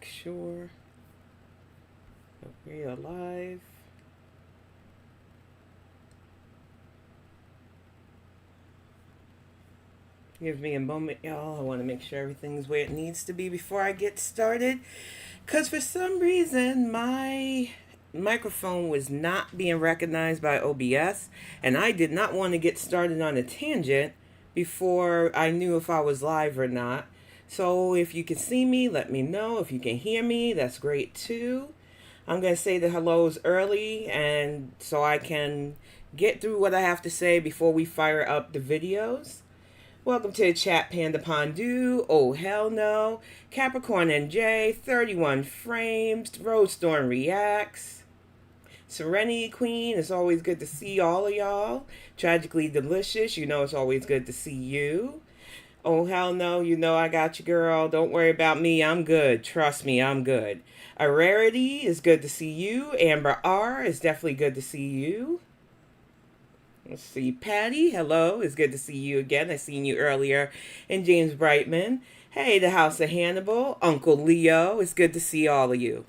make sure that we are live. Give me a moment, y'all. I want to make sure everything's where it needs to be before I get started. Because for some reason, my microphone was not being recognized by OBS, and I did not want to get started on a tangent before I knew if I was live or not. So if you can see me, let me know. If you can hear me, that's great too. I'm going to say the hellos early, and so I can get through what I have to say before we fire up the videos. Welcome to the chat, Panda Pondu, Oh Hell No, Capricorn and J, 31 Frames, Roadstorm Reacts, Serenity Queen, it's always good to see all of y'all. Tragically Delicious, you know it's always good to see you. Oh Hell No, you know I got you, girl. Don't worry about me, I'm good. Trust me, I'm good. A Rarity is good to see you. Amber R is definitely good to see you. Let's see, Patty, hello. It's good to see you again. I seen you earlier. And James Brightman. Hey, the House of Hannibal. Uncle Leo. It's good to see all of you.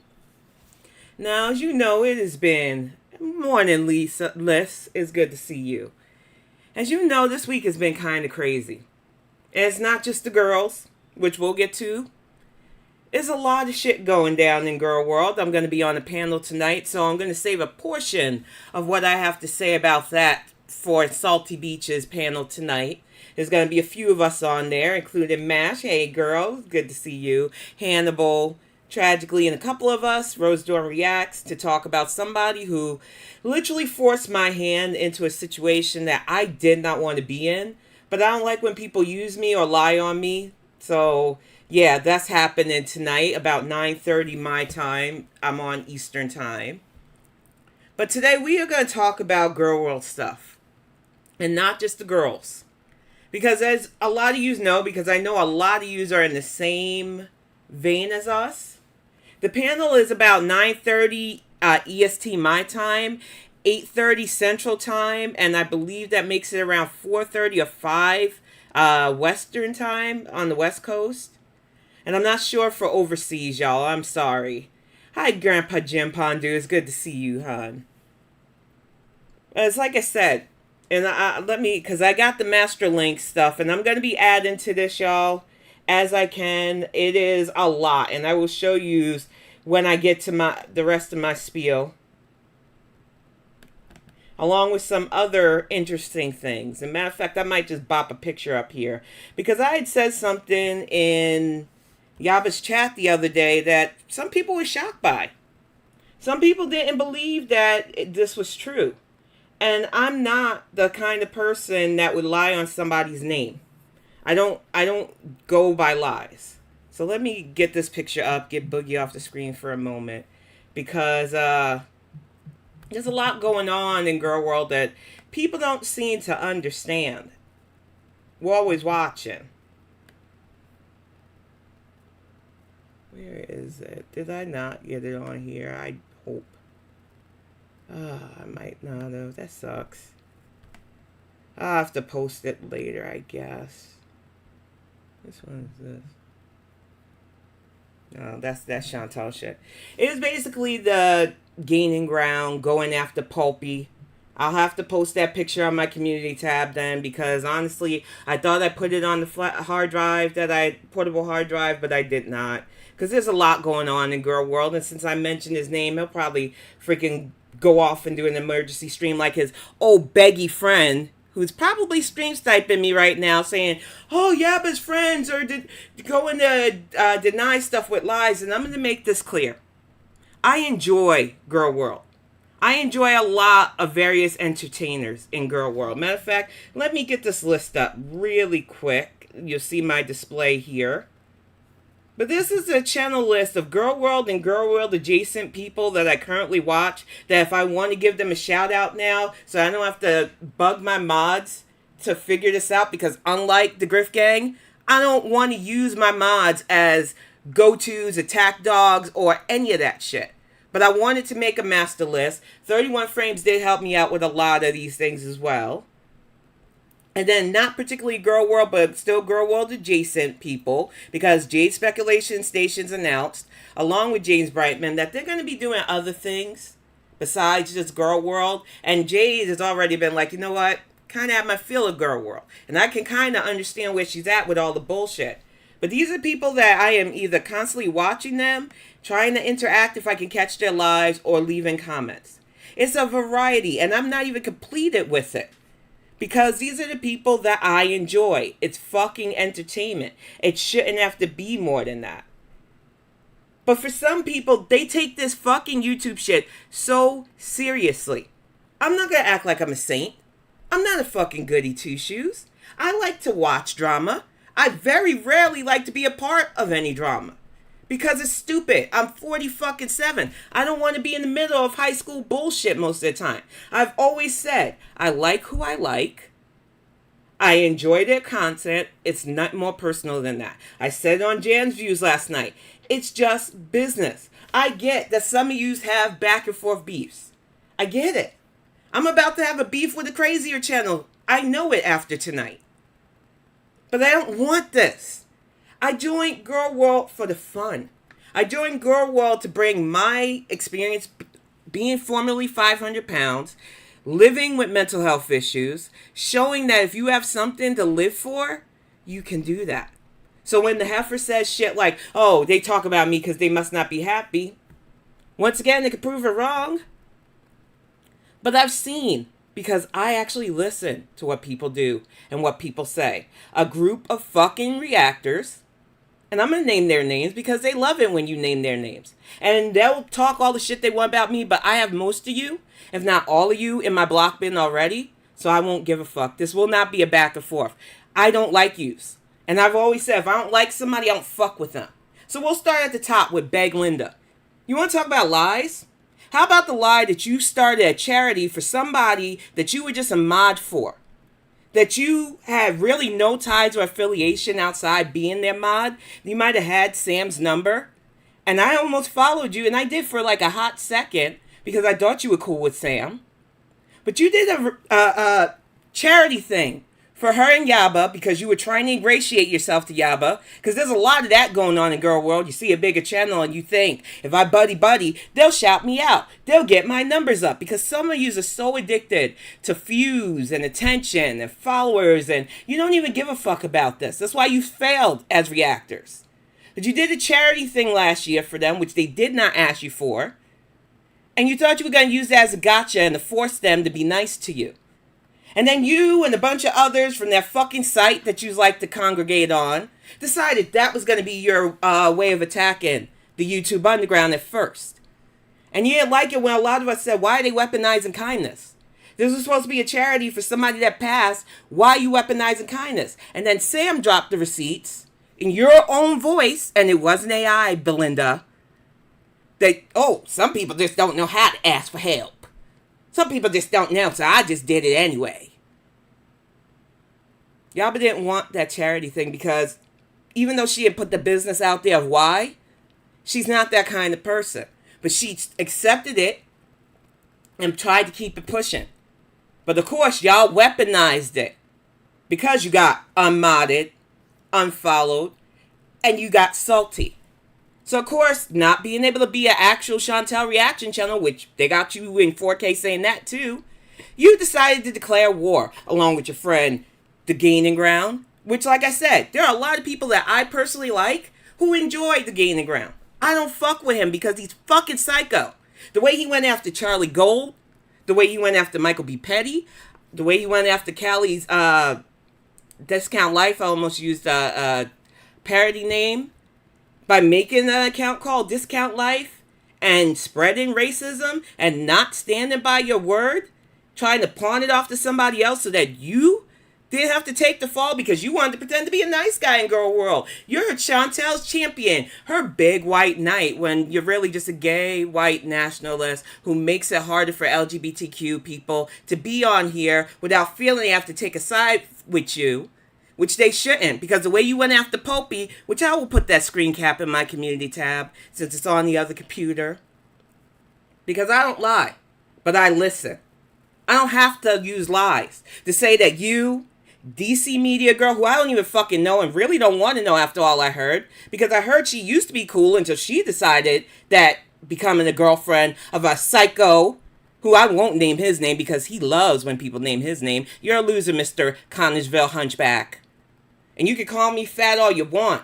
Now, as you know, it has been morning, Lisa. Liz, it's good to see you. As you know, this week has been kind of crazy. And it's not just the girls, which we'll get to. There's a lot of shit going down in Girl World. I'm going to be on a panel tonight, so I'm going to save a portion of what I have to say about that for Salty Beaches panel tonight. There's going to be a few of us on there, including Mash. Hey, girl. Good to see you. Hannibal. Tragically, and a couple of us, Roadstorm Reacts, to talk about somebody who literally forced my hand into a situation that I did not want to be in. But I don't like when people use me or lie on me. So, yeah, that's happening tonight about 9:30 my time. I'm on Eastern time. But today we are going to talk about Girl World stuff. And not just the girls. Because as a lot of you know, because I know a lot of you are in the same vein as us, the panel is about 9:30 EST my time, 8:30 Central time, and I believe that makes it around 4:30 or 5 Western time on the West Coast. And I'm not sure for overseas, y'all. I'm sorry. Hi, Grandpa Jim Pondu. It's good to see you, hon. It's like I said, and because I got the master link stuff, and I'm going to be adding to this, y'all, as I can. It is a lot, and I will show you when I get to the rest of my spiel, along with some other interesting things. As a matter of fact, I might just bop a picture up here, because I had said something in Yaba's chat the other day that some people were shocked by. Some people didn't believe that this was true. And I'm not the kind of person that would lie on somebody's name. I don't go by lies. So let me get this picture up, get Boogie off the screen for a moment. Because there's a lot going on in Girl World that people don't seem to understand. We're always watching. Where is it? Did I not get it on here? I hope. I might not have. That sucks. I'll have to post it later, I guess. Which one is this? No, that's Chantal shit. It is basically the gaining ground, going after Pulpy. I'll have to post that picture on my community tab then, because honestly, I thought I put it on the hard drive, portable hard drive, but I did not. Because there's a lot going on in Girl World, and since I mentioned his name, he'll probably freaking go off and do an emergency stream like his old beggy friend, who's probably stream sniping me right now, saying, oh, Yaba's friends are going to deny stuff with lies. And I'm going to make this clear. I enjoy Girl World. I enjoy a lot of various entertainers in Girl World. Matter of fact, let me get this list up really quick. You'll see my display here. But this is a channel list of Girl World and Girl World adjacent people that I currently watch, that if I want to give them a shout out now, so I don't have to bug my mods to figure this out, because unlike the Griff Gang, I don't want to use my mods as go-tos, attack dogs, or any of that shit. But I wanted to make a master list. 31 Frames did help me out with a lot of these things as well. And then not particularly Girl World, but still Girl World adjacent people, because Jade Speculation Stations announced, along with James Brightman, that they're going to be doing other things besides just Girl World. And Jade has already been like, you know what? Kind of have my feel of Girl World. And I can kind of understand where she's at with all the bullshit. But these are people that I am either constantly watching them, trying to interact if I can catch their lives, or leaving comments. It's a variety, and I'm not even completed with it. Because these are the people that I enjoy. It's fucking entertainment. It shouldn't have to be more than that. But for some people, they take this fucking YouTube shit so seriously. I'm not gonna act like I'm a saint. I'm not a fucking goody two-shoes. I like to watch drama. I very rarely like to be a part of any drama. Because it's stupid. I'm 47. I don't want to be in the middle of high school bullshit most of the time. I've always said, I like who I like. I enjoy their content. It's not more personal than that. I said it on Jan's Views last night. It's just business. I get that some of yous have back and forth beefs. I get it. I'm about to have a beef with the Crazier channel. I know it after tonight. But I don't want this. I joined Girl World for the fun. I joined Girl World to bring my experience being formerly 500 pounds, living with mental health issues, showing that if you have something to live for, you can do that. So when the heifer says shit like, oh, they talk about me because they must not be happy, once again, they could prove it wrong. But I've seen, because I actually listen to what people do and what people say, a group of fucking reactors, and I'm going to name their names because they love it when you name their names. And they'll talk all the shit they want about me, but I have most of you, if not all of you, in my block bin already. So I won't give a fuck. This will not be a back and forth. I don't like yous. And I've always said, if I don't like somebody, I don't fuck with them. So we'll start at the top with Beg Linda. You want to talk about lies? How about the lie that you started a charity for somebody that you were just a mod for? That you had really no ties or affiliation outside being their mod. You might have had Sam's number. And I almost followed you, and I did for like a hot second because I thought you were cool with Sam. But you did a charity thing for her and Yaba because you were trying to ingratiate yourself to Yaba. Because there's a lot of that going on in Girl World. You see a bigger channel and you think, if I buddy, they'll shout me out. They'll get my numbers up. Because some of you are so addicted to views and attention and followers. And you don't even give a fuck about this. That's why you failed as reactors. But you did a charity thing last year for them, which they did not ask you for. And you thought you were going to use that as a gotcha and to force them to be nice to you. And then you and a bunch of others from that fucking site that you like to congregate on decided that was going to be your way of attacking the YouTube underground at first. And you didn't like it when a lot of us said, why are they weaponizing kindness? This was supposed to be a charity for somebody that passed. Why are you weaponizing kindness? And then Sam dropped the receipts in your own voice, and it wasn't AI, Belinda. That, oh, some people just don't know how to ask for help. Some people just don't know, so I just did it anyway. Yaba didn't want that charity thing because even though she had put the business out there of why, she's not that kind of person. But she accepted it and tried to keep it pushing. But of course, y'all weaponized it because you got unmodded, unfollowed, and you got salty. So, of course, not being able to be an actual Chantal reaction channel, which they got you in 4K saying that too, you decided to declare war along with your friend, The Gaining Ground, which, like I said, there are a lot of people that I personally like who enjoy The Gaining Ground. I don't fuck with him because he's fucking psycho. The way he went after Charlie Gold, the way he went after Michael B. Petty, the way he went after Callie's Discount Life, I almost used a parody name, by making an account called Discount Life and spreading racism and not standing by your word, trying to pawn it off to somebody else so that you didn't have to take the fall because you wanted to pretend to be a nice guy in Girl World. You're Chantal's champion, her big white knight, when you're really just a gay white nationalist who makes it harder for LGBTQ people to be on here without feeling they have to take a side with you. Which they shouldn't, because the way you went after Popey, which I will put that screen cap in my community tab, since it's on the other computer. Because I don't lie, but I listen. I don't have to use lies to say that you DC media girl who I don't even fucking know and really don't want to know after all I heard. Because I heard she used to be cool until she decided that becoming the girlfriend of a psycho, who I won't name his name because he loves when people name his name. You're a loser, Mr. Carnival Hunchback. And you can call me fat all you want.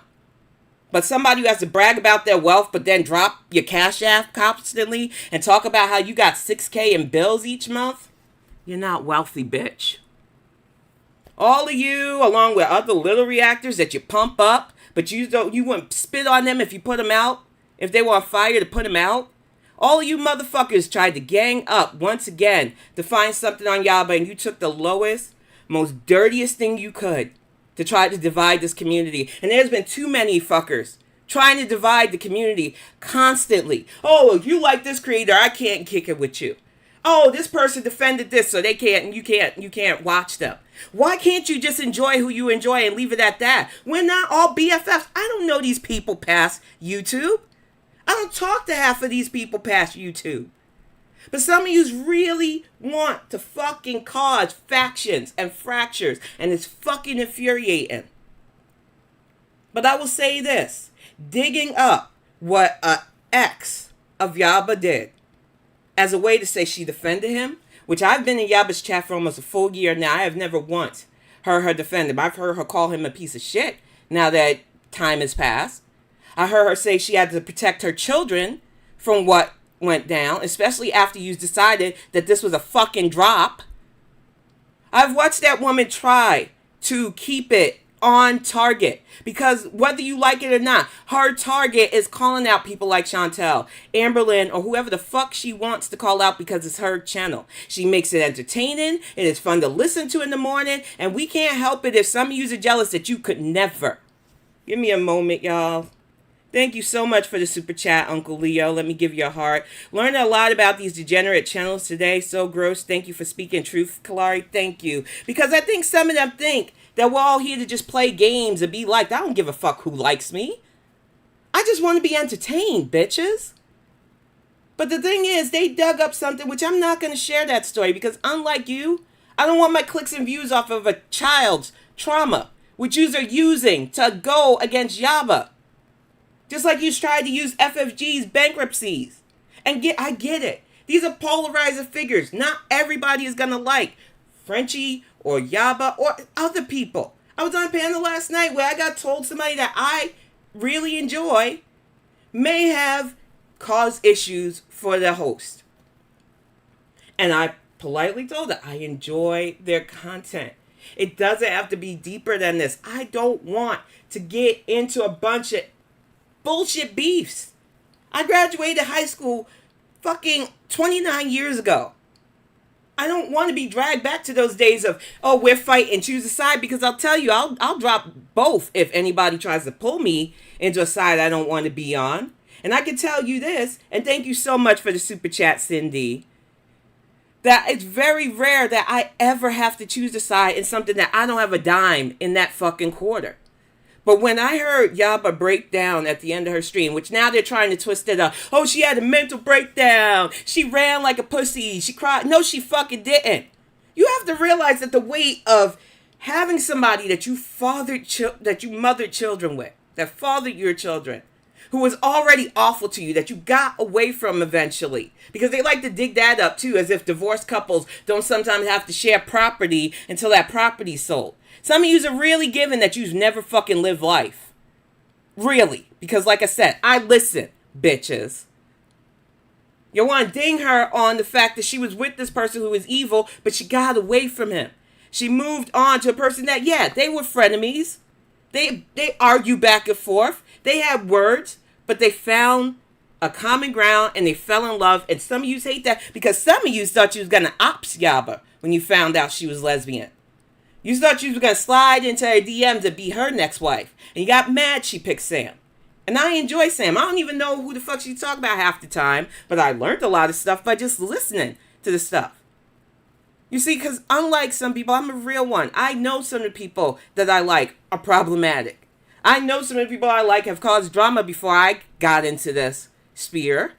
But somebody who has to brag about their wealth but then drop your cash app constantly and talk about how you got $6,000 in bills each month, you're not wealthy, bitch. All of you, along with other little reactors that you pump up, but you wouldn't spit on them if you put them out, if they were on fire to put them out. All of you motherfuckers tried to gang up once again to find something on Yaba, and you took the lowest, most dirtiest thing you could to try to divide this community. And there's been too many fuckers trying to divide the community constantly. Oh, you like this creator, I can't kick it with you. Oh, this person defended this, so they can't, you can't watch them. Why can't you just enjoy who you enjoy and leave it at that? We're not all BFFs. I don't know these people past YouTube. I don't talk to half of these people past YouTube. But some of you really want to fucking cause factions and fractures, and it's fucking infuriating. But I will say this. Digging up what a ex of Yaba did as a way to say she defended him, which I've been in Yaba's chat for almost a full year now. I have never once heard her defend him. I've heard her call him a piece of shit now that time has passed. I heard her say she had to protect her children from what went down, especially after you decided that this was a fucking drop. I've watched that woman try to keep it on target, because whether you like it or not, her target is calling out people like Chantal, Amberlynn, or whoever the fuck she wants to call out because it's her channel. She makes it entertaining, it is fun to listen to in the morning, and we can't help it if some of you are jealous that you could never. Give me a moment, y'all. Thank you so much for the super chat, Uncle Leo. Let me give you a heart. Learned a lot about these degenerate channels today. So gross. Thank you for speaking truth, Kalari. Thank you. Because I think some of them think that we're all here to just play games and be liked. I don't give a fuck who likes me. I just want to be entertained, bitches. But the thing is, they dug up something, which I'm not going to share that story. Because unlike you, I don't want my clicks and views off of a child's trauma, which you are using to go against Yaba. Just like you tried to use FFG's bankruptcies. And I get it. These are polarizing figures. Not everybody is going to like Frenchie or Yaba or other people. I was on a panel last night where I got told somebody that I really enjoy may have caused issues for the host. And I politely told her I enjoy their content. It doesn't have to be deeper than this. I don't want to get into a bunch of bullshit beefs. I graduated high school fucking 29 years ago. I don't want to be dragged back to those days of, oh, we're fighting, choose a side, because I'll tell you, I'll drop both if anybody tries to pull me into a side I don't want to be on. And I can tell you this, and thank you so much for the super chat, Cindy, that it's very rare that I ever have to choose a side in something that I don't have a dime in that fucking quarter. But when I heard Yaba break down at the end of her stream, which now they're trying to twist it up. Oh, she had a mental breakdown. She ran like a pussy. She cried. No, she fucking didn't. You have to realize that the weight of having somebody that you mothered children with, that fathered your children, who was already awful to you, that you got away from eventually. Because they like to dig that up too, as if divorced couples don't sometimes have to share property until that property's sold. Some of yous are really giving that you've never fucking lived life. Really. Because like I said, I listen, bitches. You want to ding her on the fact that she was with this person who was evil, but she got away from him. She moved on to a person that, yeah, they were frenemies. They argue back and forth. They had words, but they found a common ground and they fell in love. And some of yous hate that because some of yous thought you was going to ops Yaba when you found out she was lesbian. You thought you was going to slide into her DMs and be her next wife. And you got mad she picked Sam. And I enjoy Sam. I don't even know who the fuck she talk about half the time. But I learned a lot of stuff by just listening to the stuff. You see, because unlike some people, I'm a real one. I know some of the people that I like are problematic. I know some of the people I like have caused drama before I got into this sphere.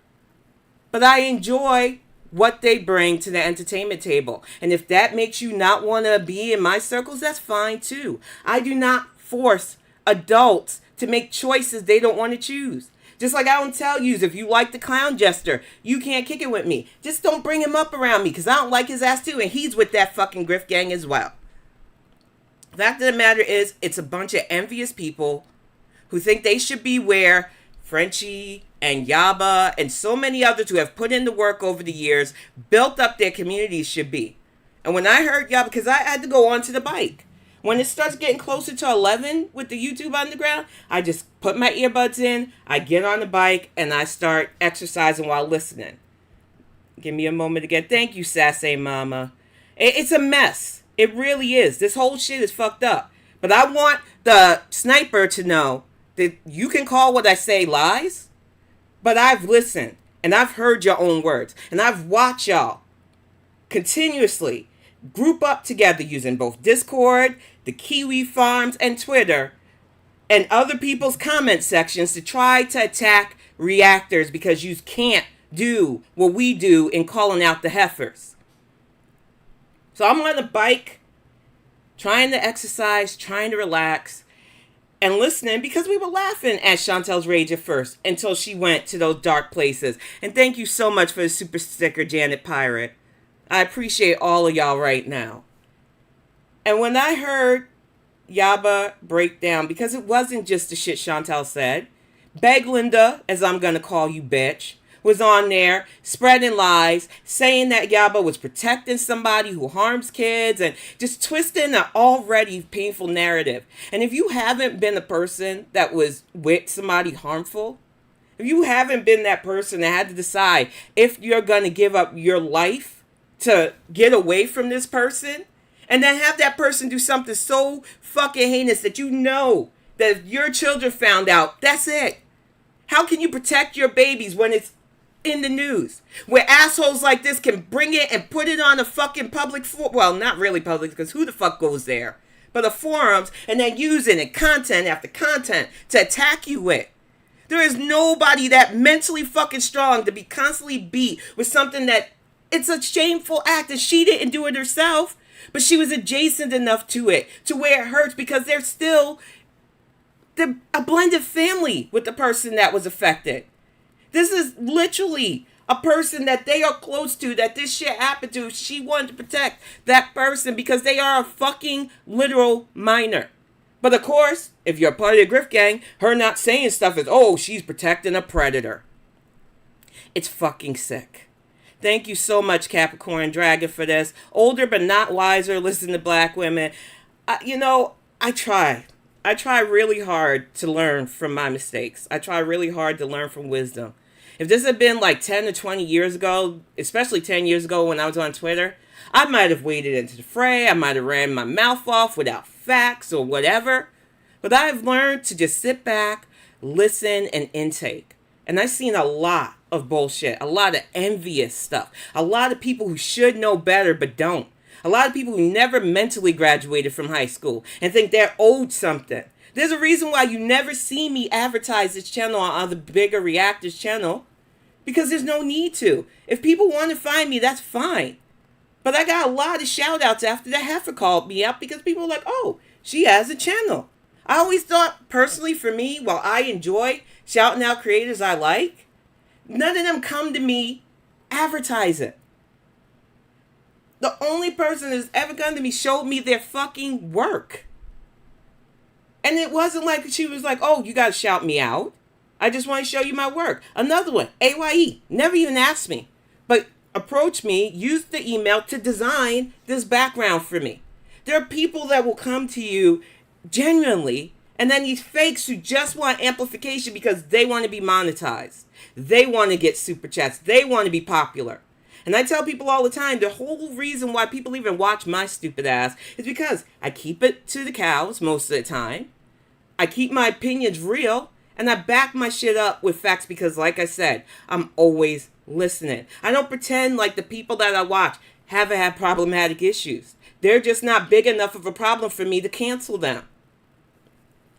But I enjoy what they bring to the entertainment table. And if that makes you not want to be in my circles, that's fine too. I do not force adults to make choices they don't want to choose. Just like I don't tell you, if you like the clown jester, you can't kick it with me. Just don't bring him up around me, because I don't like his ass too, and he's with that fucking grift gang as well. The fact of the matter is, it's a bunch of envious people who think they should be where Frenchie and Yaba and so many others who have put in the work over the years, built up their communities should be. And when I heard Yaba, because I had to go onto the bike, when it starts getting closer to 11 with the YouTube Underground, I just put my earbuds in, I get on the bike, and I start exercising while listening. Give me a moment again. Thank you, Sassy Mama. It's a mess. It really is. This whole shit is fucked up. But I want the sniper to know that you can call what I say lies, but I've listened, and I've heard your own words, and I've watched y'all continuously group up together using both Discord, the Kiwi Farms, and Twitter, and other people's comment sections to try to attack reactors because you can't do what we do in calling out the Heffas. So I'm on the bike, trying to exercise, trying to relax, and listening because we were laughing at Chantal's rage at first until she went to those dark places. And thank you so much for the super sticker, Janet Pirate. I appreciate all of y'all right now. And when I heard Yaba break down, because it wasn't just the shit Chantal said, Beg Linda, as I'm going to call you bitch, was on there spreading lies, saying that Yaba was protecting somebody who harms kids and just twisting an already painful narrative. And if you haven't been the person that was with somebody harmful, if you haven't been that person that had to decide if you're going to give up your life to get away from this person, and then have that person do something so fucking heinous that you know that if your children found out, that's it. How can you protect your babies when it's in the news? Where assholes like this can bring it and put it on a fucking public well, not really public, because who the fuck goes there? But the forums, and then using it content after content to attack you with. There is nobody that mentally fucking strong to be constantly beat with something that it's a shameful act, and she didn't do it herself, but she was adjacent enough to it to where it hurts because they're a blended family with the person that was affected. This is literally a person that they are close to, that this shit happened to. She wanted to protect that person because they are a fucking literal minor. But of course, if you're a part of the grift gang, her not saying stuff is, oh, she's protecting a predator. It's fucking sick. Thank you so much, Capricorn Dragon, for this. Older but not wiser, listen to black women. I try. I try really hard to learn from my mistakes. I try really hard to learn from wisdom. If this had been like 10 or 20 years ago, especially 10 years ago when I was on Twitter, I might have waded into the fray. I might have ran my mouth off without facts or whatever. But I've learned to just sit back, listen, and intake. And I've seen a lot of bullshit, a lot of envious stuff, a lot of people who should know better but don't, a lot of people who never mentally graduated from high school and think they're owed something. There's a reason why you never see me advertise this channel on the bigger reactors channel, because there's no need to. If people want to find me, that's fine. But I got a lot of shout outs after the heifer called me up because people were like, oh, she has a channel. I always thought, personally, for me, while I enjoy shouting out creators I like, none of them come to me advertising. The only person that's ever come to me showed me their fucking work. And it wasn't like she was like, oh, you got to shout me out. I just want to show you my work. Another one, AYE, never even asked me, but approached me, used the email to design this background for me. There are people that will come to you genuinely, and then these fakes who just want amplification because they want to be monetized. They want to get super chats. They want to be popular. And I tell people all the time, the whole reason why people even watch my stupid ass is because I keep it to the cows most of the time. I keep my opinions real, and I back my shit up with facts because, like I said, I'm always listening. I don't pretend like the people that I watch haven't had problematic issues. They're just not big enough of a problem for me to cancel them.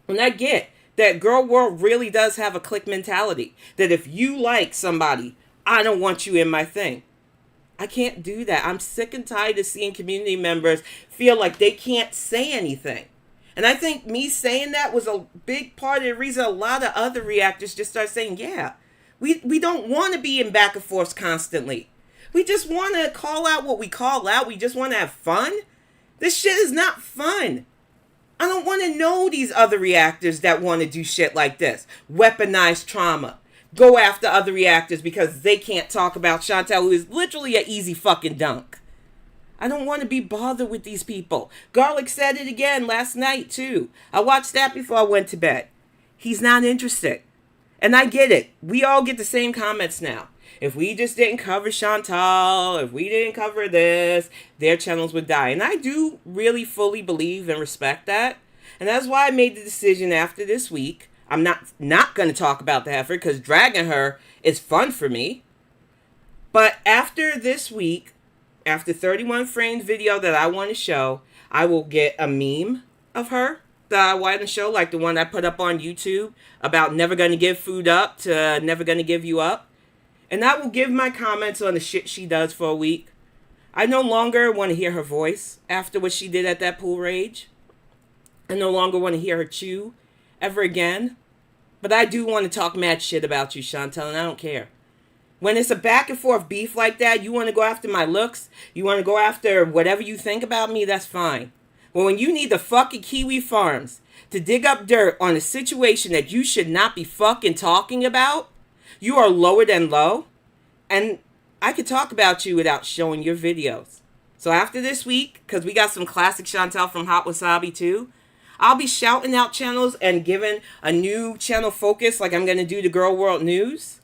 And I get that Gorlworld really does have a clique mentality. That if you like somebody, I don't want you in my thing. I can't do that. I'm sick and tired of seeing community members feel like they can't say anything. And I think me saying that was a big part of the reason a lot of other reactors just start saying, yeah, we don't want to be in back and forth constantly. We just want to call out what we call out. We just want to have fun. This shit is not fun. I don't want to know these other reactors that want to do shit like this. Weaponize trauma. Go after other reactors because they can't talk about Chantal, who is literally an easy fucking dunk. I don't want to be bothered with these people. Garlic said it again last night, too. I watched that before I went to bed. He's not interested. And I get it. We all get the same comments now. If we just didn't cover Chantal, if we didn't cover this, their channels would die. And I do really fully believe and respect that. And that's why I made the decision after this week. I'm not going to talk about the heifer because dragging her is fun for me. But after this week, after 31 frames video that I want to show, I will get a meme of her that I want to show, like the one I put up on YouTube about never going to give food up to never going to give you up. And I will give my comments on the shit she does for a week. I no longer want to hear her voice after what she did at that pool rage. I no longer want to hear her chew ever again. But I do want to talk mad shit about you, Chantal, and I don't care. When it's a back and forth beef like that, you want to go after my looks, you want to go after whatever you think about me, that's fine. But when you need the fucking Kiwi Farms to dig up dirt on a situation that you should not be fucking talking about, you are lower than low. And I could talk about you without showing your videos. So after this week, because we got some classic Chantal from Hot Wasabi too, I'll be shouting out channels and giving a new channel focus like I'm going to do the Gorlworld News.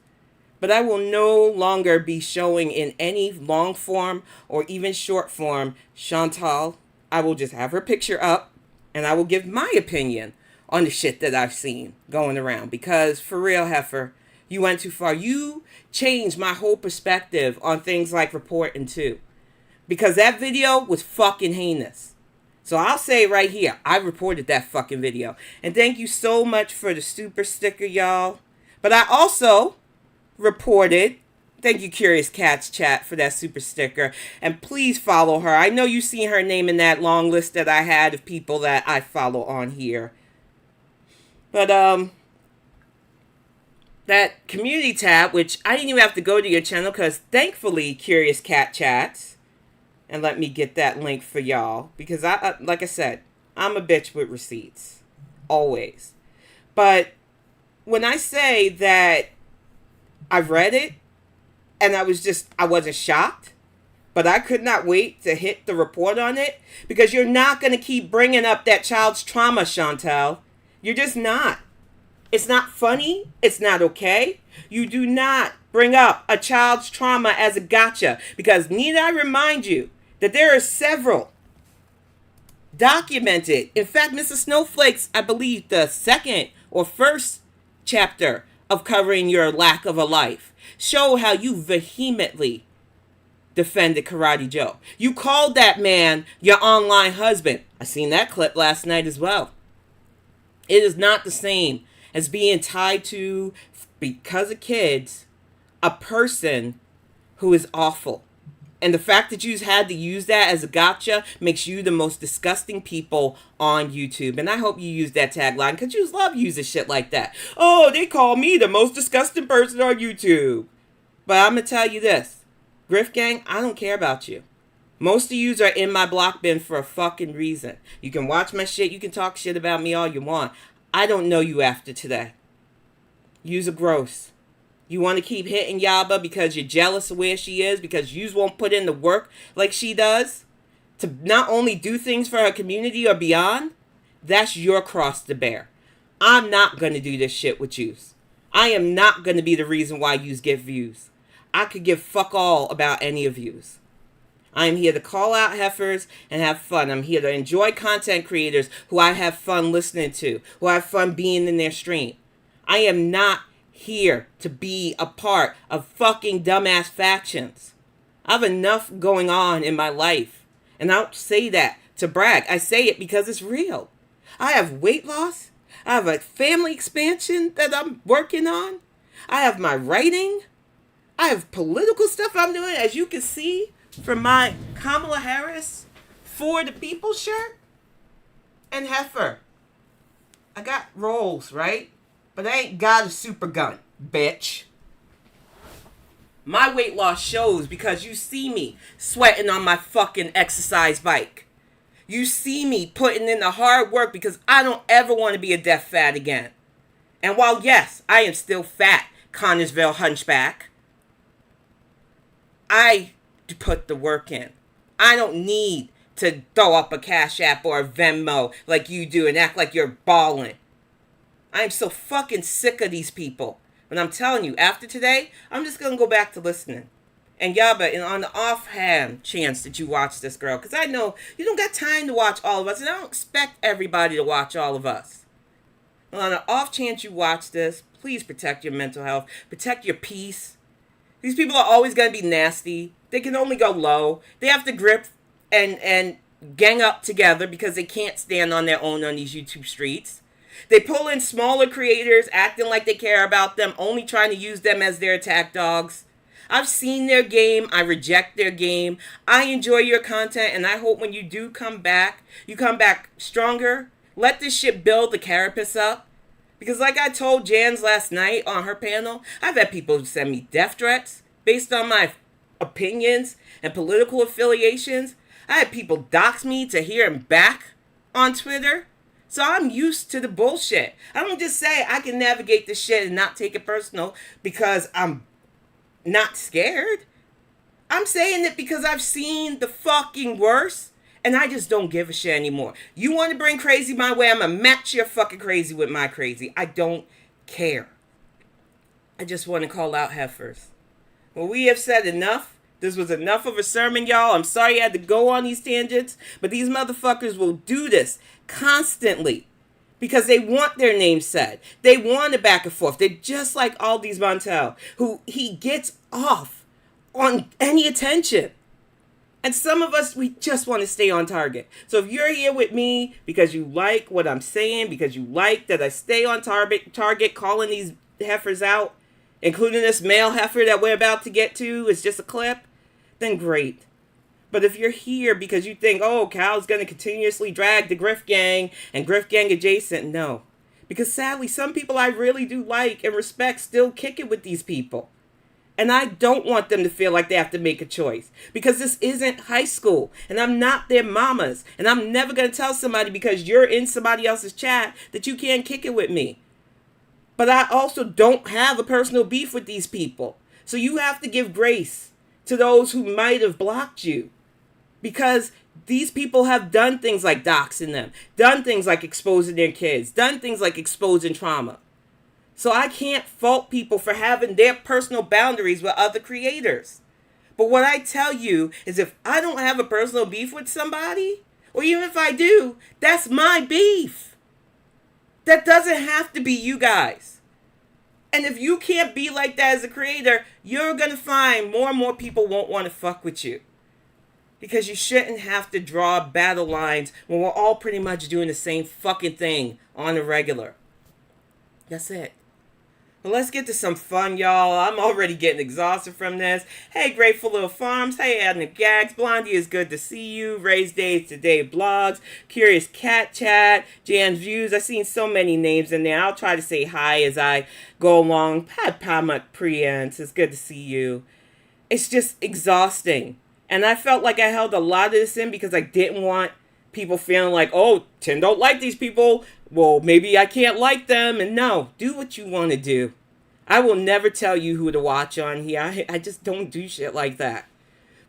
But I will no longer be showing in any long form or even short form Chantal. I will just have her picture up and I will give my opinion on the shit that I've seen going around. Because for real, heifer, you went too far. You changed my whole perspective on things like reporting too. Because that video was fucking heinous. So I'll say right here, I reported that fucking video. And thank you so much for the super sticker, y'all. But I also reported, thank you Curious Cats chat for that super sticker, and please follow her. I know you've seen her name in that long list that I had of people that I follow on here. But that community tab, which I didn't even have to go to your channel because thankfully Curious Cat chats, and let me get that link for y'all, because I like I said, I'm a bitch with receipts always. But when I say that I've read it, and I wasn't shocked, but I could not wait to hit the report on it, because you're not going to keep bringing up that child's trauma, Chantal. You're just not. It's not funny. It's not okay. You do not bring up a child's trauma as a gotcha, because need I remind you that there are several documented. In fact, Mr. Snowflake's, I believe, the second or first chapter of covering your lack of a life show how you vehemently defended Karate Joe. You called that man your online husband. I seen that clip last night as well. It is not the same as being tied to, because of kids, a person who is awful. And the fact that you had to use that as a gotcha makes you the most disgusting people on YouTube. And I hope you use that tagline, because you love using shit like that. Oh, they call me the most disgusting person on YouTube. But I'm going to tell you this. Griff Gang, I don't care about you. Most of yous are in my block bin for a fucking reason. You can watch my shit. You can talk shit about me all you want. I don't know you after today. Yous are gross. You want to keep hitting Yaba because you're jealous of where she is, because yous won't put in the work like she does to not only do things for her community or beyond. That's your cross to bear. I'm not going to do this shit with yous. I am not going to be the reason why yous get views. I could give fuck all about any of yous. I am here to call out heifers and have fun. I'm here to enjoy content creators who I have fun listening to, who I have fun being in their stream. I am not here to be a part of fucking dumbass factions. I have enough going on in my life. And I don't say that to brag. I say it because it's real. I have weight loss. I have a family expansion that I'm working on. I have my writing. I have political stuff I'm doing, as you can see from my Kamala Harris For the People shirt. And heifer. I got rolls, right? But I ain't got a super gun, bitch. My weight loss shows because you see me sweating on my fucking exercise bike. You see me putting in the hard work because I don't ever want to be a death fat again. And while, yes, I am still fat, Carnival hunchback, I put the work in. I don't need to throw up a Cash App or a Venmo like you do and act like you're balling. I am so fucking sick of these people. But I'm telling you, after today, I'm just going to go back to listening. And Yaba, and on the offhand chance that you watch this, girl, because I know you don't got time to watch all of us, and I don't expect everybody to watch all of us. But on the off chance you watch this, please protect your mental health. Protect your peace. These people are always going to be nasty. They can only go low. They have to grip and gang up together because they can't stand on their own on these YouTube streets. They pull in smaller creators, acting like they care about them, only trying to use them as their attack dogs. I've seen their game. I reject their game. I enjoy your content, and I hope when you do come back, you come back stronger. Let this shit build the carapace up. Because like I told Jans last night on her panel, I've had people send me death threats based on my opinions and political affiliations. I had people dox me to hear him back on Twitter. So I'm used to the bullshit. I don't just say I can navigate this shit and not take it personal because I'm not scared. I'm saying it because I've seen the fucking worst and I just don't give a shit anymore. You want to bring crazy my way, I'm going to match your fucking crazy with my crazy. I don't care. I just want to call out heifers. Well, we have said enough. This was enough of a sermon, y'all. I'm sorry I had to go on these tangents, but these motherfuckers will do this constantly because they want their name said. They want it back and forth. They're just like all these Montel, who he gets off on any attention. And some of us, we just want to stay on target. So if you're here with me because you like what I'm saying, because you like that I stay on target calling these heifers out, including this male heifer that we're about to get to, is just a clip, then great. But if you're here because you think, oh, Cal's going to continuously drag the Griff Gang and Griff Gang adjacent, no. Because sadly, some people I really do like and respect still kick it with these people. And I don't want them to feel like they have to make a choice. Because this isn't high school. And I'm not their mamas. And I'm never going to tell somebody because you're in somebody else's chat that you can't kick it with me. But I also don't have a personal beef with these people. So you have to give grace to those who might have blocked you. Because these people have done things like doxing them. Done things like exposing their kids. Done things like exposing trauma. So I can't fault people for having their personal boundaries with other creators. But what I tell you is if I don't have a personal beef with somebody, or even if I do, that's my beef. That doesn't have to be you guys. And if you can't be like that as a creator, you're going to find more and more people won't want to fuck with you. Because you shouldn't have to draw battle lines when we're all pretty much doing the same fucking thing on the regular. That's it. Well, let's get to some fun, y'all. I'm already getting exhausted from this. Hey, Grateful Little Farms. Hey, Adna Gags. Blondie, is good to see you. Ray's Days Today Blogs. Curious Cat Chat. Jan's Views. I've seen so many names in there. I'll try to say hi as I go along. Pat Pamak Preents. It's good to see you. It's just exhausting. And I felt like I held a lot of this in because I didn't want people feeling like, oh, Tim don't like these people. Well, maybe I can't like them. And no, do what you want to do. I will never tell you who to watch on here. I just don't do shit like that.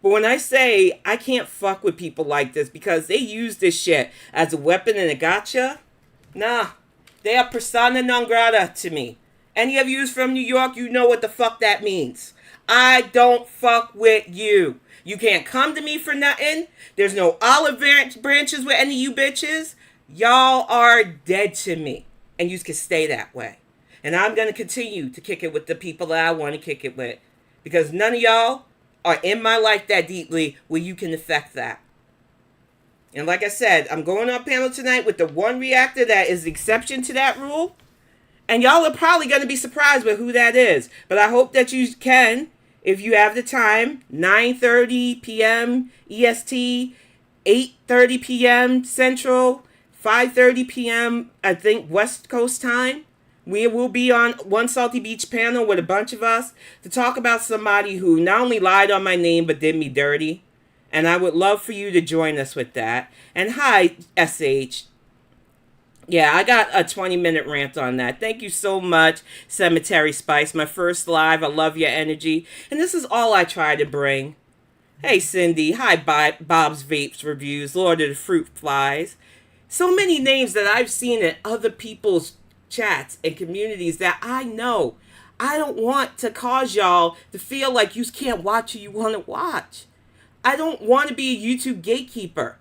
But when I say I can't fuck with people like this because they use this shit as a weapon and a gotcha, nah, they are persona non grata to me. Any of yous from New York, you know what the fuck that means. I don't fuck with you. You can't come to me for nothing. There's no olive branches with any of you bitches. Y'all are dead to me. And you can stay that way. And I'm going to continue to kick it with the people that I want to kick it with. Because none of y'all are in my life that deeply where you can affect that. And like I said, I'm going on panel tonight with the one reactor that is the exception to that rule. And y'all are probably going to be surprised with who that is. But I hope that you can If you have the time, 9:30 p.m. EST, 8:30 p.m. Central, 5:30 p.m. I think West Coast time. We will be on One Salty Beach panel with a bunch of us to talk about somebody who not only lied on my name but did me dirty. And I would love for you to join us with that. And hi, SH. Yeah, I got a 20-minute rant on that. Thank you so much, Cemetery Spice. My first live. I love your energy. And this is all I try to bring. Hey, Cindy. Hi, Bob's Vapes Reviews. Lord of the Fruit Flies. So many names that I've seen in other people's chats and communities that I know. I don't want to cause y'all to feel like you can't watch who you want to watch. I don't want to be a YouTube gatekeeper.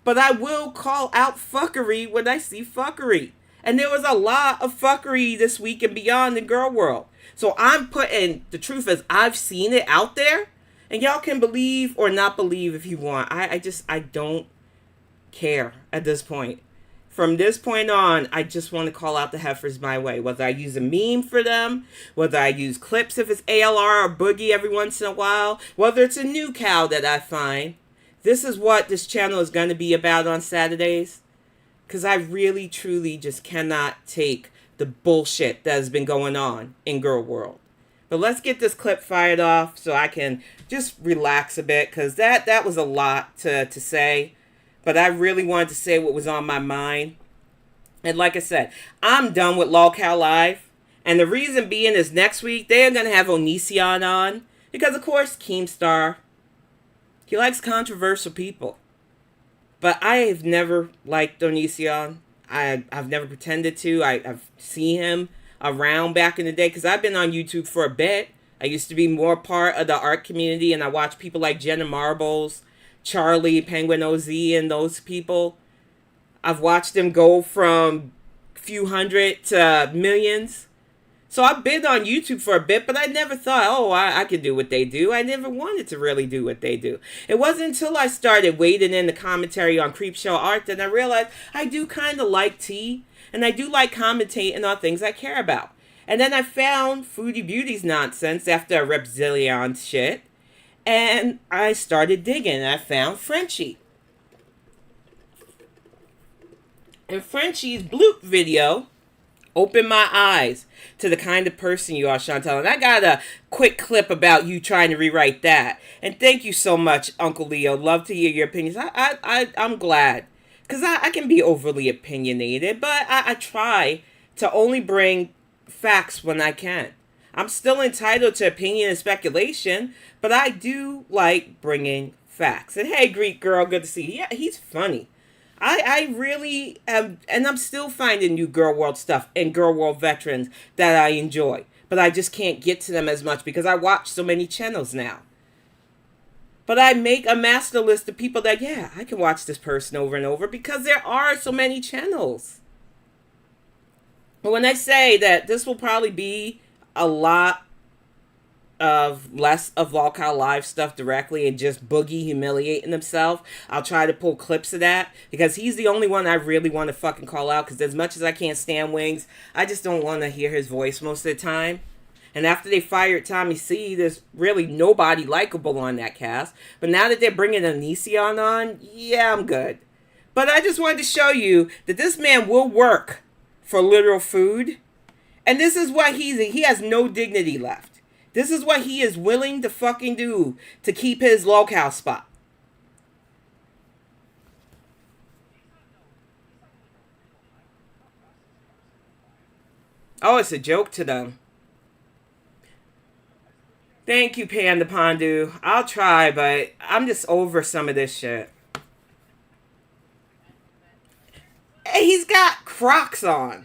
But I will call out fuckery when I see fuckery. And there was a lot of fuckery this week and beyond in Girl World. So I'm putting the truth as I've seen it out there. And y'all can believe or not believe if you want. I don't care at this point. From this point on, I just want to call out the heifers my way. Whether I use a meme for them, whether I use clips if it's ALR or Boogie every once in a while, whether it's a new cow that I find. This is what this channel is going to be about on Saturdays. Because I really, truly just cannot take the bullshit that has been going on in Girl World. But let's get this clip fired off so I can just relax a bit. Because that was a lot to say. But I really wanted to say what was on my mind. And like I said, I'm done with LOLCOW Live. And the reason being is next week they're going to have Onision on. Because of course, Keemstar. He likes controversial people. But I have never liked Onision. I've never pretended to. I've seen him around back in the day because I've been on YouTube for a bit. I used to be more part of the art community and I watched people like Jenna Marbles, Charlie, Penguin OZ, and those people. I've watched them go from a few hundred to millions. So I've been on YouTube for a bit, but I never thought, oh, I could do what they do. I never wanted to really do what they do. It wasn't until I started wading in the commentary on Creepshow Art that I realized I do kind of like tea, and I do like commentating on things I care about. And then I found Foodie Beauty's nonsense after Repzillion shit, and I started digging, and I found Frenchie. And Frenchie's bloop video opened my eyes to the kind of person you are, Chantal. And I got a quick clip about you trying to rewrite that. And thank you so much, Uncle Leo. Love to hear your opinions. I'm glad. Because I can be overly opinionated, but I try to only bring facts when I can. I'm still entitled to opinion and speculation, but I do like bringing facts. And hey, Greek girl, good to see you. Yeah, he's funny. I really am, and I'm still finding new Girl World stuff and Girl World veterans that I enjoy. But I just can't get to them as much because I watch so many channels now. But I make a master list of people that, yeah, I can watch this person over and over because there are so many channels. But when I say that this will probably be a lot of less of LOLCOW Live stuff directly and just Boogie humiliating himself, I'll try to pull clips of that because he's the only one I really want to fucking call out because as much as I can't stand Wings, I just don't want to hear his voice most of the time. And after they fired Tommy C, there's really nobody likable on that cast. But now that they're bringing Onision on, yeah, I'm good. But I just wanted to show you that this man will work for literal food. And this is what he has no dignity left. This is what he is willing to fucking do to keep his LOLCOW spot. Oh, it's a joke to them. Thank you, Panda Pondu. I'll try, but I'm just over some of this shit. Hey, he's got Crocs on.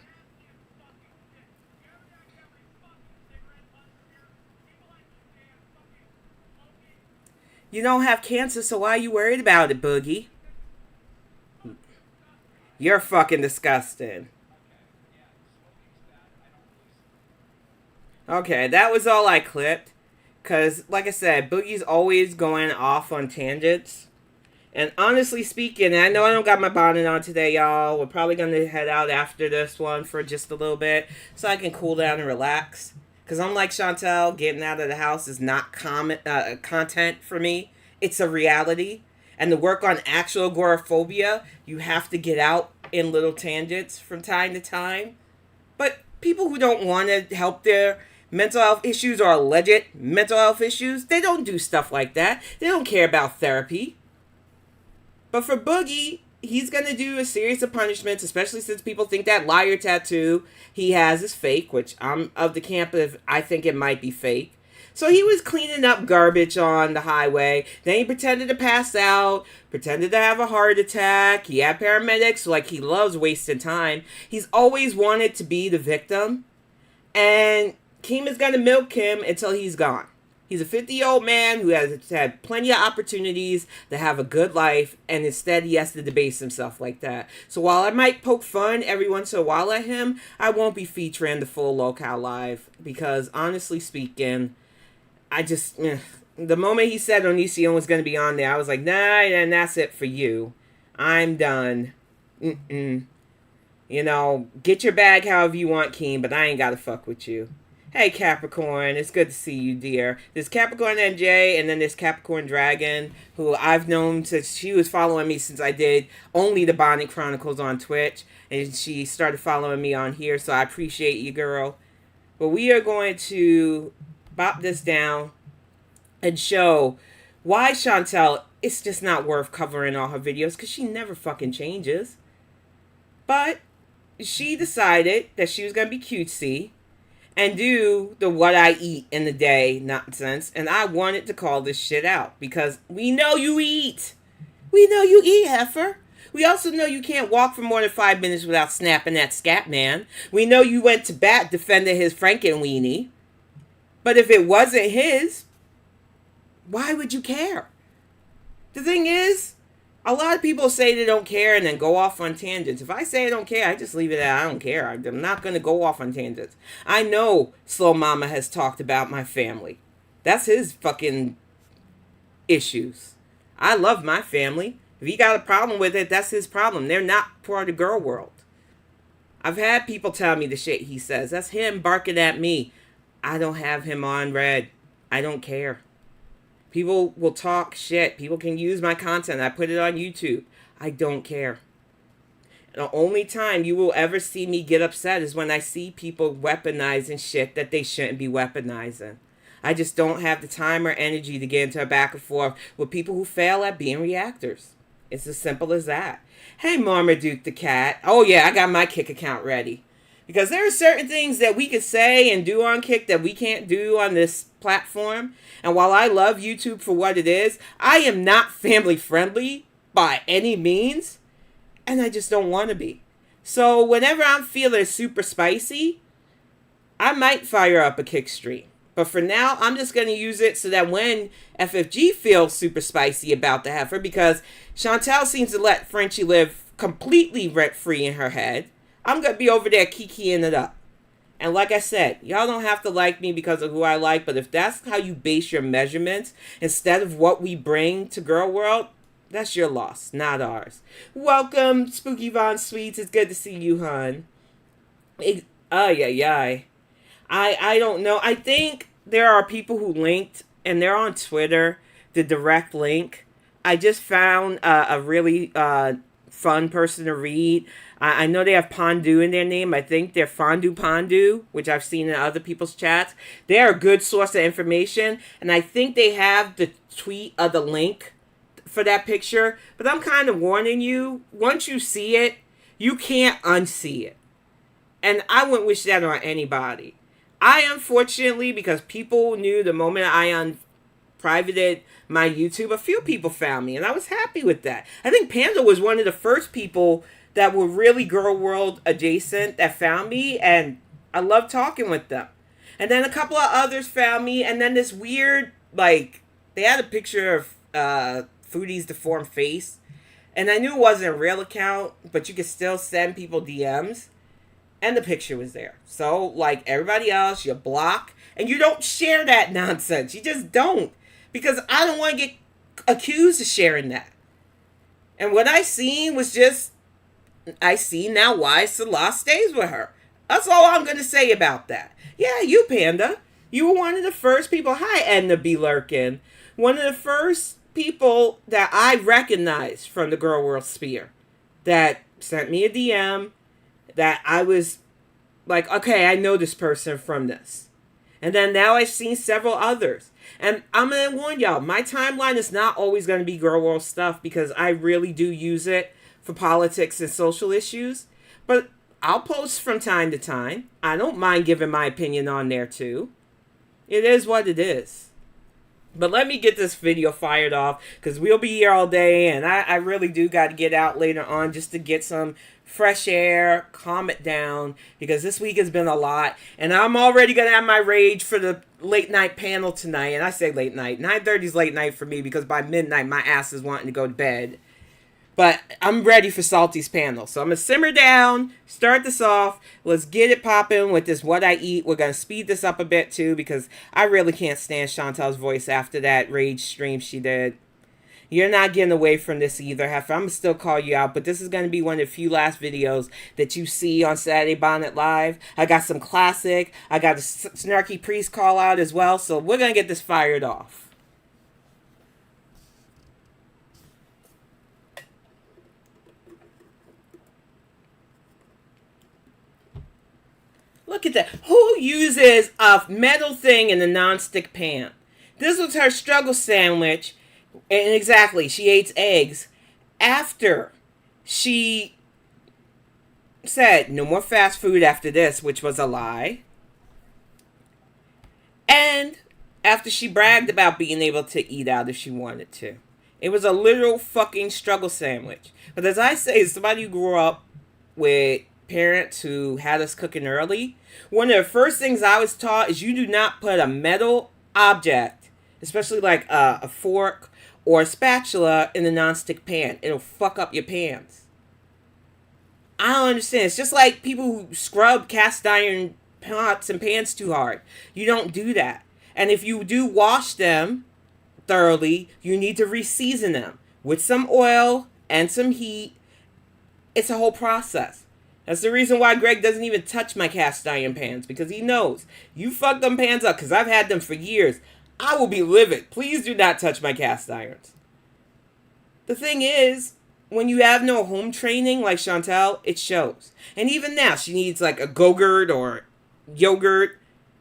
You don't have cancer, so why are you worried about it, Boogie? You're fucking disgusting. Okay, that was all I clipped. Because, like I said, Boogie's always going off on tangents. And honestly speaking, I know I don't got my bonnet on today, y'all. We're probably going to head out after this one for just a little bit. So I can cool down and relax. Because unlike Chantal, getting out of the house is not content for me. It's a reality. And to work on actual agoraphobia, you have to get out in little tangents from time to time. But people who don't want to help their mental health issues or alleged mental health issues, they don't do stuff like that. They don't care about therapy. But for Boogie, he's going to do a series of punishments, especially since people think that liar tattoo he has is fake, which I'm of the camp of I think it might be fake. So he was cleaning up garbage on the highway. Then he pretended to pass out, pretended to have a heart attack. He had paramedics, like he loves wasting time. He's always wanted to be the victim. And Kim is going to milk him until he's gone. He's a 50-year-old man who has had plenty of opportunities to have a good life, and instead he has to debase himself like that. So while I might poke fun every once in a while at him, I won't be featuring the full LOLCOW live, because honestly speaking, I just, the moment he said Onision was going to be on there, I was like, nah, and that's it for you. I'm done. You know, get your bag however you want, Keen, but I ain't got to fuck with you. Hey, Capricorn, it's good to see you, dear. There's Capricorn NJ, and then there's Capricorn Dragon, who I've known since she was following me since I did only the Bonnet Chronicles on Twitch, and she started following me on here, so I appreciate you, girl. But we are going to bop this down and show why Chantal, it's just not worth covering all her videos, because she never fucking changes. But she decided that she was going to be cutesy and do the what I eat in the day nonsense. And I wanted to call this shit out because we know you eat. We know you eat, heifer. We also know you can't walk for more than 5 minutes without snapping that scat man. We know you went to bat defending his Frankenweenie. But if it wasn't his, why would you care? The thing is, a lot of people say they don't care and then go off on tangents. If I say I don't care, I just leave it at I don't care. I'm not going to go off on tangents. I know Slow Mama has talked about my family. That's his fucking issues. I love my family. If he got a problem with it, that's his problem. They're not part of Girl World. I've had people tell me the shit he says. That's him barking at me. I don't have him on red. I don't care. People will talk shit. People can use my content. I put it on YouTube. I don't care. The only time you will ever see me get upset is when I see people weaponizing shit that they shouldn't be weaponizing. I just don't have the time or energy to get into a back and forth with people who fail at being reactors. It's as simple as that. Hey, Marmaduke the cat. Oh yeah, I got my Kick account ready. Because there are certain things that we could say and do on Kick that we can't do on this platform. And while I love YouTube for what it is, I am not family friendly by any means. And I just don't want to be. So whenever I'm feeling super spicy, I might fire up a Kick stream. But for now, I'm just going to use it so that when FFG feels super spicy about the heifer, because Chantal seems to let Frenchie live completely rent-free in her head, I'm going to be over there kikiing it up. And like I said, y'all don't have to like me because of who I like, but if that's how you base your measurements instead of what we bring to Girl World, that's your loss, not ours. Welcome, Spooky Von Sweets. It's good to see you, hun. I don't know. I think there are people who linked, and they're on Twitter, the direct link. I just found a really fun person to read. I know they have Pondu in their name. I think they're Fondu Pondu, which I've seen in other people's chats. They're a good source of information, and I think they have the tweet of the link for that picture. But I'm kind of warning you, once you see it, you can't unsee it. And I wouldn't wish that on anybody. I, unfortunately, because people knew the moment I unprivated my YouTube, a few people found me, and I was happy with that. I think Panda was one of the first people that were really Girl World adjacent that found me, and I love talking with them. And then a couple of others found me, and then this weird, like, they had a picture of Foodie's deformed face, and I knew it wasn't a real account, but you could still send people DMs, and the picture was there. So, like everybody else, you block, and you don't share that nonsense. You just don't, because I don't want to get accused of sharing that. And what I seen was just, I see now why Salah stays with her. That's all I'm going to say about that. Yeah, you, Panda. You were one of the first people. Hi, Edna B. Lurkin. One of the first people that I recognized from the Girl World sphere that sent me a DM that I was like, okay, I know this person from this. And then now I've seen several others. And I'm going to warn y'all, my timeline is not always going to be Girl World stuff because I really do use it for politics and social issues. But I'll post from time to time. I don't mind giving my opinion on there too. It is what it is. But let me get this video fired off because we'll be here all day and I really do got to get out later on just to get some fresh air, calm it down because this week has been a lot. And I'm already going to have my rage for the late night panel tonight. And I say late night. 9:30 is late night for me because by midnight my ass is wanting to go to bed. But I'm ready for Salty's panel. So I'm going to simmer down, start this off. Let's get it popping with this What I Eat. We're going to speed this up a bit too because I really can't stand Chantal's voice after that rage stream she did. You're not getting away from this either, Heffas. I'm going to still call you out, but this is going to be one of the few last videos that you see on Saturday Bonnet Live. I got some classic. I got a snarky priest call out as well. So we're going to get this fired off. Look at that. Who uses a metal thing in a non-stick pan? This was her struggle sandwich. And exactly, she ate eggs after she said no more fast food after this, which was a lie. And after she bragged about being able to eat out if she wanted to. It was a literal fucking struggle sandwich. But as I say, as somebody who grew up with parents who had us cooking early, one of the first things I was taught is you do not put a metal object, especially like a fork or a spatula, in a non-stick pan. It'll fuck up your pans. I don't understand. It's just like people who scrub cast iron pots and pans too hard. You don't do that. And if you do wash them thoroughly, you need to re-season them with some oil and some heat. It's a whole process. That's the reason why Greg doesn't even touch my cast iron pans, because he knows you fuck them pans up, because I've had them for years. I will be livid. Please do not touch my cast irons. The thing is, when you have no home training like Chantal, it shows. And even now, she needs like a Go-Gurt or yogurt,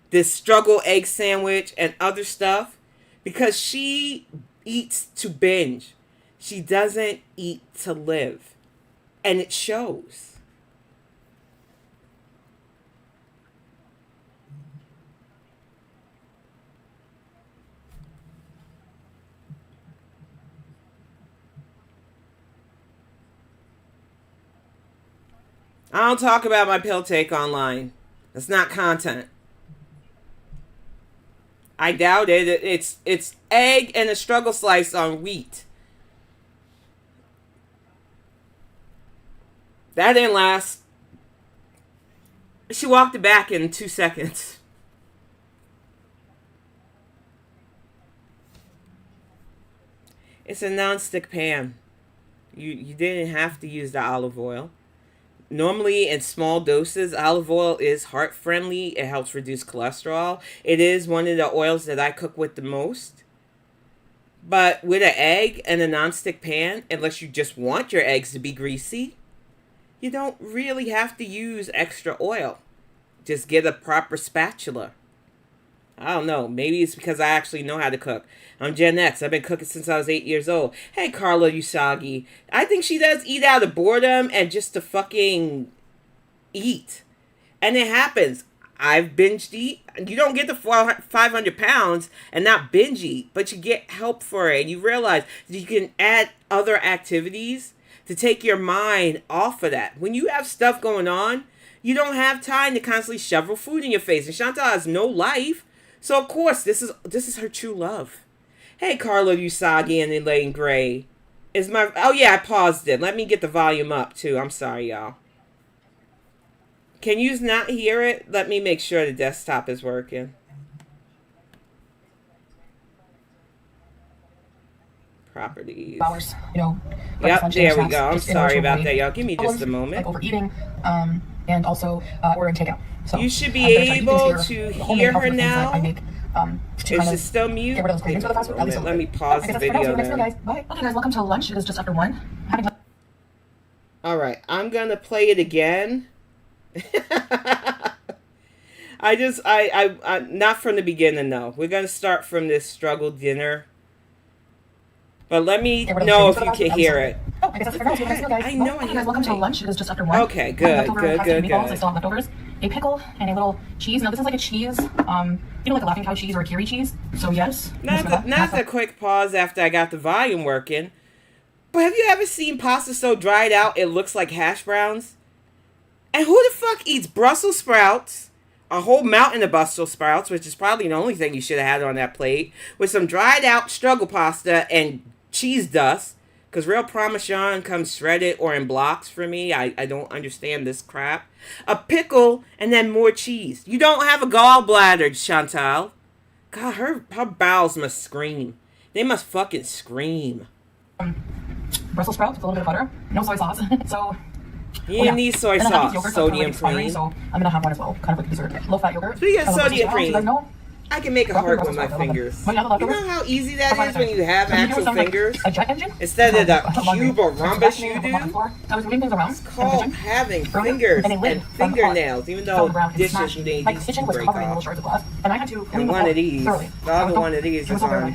this struggle egg sandwich, and other stuff, because she eats to binge. She doesn't eat to live. And it shows. I don't talk about my pill take online. It's not content. I doubt it. It's egg and a struggle slice on wheat. That didn't last. She walked it back in 2 seconds. It's a non-stick pan. You didn't have to use the olive oil. Normally, in small doses, olive oil is heart-friendly. It helps reduce cholesterol. It is one of the oils that I cook with the most. But with an egg and a non-stick pan, unless you just want your eggs to be greasy, you don't really have to use extra oil. Just get a proper spatula. I don't know. Maybe it's because I actually know how to cook. I'm Gen X. I've been cooking since I was 8 years old. Hey, Carla Usagi. I think she does eat out of boredom and just to fucking eat. And it happens. I've binged eat. You don't get to 500 pounds and not binge eat, but you get help for it. And you realize that you can add other activities to take your mind off of that. When you have stuff going on, you don't have time to constantly shovel food in your face. And Chantal has no life. So, of course, this is her true love. Hey, Carla Usagi and Elaine Gray. Oh, yeah, I paused it. Let me get the volume up, too. I'm sorry, y'all. Can you not hear it? Let me make sure the desktop is working. Properties. Hours, yep, there we go. I'm sorry about that, y'all. Give me just a moment. Like overeating, and also ordering takeout. So you should be able to hear her now. I make, is it still mute? Get rid of those cravings for the fast food. Let me pause the video now. Guys. Bye. Okay, guys, welcome to lunch. It is just after 1. All right, I'm gonna play it again. I not from the beginning though. We're gonna start from this struggle dinner. But let me know if you can hear it. Oh, I guess that's it for now. Guys. I know. Okay, guys, welcome to lunch. It is just after 1. Okay, good. I still have leftovers. A pickle and a little cheese. Now this is like a cheese, like a Laughing Cow cheese or a Kiri cheese. So yes. Not a quick pause after I got the volume working. But have you ever seen pasta so dried out it looks like hash browns? And who the fuck eats Brussels sprouts? A whole mountain of Brussels sprouts, which is probably the only thing you should have had on that plate, with some dried out struggle pasta and cheese dust. Because real Parmesan comes shredded or in blocks for me. I don't understand this crap. A pickle and then more cheese. You don't have a gallbladder, Chantal. God, her bowels must scream. They must fucking scream. Brussels sprouts with a little bit of butter. No soy sauce. So you need soy sauce. Sodium cream. So I'm going to have one as well. Kind of like dessert. Low fat yogurt. So you get sodium cream. You guys know? I can make a heart with my fingers. You know how easy that is when you have actual fingers? A jet engine? Instead of the cube or rhombus you do? I was moving things around. It's called having fingers and fingernails, even though dishes need my kitchen was covered in little shards of glass. And I had to clean one of these. The other one of these is on.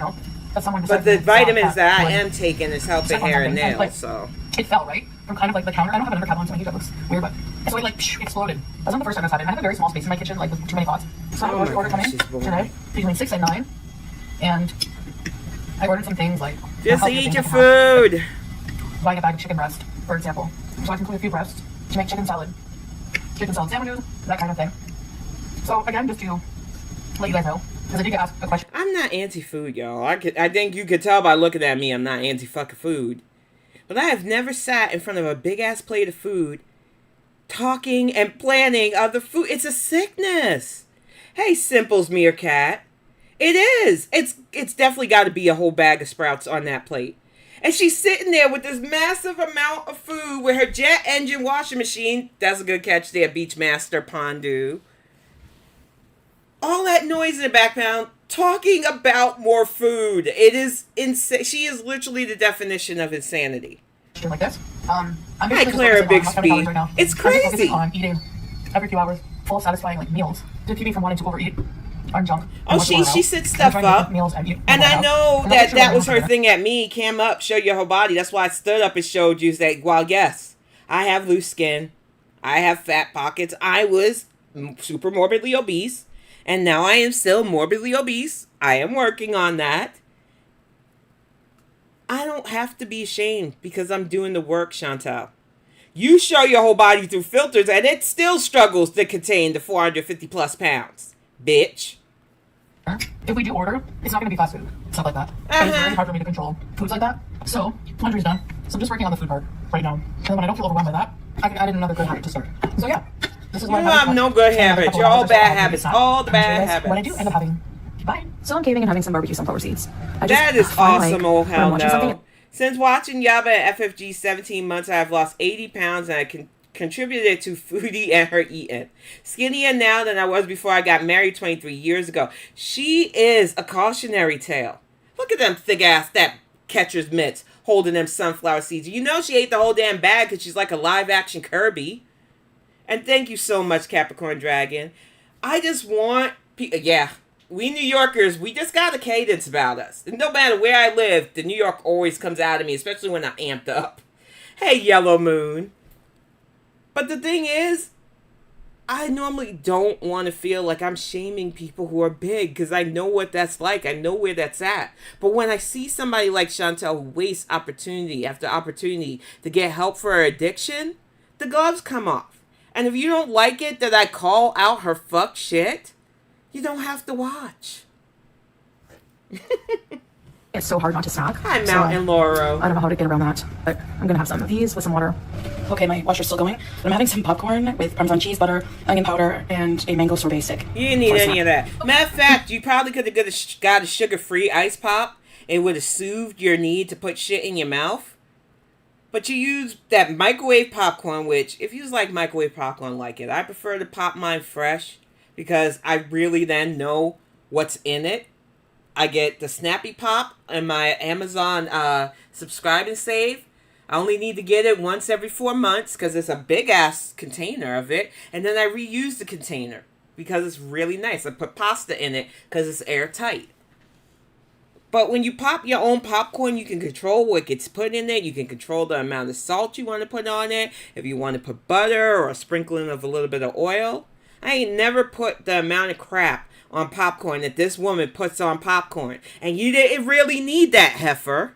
But the vitamins that I am taking is helping hair and nails, so. It fell, right? From kind of like the counter. I don't have another cap on, so my heat looks weird, but so it like exploded. That's not the first time I've had it. I have a very small space in my kitchen, like with too many pots. So I ordered coming today between 6 and 9, and I ordered some things like just eat your food. Buying a bag of chicken breast, for example, so I can cook a few breasts to make chicken salad sandwiches, that kind of thing. So again, just to let you guys know, because I did get asked a question. I'm not anti-food, y'all. I think you could tell by looking at me, I'm not anti-fucking food. But I have never sat in front of a big-ass plate of food talking and planning of the food. It's a sickness. Hey, Simple's meerkat. It is. It's definitely got to be a whole bag of sprouts on that plate. And she's sitting there with this massive amount of food with her jet engine washing machine. That's a good catch there, Beachmaster Pondu. All that noise in the background, talking about more food. It is insane. She is literally the definition of insanity. Like this. Hi, Clara Bixby. Right, it's crazy. On eating every few hours, full satisfying like meals to keep me from wanting to overeat or junk. Oh, she sets stuff up. And I know that was her thing at me. Cam up, show your whole body. That's why I stood up and showed you that. While yes, I have loose skin, I have fat pockets. I was super morbidly obese. And now I am still morbidly obese. I am working on that. I don't have to be ashamed because I'm doing the work, Chantal. You show your whole body through filters and it still struggles to contain the 450 plus pounds. Bitch. If we do order, it's not going to be fast food. Stuff like that. It's very hard for me to control foods like that. So, laundry's done. So I'm just working on the food part right now. And then when I don't feel overwhelmed by that, I can add in another good habit to start. So yeah. This is you have no good habits. You're all bad habits. All the bad habits. What I do end up having. Bye. So I'm caving and having some barbecue sunflower seeds. That is awesome, old hell no. Since watching Yaba at FFG 17 months, I have lost 80 pounds and I contributed to Foodie and her eating. Skinnier now than I was before I got married 23 years ago. She is a cautionary tale. Look at them thick ass, that catcher's mitts holding them sunflower seeds. You know she ate the whole damn bag because she's like a live action Kirby. And thank you so much, Capricorn Dragon. I just want... Yeah, we New Yorkers, we just got a cadence about us. And no matter where I live, the New York always comes out of me, especially when I'm amped up. Hey, Yellow Moon. But the thing is, I normally don't want to feel like I'm shaming people who are big because I know what that's like. I know where that's at. But when I see somebody like Chantal who wastes opportunity after opportunity to get help for her addiction, the gloves come off. And if you don't like it that I call out her fuck shit, you don't have to watch. It's so hard not to snack. Hi, Mountain Lauro. I don't know how to get around that, but I'm going to have some of these with some water. Okay, my washer's still going. But I'm having some popcorn with Parmesan cheese, butter, onion powder, and a mango sorbet stick. You didn't need any of that. Matter of fact, you probably could have got a sugar-free ice pop. It would have soothed your need to put shit in your mouth. But you use that microwave popcorn, which, if you like microwave popcorn, like it. I prefer to pop mine fresh because I really then know what's in it. I get the Snappy Pop in my Amazon subscribe and save. I only need to get it once every 4 months because it's a big-ass container of it. And then I reuse the container because it's really nice. I put pasta in it because it's airtight. But when you pop your own popcorn, you can control what gets put in it. You can control the amount of salt you want to put on it. If you want to put butter or a sprinkling of a little bit of oil. I ain't never put the amount of crap on popcorn that this woman puts on popcorn. And you didn't really need that, heifer.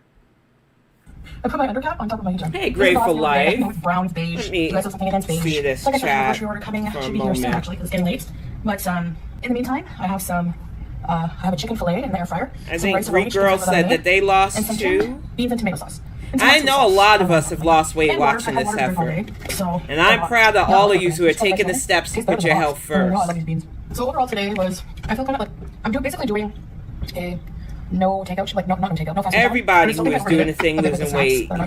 I put my undercap on top of my hijab. Hey, Grateful Life. With brown, beige. You guys have something against beige. See this like I said, I have a chat grocery order coming. for Should a be here soon, moment. actually, because it's getting late. But in the meantime, I have some... I have a chicken fillet in the air fryer. I think Root Girl said that they lost and some too. Beans and tomato sauce. I know a lot of us have lost weight and watching water. this I had water heifer. to drink all day, so And I'm proud of all of you who are taking the steps to Tastes better put than your the health box. I love first. these beans. So overall today was, I feel kind of like, I'm basically doing a no takeout, like not takeout, no fast food. Everybody who is doing a thing losing weight, I'm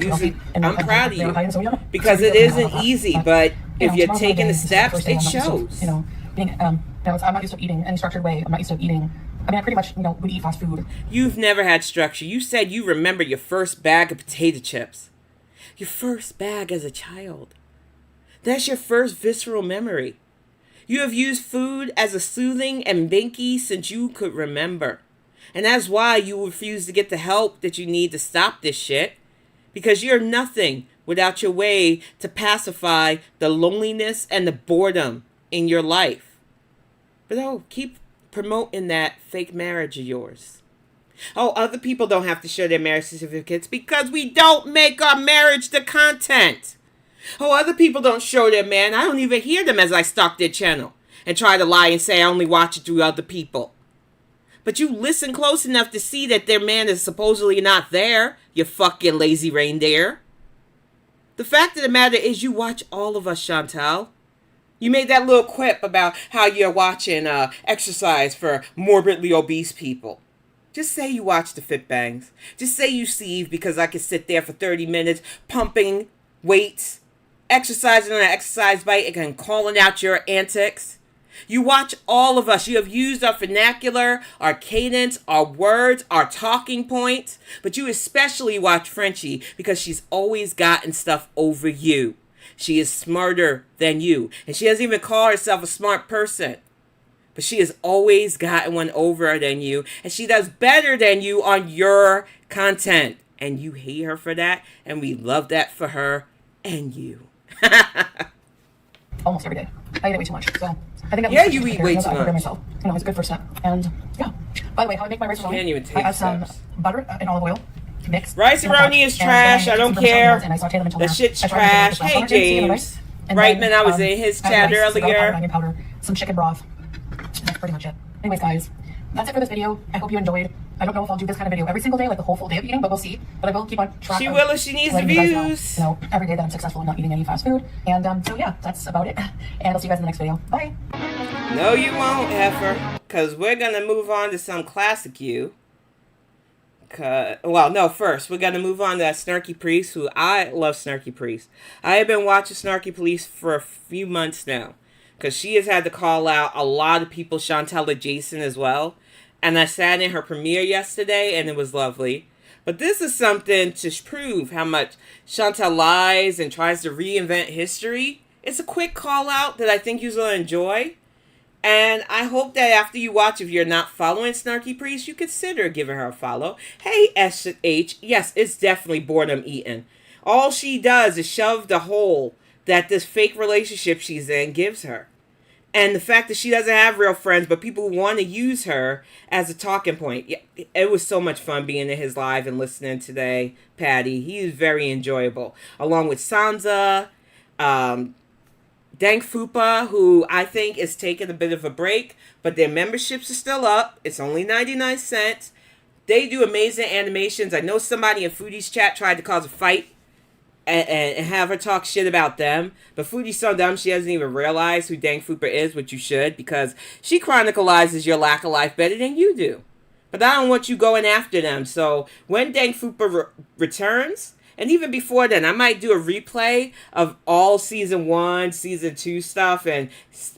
proud of you. Because it isn't easy, but if you're taking the steps, it shows. I'm not used to eating in a structured way. I'm not used to eating. I mean, I pretty much, would eat fast food. You've never had structure. You said you remember your first bag of potato chips. Your first bag as a child. That's your first visceral memory. You have used food as a soothing and binky since you could remember. And that's why you refuse to get the help that you need to stop this shit. Because you're nothing without your way to pacify the loneliness and the boredom in your life. But keep promoting that fake marriage of yours. Other people don't have to show their marriage certificates because we don't make our marriage the content. Other people don't show their man. I don't even hear them as I stalk their channel and try to lie and say I only watch it through other people. But you listen close enough to see that their man is supposedly not there, you fucking lazy reindeer. The fact of the matter is you watch all of us, Chantal. You made that little quip about how you're watching exercise for morbidly obese people. Just say you watch the Fit Bangs. Just say you sieve because I can sit there for 30 minutes pumping weights, exercising on an exercise bike, and calling out your antics. You watch all of us. You have used our vernacular, our cadence, our words, our talking points. But you especially watch Frenchie because she's always gotten stuff over you. She is smarter than you. And she doesn't even call herself a smart person. But she has always gotten one over than you. And she does better than you on your content. And you hate her for that. And we love that for her and you. Almost every day. I eat it way too much. So I think you eat way too much. Myself. It's a good first step. And yeah. By the way, how I make my rice roni, I add some butter and olive oil. Mixed. Rice-a-roni is trash. I don't care. The shit's trash. Hey, James. Reitman, I was in his chat earlier. Onion powder, some chicken broth. That's pretty much it. Anyways, guys, that's it for this video. I hope you enjoyed. I don't know if I'll do this kind of video every single day, like the whole full day of eating, but we'll see. But I will keep on track. She will if she needs the views. Every day that I'm successful in not eating any fast food. And so yeah, that's about it. And I'll see you guys in the next video. Bye. No, you won't, heifer. Because we're going to move on to some classic you. First, we're going to move on to Snarky Priest, who I love Snarky Priest. I have been watching Snarky Priest for a few months now, because she has had to call out a lot of people, Chantal adjacent as well. And I sat in her premiere yesterday, and it was lovely. But this is something to prove how much Chantal lies and tries to reinvent history. It's a quick call out that I think you're going to enjoy. And I hope that after you watch, if you're not following Snarky Priest, you consider giving her a follow. Hey, SH, yes, it's definitely boredom eating. All she does is shove the hole that this fake relationship she's in gives her. And the fact that she doesn't have real friends, but people want to use her as a talking point. Yeah, it was so much fun being in his live and listening today, Patty. He is very enjoyable. Along with Sansa, Dank Fupa, who I think is taking a bit of a break, but their memberships are still up. It's only 99 cents. They do amazing animations. I know somebody in Foodie's chat tried to cause a fight and have her talk shit about them. But Foodie's so dumb she doesn't even realize who Dank Fupa is, which you should, because she chronicalizes your lack of life better than you do. But I don't want you going after them. So when Dank Fupa returns, And even before then, I might do a replay of all season 1, season 2 stuff, and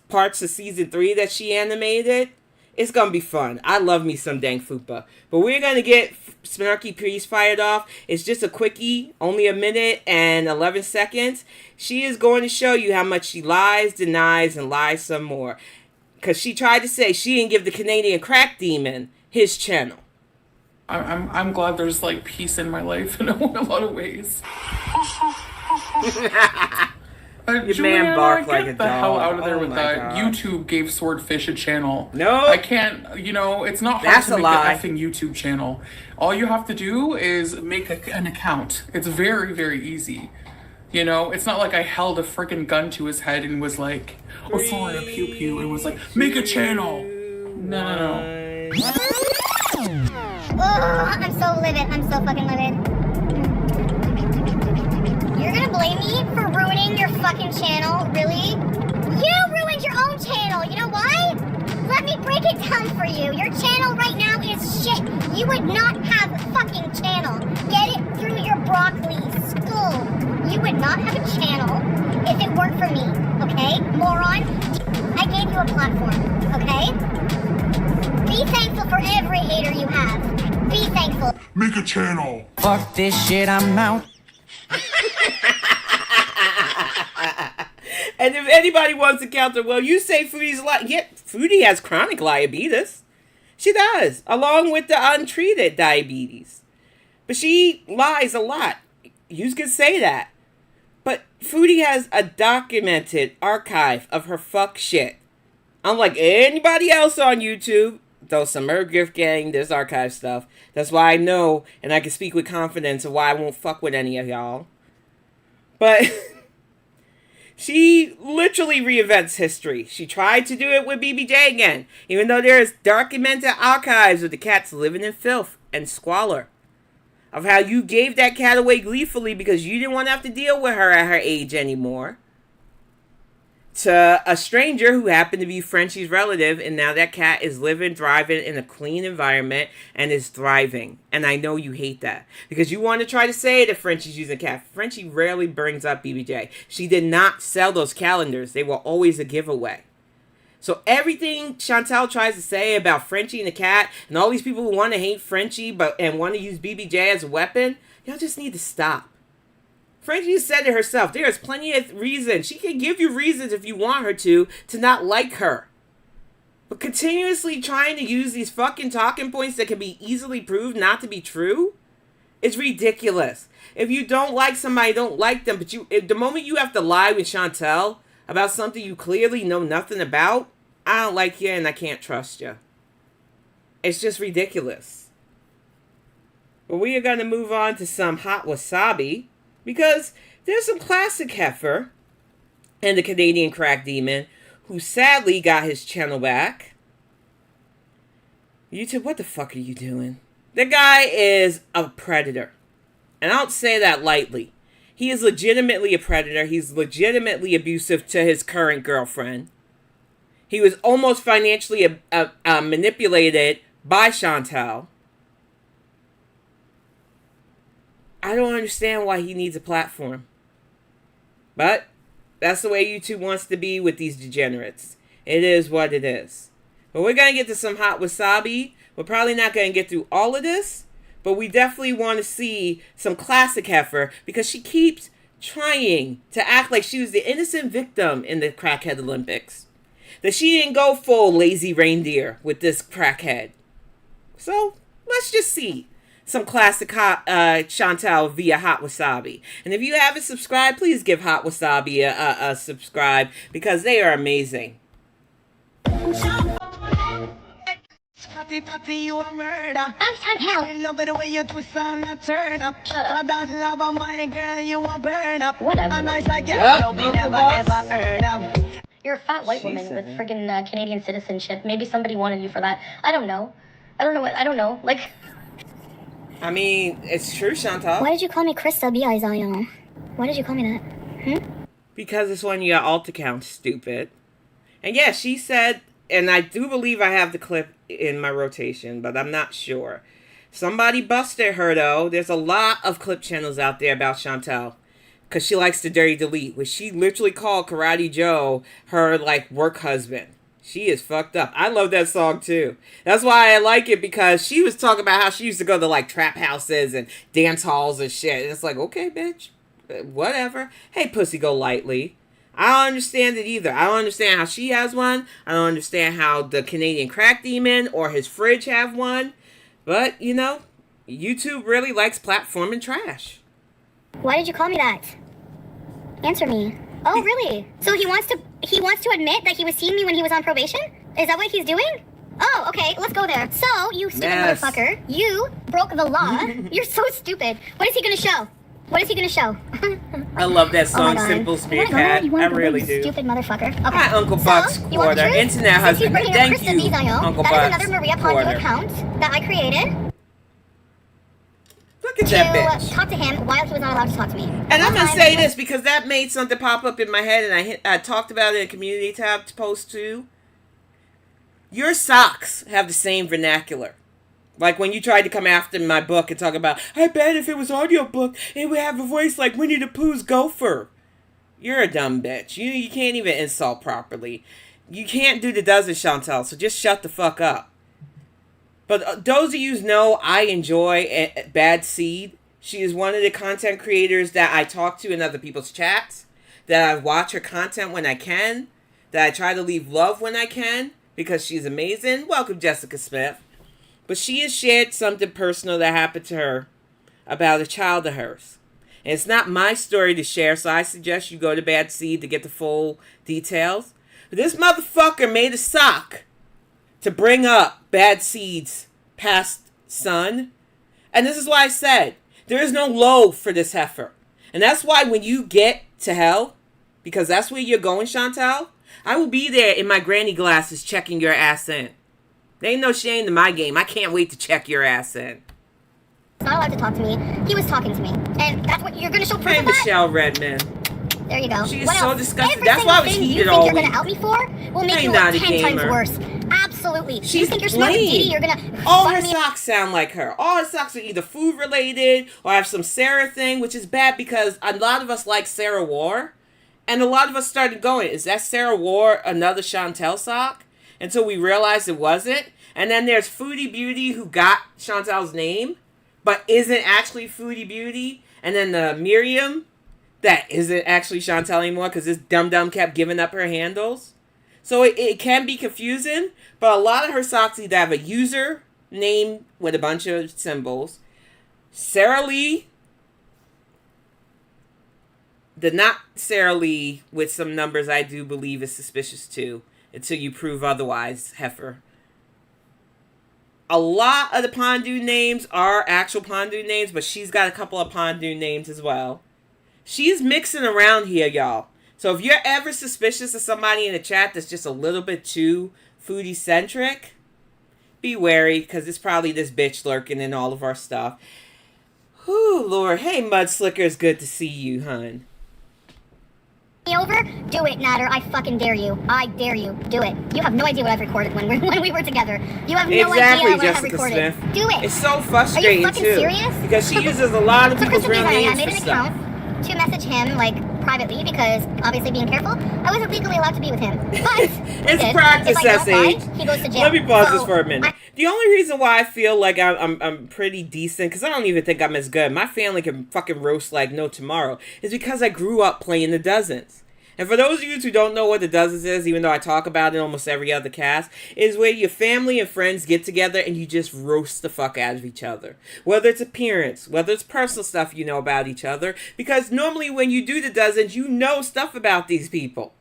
parts of season 3 that she animated. It's going to be fun. I love me some dang Fupa. But we're going to get Snarky Priest fired off. It's just a quickie, only a minute and 11 seconds. She is going to show you how much she lies, denies, and lies some more. Because she tried to say she didn't give the Canadian crack demon his channel. I'm glad there's like peace in my life in a lot of ways. Your man barked like a dog. Get the hell out of there with that. God. YouTube gave Swordfish a channel. No. I can't, you know, it's not hard to make an effing YouTube channel. All you have to do is make an account. It's very, very easy. You know, it's not like I held a freaking gun to his head and was like, oh, sorry, a pew pew, and was like, make a channel. No. Oh, I'm so livid. I'm so fucking livid. You're gonna blame me for ruining your fucking channel? Really? You ruined your own channel. You know why? Let me break it down for you. Your channel right now is shit. You would not have a fucking channel. Get it through your broccoli skull. You would not have a channel if it weren't for me. Okay? Moron. I gave you a platform. Okay? Be thankful for every hater you have. Be thankful. Make a channel. Fuck this shit, I'm out. And if anybody wants to counter, well, you say Foodie's Foodie has chronic diabetes. She does, along with the untreated diabetes. But she lies a lot. You can say that. But Foodie has a documented archive of her fuck shit. Unlike anybody else on YouTube, though some are gift gang, there's archive stuff. That's why I know, and I can speak with confidence of why I won't fuck with any of y'all. But she literally reinvents history. She tried to do it with BBJ again, even though there is documented archives of the cats living in filth and squalor. Of how you gave that cat away gleefully because you didn't want to have to deal with her at her age anymore. To a stranger who happened to be Frenchie's relative, and now that cat is living, thriving in a clean environment and is thriving. And I know you hate that because you want to try to say that Frenchie's using a cat. Frenchie rarely brings up BBJ. She did not sell those calendars. They were always a giveaway. So everything Chantal tries to say about Frenchie and the cat, and all these people who want to hate Frenchie and want to use BBJ as a weapon, y'all just need to stop. Frenchie said it herself. There is plenty of reasons. She can give you reasons if you want her to not like her. But continuously trying to use these fucking talking points that can be easily proved not to be true is ridiculous. If you don't like somebody, don't like them. But the moment you have to lie with Chantal about something you clearly know nothing about, I don't like you and I can't trust you. It's just ridiculous. But we are going to move on to some hot wasabi. Because there's some classic heifer and the Canadian crack demon who sadly got his channel back. YouTube, what the fuck are you doing? The guy is a predator. And I don't say that lightly. He is legitimately a predator. He's legitimately abusive to his current girlfriend. He was almost financially manipulated by Chantal. I don't understand why he needs a platform. But that's the way YouTube wants to be with these degenerates. It is what it is. But we're going to get to some hot wasabi. We're probably not going to get through all of this. But we definitely want to see some classic heifer. Because she keeps trying to act like she was the innocent victim in the Crackhead Olympics. That she didn't go full lazy reindeer with this crackhead. So let's just see some classic hot Chantal via Hot Wasabi. And if you haven't subscribed, please give Hot Wasabi a subscribe because they are amazing. Puppy, you a murder. I'm Chantal. I love it the way you twist and I turn up. I don't love a my girl, you a burn up. Whatever. And I like it, I never ever heard of. You're a fat white woman with friggin' Canadian citizenship. Maybe somebody wanted you for that. I don't know. I don't know. Like... I mean, it's true, Chantal. Why did you call me Krista B-I-Z-I-O? Why did you call me that? Because it's one of your alt accounts, stupid. And yeah, she said, and I do believe I have the clip in my rotation, but I'm not sure. Somebody busted her, though. There's a lot of clip channels out there about Chantal. Because she likes to dirty delete. Which she literally called Karate Joe her, like, work husband. She is fucked up. I love that song, too. That's why I like it. Because she was talking about how she used to go to, like, trap houses and dance halls and shit. And it's like, okay, bitch. Whatever. Hey, pussy, go lightly. I don't understand it either. I don't understand how she has one. I don't understand how the Canadian crack demon or his fridge have one. But, you know, YouTube really likes platforming trash. Why did you call me that? Answer me. Oh, really? So he wants to admit that he was seeing me when he was on probation? Is that what he's doing? Oh, okay, let's go there. So, you stupid motherfucker, you broke the law. You're so stupid. What is he gonna show? What is he gonna show? I love that song, Simple Spear Cat. I really do. Stupid motherfucker. Okay. Hi, Uncle Buck's Quarter. Internet husband. Thank you, Uncle Buck's That is another Maria Pondu account that I created. Look at that bitch. Talk to him while he was not allowed to talk to me. And I'm gonna say this because that made something pop up in my head, and I talked about it in a community tab post too. Your socks have the same vernacular. Like when you tried to come after my book and talk about, I bet if it was audiobook, it would have a voice like Winnie the Pooh's gopher. You're a dumb bitch. You can't even insult properly. You can't do the dozen, Chantal, so just shut the fuck up. But those of you know I enjoy Bad Seed. She is one of the content creators that I talk to in other people's chats, that I watch her content when I can, that I try to leave love when I can, because she's amazing. Welcome, Jessica Smith. But she has shared something personal that happened to her about a child of hers. And it's not my story to share, so I suggest you go to Bad Seed to get the full details. But this motherfucker made a sock to bring up Bad Seed's past son. And this is why I said, there is no low for this heifer. And that's why when you get to hell, because that's where you're going, Chantal, I will be there in my granny glasses checking your ass in. There ain't no shame in my game. I can't wait to check your ass in. He's not allowed to talk to me. He was talking to me. And that's what you're going to show proof Hey, of that? Michelle Redman. There you go. She is what so else? disgusting. Every That's why I was single thing heated you all think you're week. going to out me for will make I'm you not look a 10 times gamer. worse. Absolutely. She's you think you're smart and lame. Didi, you're going to All her socks sound like her. All her socks are either food related or have some Sarah thing, which is bad because a lot of us like Sarah War. And a lot of us started going, is that Sarah War another Chantal sock? Until we realized it wasn't. And then there's Foodie Beauty who got Chantal's name, but isn't actually Foodie Beauty. And then the Miriam that isn't actually Chantal anymore because this dum-dum kept giving up her handles. So it can be confusing, but a lot of her socks either have a user name with a bunch of symbols. Sarah Lee, the not Sarah Lee with some numbers I do believe is suspicious too, until you prove otherwise, heifer. A lot of the Pondu names are actual Pondu names, but she's got a couple of Pondu names as well. She's mixing around here, y'all. So if you're ever suspicious of somebody in the chat that's just a little bit too foodie-centric, be wary, because it's probably this bitch lurking in all of our stuff. Whew, Lord. Hey, Mudslicker, it's good to see you, hun. over, do it, Natter. I fucking dare you. I dare you. Do it. You have no idea what I've recorded when we were together. You have no idea what I've recorded. Smith. Do it. It's so frustrating, Are you fucking serious? Because she uses a lot of people's real names I made an account to message him, like, privately, because, obviously being careful, I wasn't legally allowed to be with him. But, it's practice, S.H. He goes to jail. Let me pause this for a minute. The only reason why I feel like I'm pretty decent, because I don't even think I'm as good, my family can fucking roast like no tomorrow, is because I grew up playing the dozens. And for those of you who don't know what the dozens is, even though I talk about it in almost every other cast, is where your family and friends get together and you just roast the fuck out of each other. Whether it's appearance, whether it's personal stuff you know about each other. Because normally when you do the dozens, you know stuff about these people.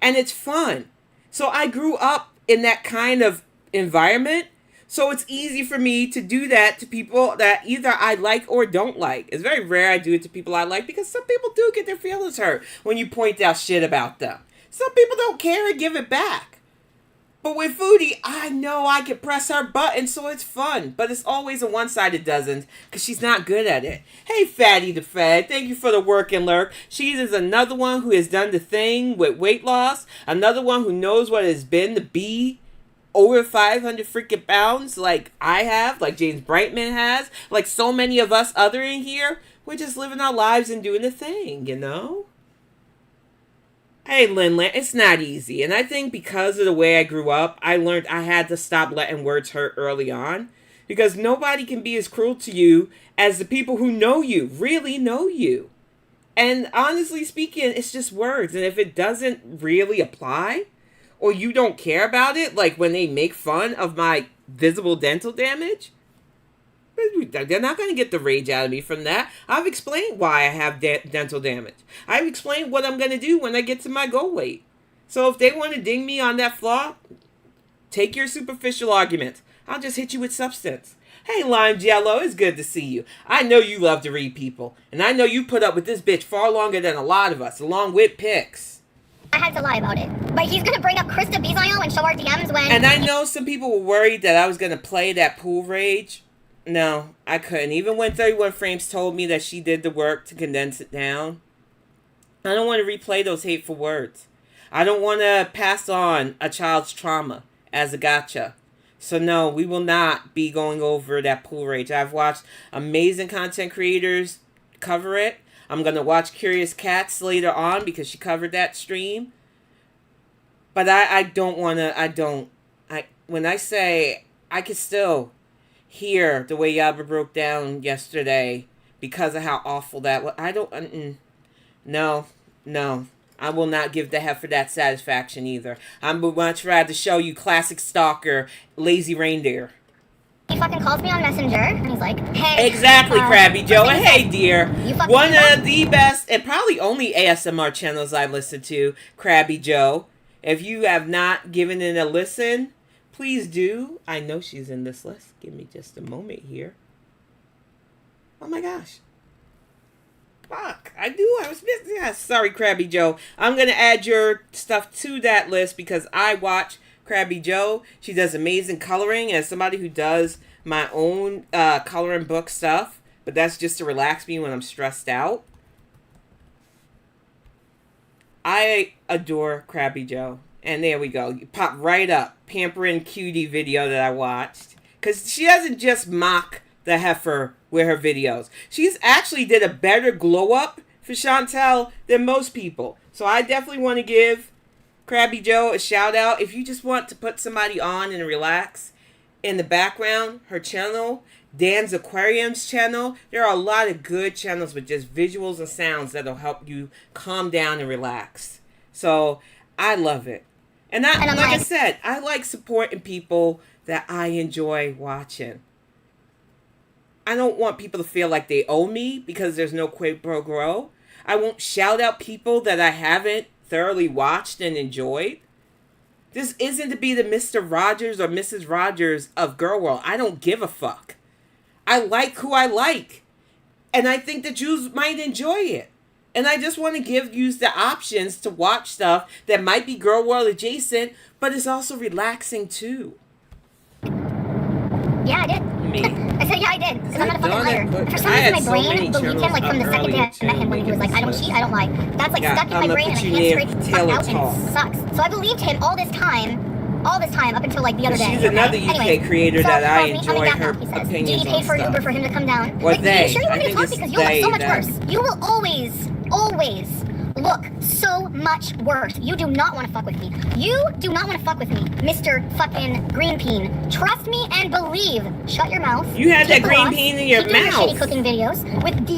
And it's fun. So I grew up in that kind of environment. So it's easy for me to do that to people that either I like or don't like. It's very rare I do it to people I like because some people do get their feelings hurt when you point out shit about them. Some people don't care and give it back. But with Foodie, I know I can press her button, so it's fun. But it's always a one-sided dozen because she's not good at it. Hey, Fatty the Fed, thank you for the work and lurk. She is another one who has done the thing with weight loss. Another one who knows what it has been to be over 500 freaking pounds like I have, like James Brightman has, like so many of us other in here, we're just living our lives and doing the thing, you know? Hey, Lynn, it's not easy. And I think because of the way I grew up, I learned I had to stop letting words hurt early on. Because nobody can be as cruel to you as the people who know you, really know you. And honestly speaking, it's just words. And if it doesn't really apply, or you don't care about it, like when they make fun of my visible dental damage, they're not going to get the rage out of me from that. I've explained why I have dental damage. I've explained what I'm going to do when I get to my goal weight. So if they want to ding me on that flaw, take your superficial arguments. I'll just hit you with substance. Hey, Lime Jello, it's good to see you. I know you love to read people. And I know you put up with this bitch far longer than a lot of us, along with pics. I had to lie about it. But he's going to bring up Krista Bizayo and show our DMs when... And I know some people were worried that I was going to play that pool rage. No, I couldn't. Even when 31 Frames told me that she did the work to condense it down. I don't want to replay those hateful words. I don't want to pass on a child's trauma as a gotcha. So no, we will not be going over that pool rage. I've watched amazing content creators cover it. I'm going to watch Curious Cats later on because she covered that stream. But I don't want to, when I say I can still hear the way Yaba broke down yesterday because of how awful that was. I don't, no, I will not give the heifer that satisfaction either. I would much rather show you classic stalker, lazy reindeer. He fucking calls me on Messenger, and he's like, hey. Exactly, Krabby Joe. And hey, dear. One of the best and probably only ASMR channels I listen to, Krabby Joe. If you have not given it a listen, please do. I know she's in this list. Give me just a moment here. Oh my gosh. Fuck. I knew I was missing. Yeah, sorry, Krabby Joe. I'm going to add your stuff to that list because I watch Krabby Joe. She does amazing coloring as somebody who does my own coloring book stuff. But that's just to relax me when I'm stressed out. I adore Krabby Joe. And there we go. You pop right up. Pampering Cutie video that I watched. Because she doesn't just mock the heifer with her videos. She's actually did a better glow up for Chantal than most people. So I definitely want to give Krabby Joe a shout out. If you just want to put somebody on and relax in the background, her channel, Dan's Aquarium's channel, there are a lot of good channels with just visuals and sounds that'll help you calm down and relax. So I love it. And like I said, I like supporting people that I enjoy watching. I don't want people to feel like they owe me because there's no quid pro quo. I won't shout out people that I haven't thoroughly watched and enjoyed. This isn't to be the Mr. Rogers or Mrs. Rogers of Gorlworld. I don't give a fuck. I like who I like. And I think that you might enjoy it. And I just want to give you the options to watch stuff that might be Gorlworld adjacent, but it's also relaxing too. Yeah, I did. Me? I said, yeah, I did. Because I'm not a fucking liar. For some reason, my brain believed him, like, from the second day I met him when he was like, I don't cheat, I don't lie. That's, like, stuck in my brain, and I can't straight fuck out, and it sucks. So I believed him all this time, up until, like, the other day. She's another UK creator that I enjoy her opinions Didi paid for an Uber for him to come down. Or they. Are you sure you want me to talk? Because you'll look so much worse. You will always look so much worse. You do not want to fuck with me. You do not want to fuck with me, Mr. fucking Green Peen. Trust me and believe. Shut your mouth. You had that green peen in your mouth. Your shitty cooking videos with do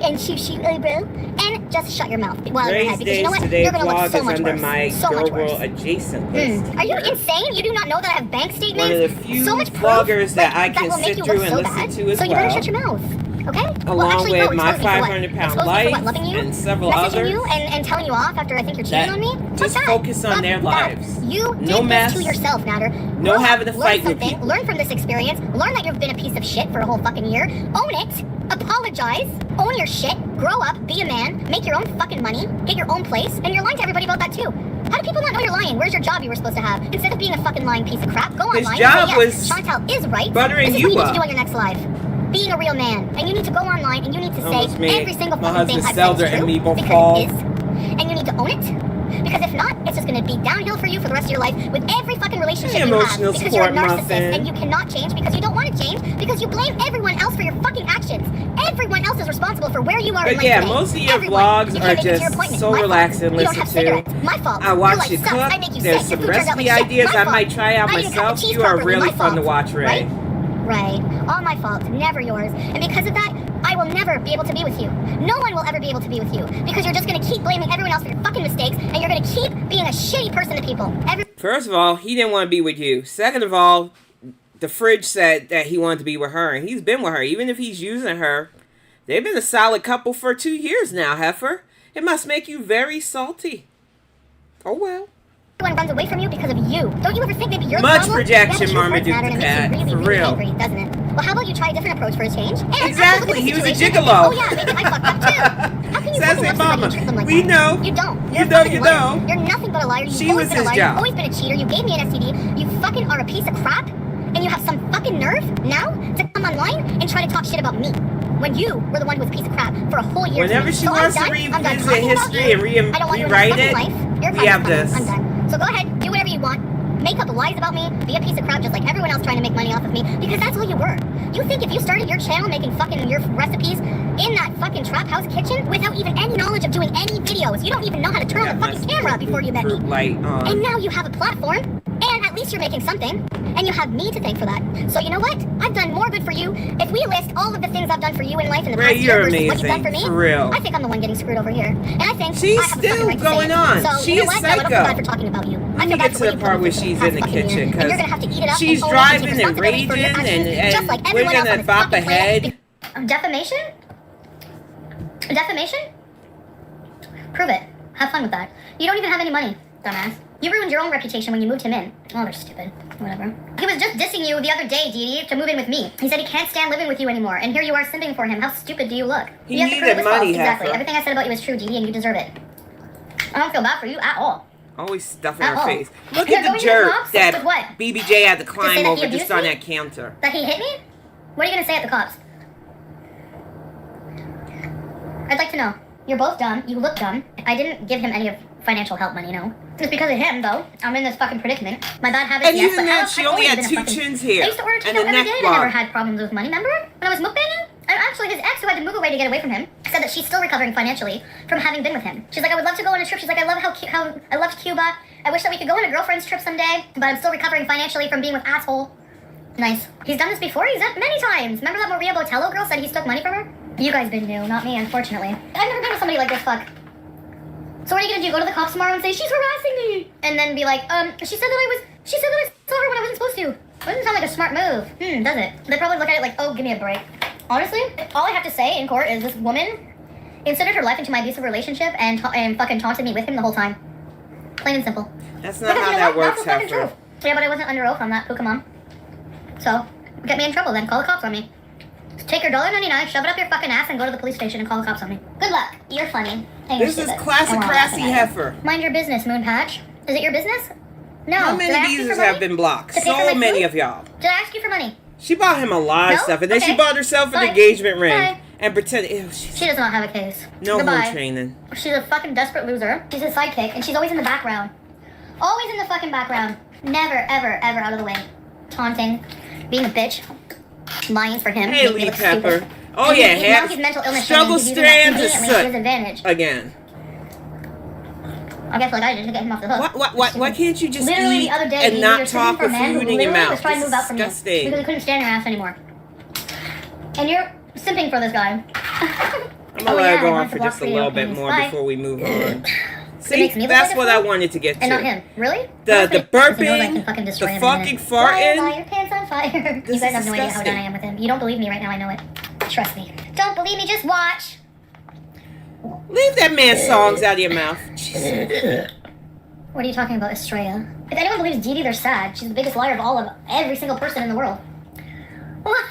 and shoot bro, and just shut your mouth while you're ahead, because you know what? You're gonna look so much worse. So much worse. Adjacent list. Are you insane? You do not know that I have bank statements? One of the few so much vloggers that I can will make sit you through look and so listen bad. to as so well. You better shut your mouth. Okay? Along with my 500-pound life and several others. Messaging you and telling you off after I think you're cheating on me? Just focus on their lives. You no did mess. this to yourself, Natter. No having to fight with people. Learn from this experience. Learn that you've been a piece of shit for a whole fucking year. Own it. Apologize. Own your shit. Grow up. Be a man. Make your own fucking money. Get your own place. And you're lying to everybody about that too. How do people not know you're lying? Where's your job you were supposed to have? Instead of being a fucking lying piece of crap, go online. His job and say, yes, was Chantal is right. buttering this is you what you up. need to do on your next live. Being a real man. And you need to go online and you need to say every single my fucking thing husband I've said Zelda is true. and me both because fall. it is. And you need to own it. Because if not, it's just gonna be downhill for you for the rest of your life with every fucking relationship Hey, you have. emotional Because you're a support narcissist muffin. and you cannot change because you don't want to change because you blame everyone else for your fucking actions. Everyone else is responsible for where you are in But life yeah, today. most of your Everyone. vlogs You are can't make it to your just appointment. so My fault. relaxing to You don't listen have to. cigarettes. My fault. I watch Your life you sucks. cook. I make you There's sick. some Your food turns out recipe like shit. ideas My I fault. might try out I didn't cut the myself. cheese You are properly. really My fun to fault. watch, Ray. Right. All my fault, never yours. And because of that, I will never be able to be with you. No one will ever be able to be with you because you're just going to keep blaming everyone else for your fucking mistakes and you're going to keep being a shitty person to people. First of all, he didn't want to be with you. Second of all, the fridge said that he wanted to be with her, and he's been with her. Even if he's using her, they've been a solid couple for 2 years now, Heifer. It must make you very salty. Oh well. Everyone runs away from you because of you. Don't you ever think maybe you're the Much problem? projection, Yeah, Marmaduke matter, the and it makes cat. you really, For really real. angry, doesn't it? Well, how about you try a different approach for a change? And Exactly, he was a situation gigolo. and, oh yeah, maybe I fucked up too. How can you Says fucking it, love somebody mama. and treat them like We that? know. You don't. You You're a know, fucking you liar. know. You're nothing but a liar. You've She always was been a his liar. job. You've always been a cheater. You gave me an STD. You fucking are a piece of crap. And you have some fucking nerve now to come online and try to talk shit about me. When you were the one who was a piece of crap for a whole year. Whenever she wants to I'm done revisit talking about history you. and I don't want you in rewrite my it, fucking life. You're we have fucking this. I'm done. So go ahead, do whatever you want. Make up lies about me, be a piece of crap just like everyone else trying to make money off of me, because that's all you were. You think if you started your channel making fucking your recipes in that fucking trap house kitchen without even any knowledge of doing any videos, you don't even know how to turn on the fucking camera before you met me. And now you have a platform, and at least you're making something, and you have me to thank for that. So you know what? I've done more good for you. If we list all of the things I've done for you in life in the past year versus what you've done for me, real. I think I'm the one getting screwed over here. And I think She's I have the fucking still right to going say it. on. So She you know is what? No, I don't feel psycho. bad for talking about you. Let me get to the part where she's in the kitchen, and you're gonna have to eat it up she's and driving and responsibility for your raging, actions, just like we're everyone else on gonna this bop fucking planet. ahead. Defamation? Defamation? Prove it. Have fun with that. You don't even have any money, dumbass. You ruined your own reputation when you moved him in. Oh, they're stupid. Whatever. He was just dissing you the other day, Dee Dee, to move in with me. He said he can't stand living with you anymore, and here you are simping for him. How stupid do you look? He You have to needed prove it was money, false. Exactly. Heifer. Everything I said about you is true, Dee Dee, and you deserve it. I don't feel bad for you at all. Always stuffing At her all. face. Look You're at the going to the jerk cops? that With what? BBJ had to say climb that he over abused just on me? that counter. That he hit me? What are you gonna say at the cops? I'd like to know. You're both dumb. You look dumb. I didn't give him any of financial help money, no. It's because of him, though. I'm in this fucking predicament. My bad habits, And yes, even but then, I've she only always had been a 2 fucking- chins here. I used to order and takeout a every neck day and I never block. had problems with money, remember? When I was mukbanging? And actually, his ex, who had to move away to get away from him, said that she's still recovering financially from having been with him. She's like, I would love to go on a trip. She's like, I love how I loved Cuba. I wish that we could go on a girlfriend's trip someday, but I'm still recovering financially from being with asshole. Nice. He's done this before. He's done it many times. Remember that Maria Botello girl said he took money from her? You guys been new, not me, unfortunately. I've never been with somebody like this, fuck. So what are you gonna do? Go to the cops tomorrow and say she's harassing me, and then be like, she said that I saw her when I wasn't supposed to. Doesn't sound like a smart move. Does it? They probably look at it like, oh, give me a break. Honestly, all I have to say in court is this woman inserted her life into my abusive relationship and fucking taunted me with him the whole time. Plain and simple. That's not how that works, That's the fucking Heifer. truth. Yeah, but I wasn't under oath on that. Come on. So, get me in trouble then. Call the cops on me. Take your $1.99, shove it up your fucking ass, and go to the police station and call the cops on me. Good luck. You're funny. And you're This is stupid. classic And we're all Crassy laughing at you. Heifer. Mind your business, Moonpatch. Is it your business? No. How Did I many ask you users for money? have been blocked? To pay for So my many food? of y'all. Did I ask you for money? She bought him a lot of No? stuff, and then she Okay. bought herself an Bye. engagement ring Bye. and pretended, ew, she's She does not have a case. no Goodbye. home training. She's a fucking desperate loser. She's a sidekick, and she's always in the background. Always in the fucking background. Never, ever, ever out of the way. Taunting, being a bitch, lying for him. Hey, making me Lee look Pepper. stupid. Oh And yeah, now he's mental illness. struggle and he's using that strands of conveniently to his soot advantage. again. I guess like I did to get him off the hook. Why can't you just Literally eat the other day, and we not were sitting talk for a with man who food in your literally mouth? was trying to move out from you Disgusting. because he couldn't stand your ass anymore. And you're simping for this guy. I'm gonna let her go on for just a little bit more Bye. before we move on. See, makes me look that's like a what I fool. wanted to get to. And not him. Really? The Because he knows I burping, can fucking destroy the him in a fucking minute. Fire, farting. fire, pants on fire. This You guys is have no idea how disgusting. done I am with him. You don't believe me right now, I know it. Trust me. Don't believe me, just watch. Leave that man's songs out of your mouth. What are you talking about, Estrella? If anyone believes Dee Dee, they're sad. She's the biggest liar of all of every single person in the world. What?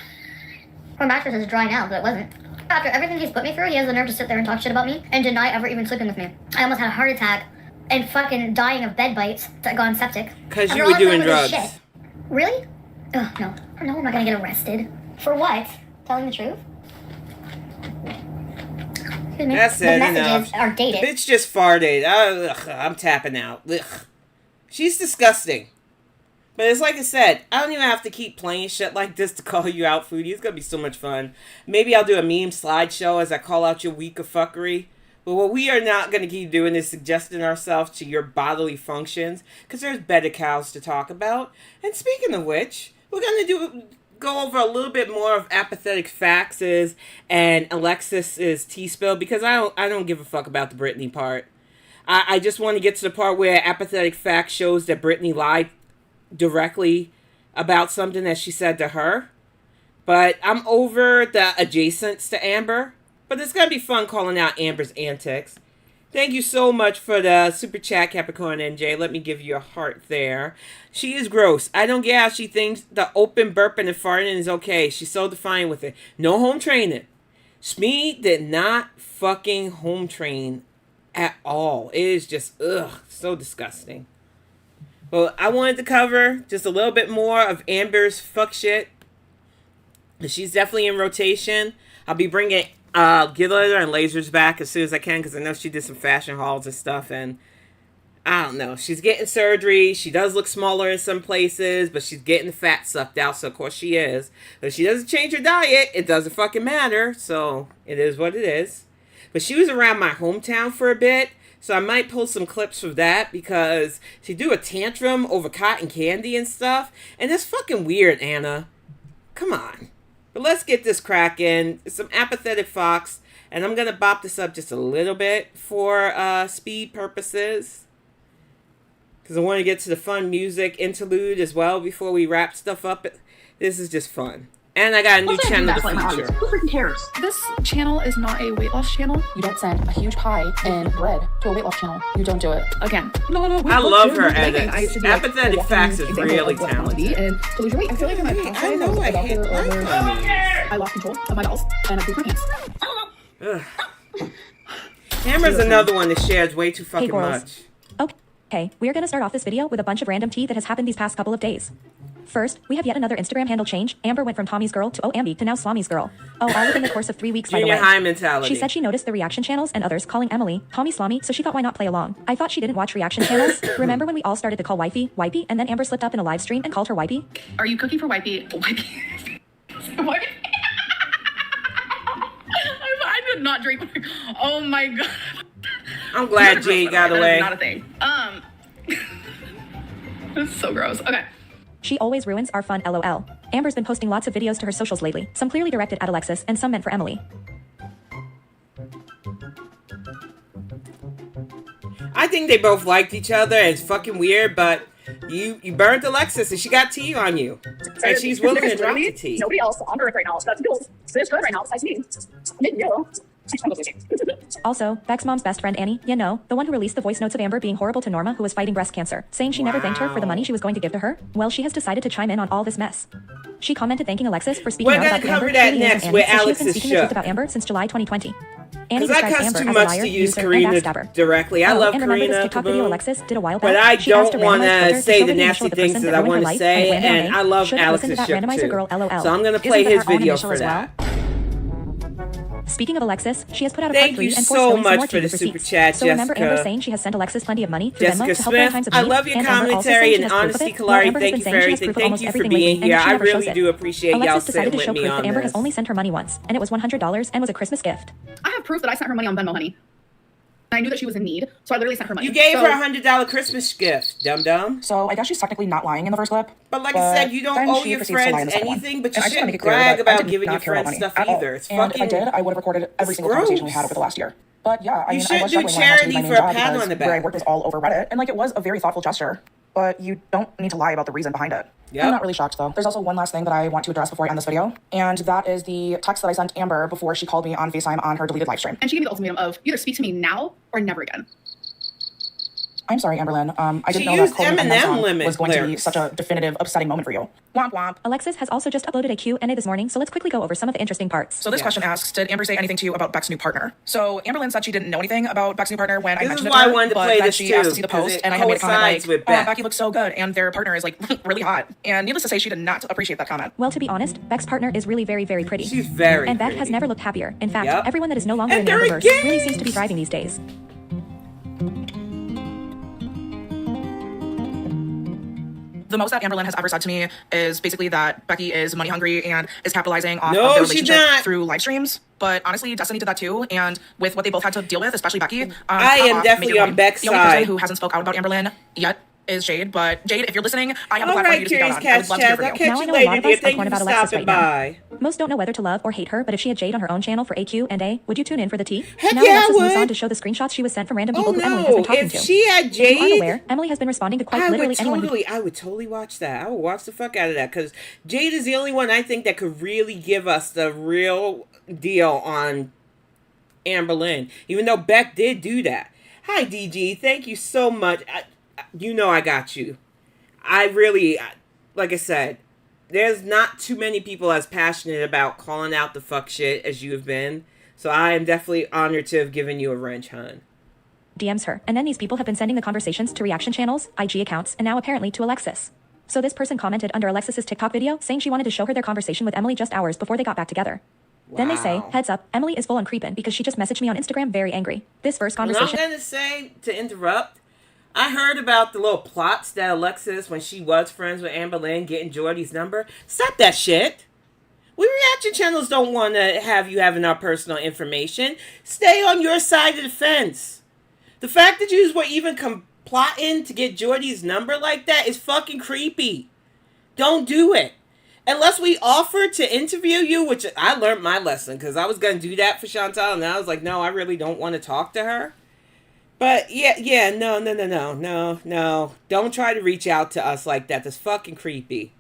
Her mattress is dry now, but it wasn't. After everything he's put me through, he has the nerve to sit there and talk shit about me and deny ever even sleeping with me. I almost had a heart attack and fucking dying of bed bites that gone septic. Because After you all were I've done doing with this drugs. shit. Really? Oh, no. No, I'm not gonna get arrested. For what? Telling the truth? That's it, enough. Are dated. Bitch just farted. Ugh, I'm tapping out. Ugh. She's disgusting. But it's like I said, I don't even have to keep playing shit like this to call you out, Foodie. It's going to be so much fun. Maybe I'll do a meme slideshow as I call out your week of fuckery. But what we are not going to keep doing is suggesting ourselves to your bodily functions, because there's better cows to talk about. And speaking of which, we're going to go over a little bit more of apathetic facts and Alexis's T-spill, because I don't give a fuck about the Britney part. I just want to get to the part where apathetic fact shows that Britney lied directly about something that she said to her. But I'm over the adjacents to Amber. But it's going to be fun calling out Amber's antics. Thank you so much for the super chat, Capricorn NJ. Let me give you a heart there. She is gross. I don't get how she thinks the open burping and farting is okay. She's so defiant with it. No home training. Smee did not fucking home train at all. It is just, so disgusting. Well, I wanted to cover just a little bit more of Amber's fuck shit. She's definitely in rotation. I'll be bringing Glitter and Lasers back as soon as I can, because I know she did some fashion hauls and stuff, and I don't know. She's getting surgery. She does look smaller in some places, but she's getting the fat sucked out, so of course she is. But if she doesn't change her diet, it doesn't fucking matter, so it is what it is. But she was around my hometown for a bit, so I might pull some clips of that, because she do a tantrum over cotton candy and stuff, and it's fucking weird, Anna. Come on. But let's get this cracking. Some apathetic fox, and I'm going to bop this up just a little bit for speed purposes, because I want to get to the fun music interlude as well before we wrap stuff up. This is just fun. And I got a new channel to feature. Who freaking cares? This channel is not a weight loss channel. You don't send a huge pie and bread to a weight loss channel. You don't do it. Again. No. I love her edits. Apathetic Facts is really talented. And to lose your weight. I feel like in my past I know I hate I lost control of my balls and I pooped my pants. Hammer's another one that shares way too fucking girls. much. Okay, we're gonna start off this video with a bunch of random tea that has happened these past couple of days. First, we have yet another Instagram handle change. Amber went from Tommy's girl to Ambi to now Swami's girl. Oh, all within the course of 3 weeks, by the way. Junior high mentality. She said she noticed the reaction channels and others calling Emily Tommy Swami, so she thought why not play along. I thought she didn't watch reaction channels. Remember when we all started to call Wifey, and then Amber slipped up in a live stream and called her Wipey? Are you cooking for Wipey? Wipey? I did not drink. Oh my god. I'm glad Jade got away. Not a thing. This is so gross. Okay. She always ruins our fun, LOL. Amber's been posting lots of videos to her socials lately, some clearly directed at Alexis and some meant for Emily. I think they both liked each other, and it's fucking weird, but you burned Alexis and she got tea on you. And she's willing to drop the tea. Nobody else on Earth right now. That's good. It's good right now besides me. Yellow. Also, Beck's mom's best friend Annie, the one who released the voice notes of Amber being horrible to Norma, who was fighting breast cancer, saying she never thanked her for the money she was going to give to her. Well, she has decided to chime in on all this mess. She commented thanking Alexis for speaking out about Amber. We're gonna cover that next, where Alex is speaking the truth about Amber since July 2020. Annie describes Amber as a liar, user, and backstabber. Directly. I love and remember Karina, this TikTok video Alexis did a while back? But I don't want to say the nasty things that I want to say, and I love Alex's shit too. Girl, LOL. So I'm going to play his video for that. Speaking of Alexis, she has put out a Thank part 3 you and 4 so stories and more much for the TV super receipts. chat, So Jessica. remember Amber saying she has sent Alexis plenty of money through Jessica Venmo to help her in Smith, times of I need. love your And Amber also commentary saying she and has proof of honesty, it. Kalari. Amber has Thank been you for saying she has everything. proof of Thank almost you for everything being lately, here. and she I never shows really it. do appreciate y'all Alexis sitting decided to with show me proof on that Amber has this. only sent her money once, and it was $100 and was a Christmas gift. I have proof that I sent her money on Venmo, honey. I knew that she was in need, so I literally sent her money. You gave her $100 Christmas gift, dum-dum. So I guess she's technically not lying in the first clip. But like I said, you don't owe your friends anything, but you shouldn't brag about giving your friends stuff either. It's fucking... And if I did, I would have recorded every single conversation we had over the last year. But yeah, I mean, I was do struggling charity when I for a pat on the back. where I worked was all over Reddit, and like it was a very thoughtful gesture. But you don't need to lie about the reason behind it. Yep. I'm not really shocked though. There's also one last thing that I want to address before I end this video, and that is the text that I sent Amber before she called me on FaceTime on her deleted live stream. And she gave me the ultimatum of either speak to me now or never again. I'm sorry, Amberlynn. I didn't know that Colton and Nelson was going to be such a definitive, upsetting moment for you. Womp womp. Alexis has also just uploaded a Q&A this morning, so let's quickly go over some of the interesting parts. So this question asks, did Amber say anything to you about Beck's new partner? So Amberlynn said she didn't know anything about Beck's new partner when I mentioned it to her, but then she asked to see the post, and I had made a comment like, oh, Becky looks so good, and their partner is like really hot. And needless to say, she did not appreciate that comment. Well, to be honest, Beck's partner is really very, very pretty. She's very And Beck pretty. has never looked happier. In fact, everyone that is no longer in the they're Foodieverse really seems to be thriving these days. The most that Amberlynn has ever said to me is basically that Becky is money hungry and is capitalizing off of their relationship through live streams. But honestly, Destiny did that too. And with what they both had to deal with, especially Becky, I am definitely on Beck's side. The only person who hasn't spoke out about Amberlynn yet is Jade. But Jade, if you're listening, I have a platform for you to speak out on. I would love to hear from you. Now I know a lot of us are torn about Alexis right now. Most don't know whether to love or hate her, but if she had Jade on her own channel for AQ&A, would you tune in for the tea? Heck now yeah, Alexis moves on to show the screenshots she was sent from random people who Emily has been talking to. If she had Jade, if you aren't aware, Emily has been responding to quite literally anyone who... I would totally watch that. I would watch the fuck out of that, because Jade is the only one I think that could really give us the real deal on Amberlynn, even though Beck did do that. Hi, DG. Thank you so much. You know I got you. I really, like I said, there's not too many people as passionate about calling out the fuck shit as you have been. So I am definitely honored to have given you a wrench, hun. DMs her, and then these people have been sending the conversations to reaction channels, IG accounts, and now apparently to Alexis. So this person commented under Alexis's TikTok video saying she wanted to show her their conversation with Emily just hours before they got back together. Wow. Then they say, heads up, Emily is full on creepin' because she just messaged me on Instagram very angry. This first conversation... Well, I'm going to say, to interrupt, I heard about the little plots that Alexis, when she was friends with Amberlynn, getting Jordy's number. Stop that shit. We reaction channels don't want to have you having our personal information. Stay on your side of the fence. The fact that you were even plotting to get Jordy's number like that is fucking creepy. Don't do it. Unless we offered to interview you, which I learned my lesson, because I was going to do that for Chantal, and I was like, no, I really don't want to talk to her. But, no. Don't try to reach out to us like that. That's fucking creepy.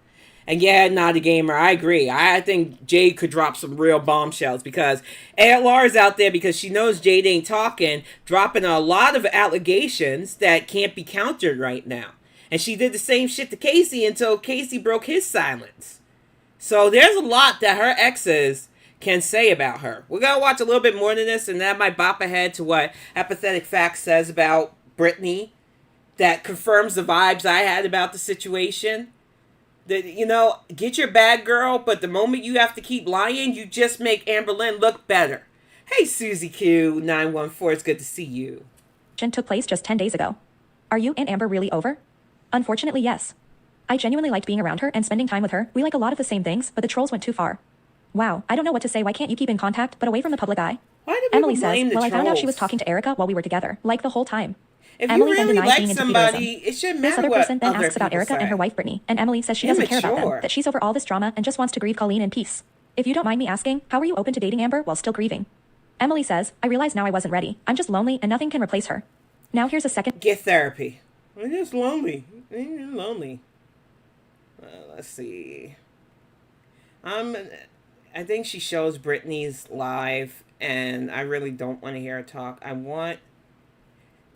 And yeah, not a gamer. I agree. I think Jade could drop some real bombshells, because ALR is out there because she knows Jade ain't talking, dropping a lot of allegations that can't be countered right now. And she did the same shit to Casey until Casey broke his silence. So there's a lot that her exes can say about her. We're going to watch a little bit more than this, and that might bop ahead to what Apathetic Facts says about Brittany. That confirms the vibes I had about the situation. That, you know, get your bad girl, but the moment you have to keep lying, you just make Amberlynn look better. Hey, Susie Q914, it's good to see you. Took place just 10 days ago. Are you and Amber really over? Unfortunately, yes. I genuinely liked being around her and spending time with her. We like a lot of the same things, but the trolls went too far. Wow, I don't know what to say. Why can't you keep in contact, but away from the public eye? Emily says, well, I found out she was talking to Erica while we were together, like the whole time. If Emily you really then denied like being into somebody, Foodieverse. it shouldn't matter This other what person then other asks about Erica say. and her wife Brittany, and Emily says she doesn't care about them, that she's over all this drama and just wants to grieve Colleen in peace. If you don't mind me asking, how are you open to dating Amber while still grieving? Emily says, I realize now I wasn't ready. I'm just lonely and nothing can replace her. Now here's a second. Get therapy. I'm just lonely. I'm lonely. Let's see. I think she shows Brittany's live, and I really don't want to hear her talk. I want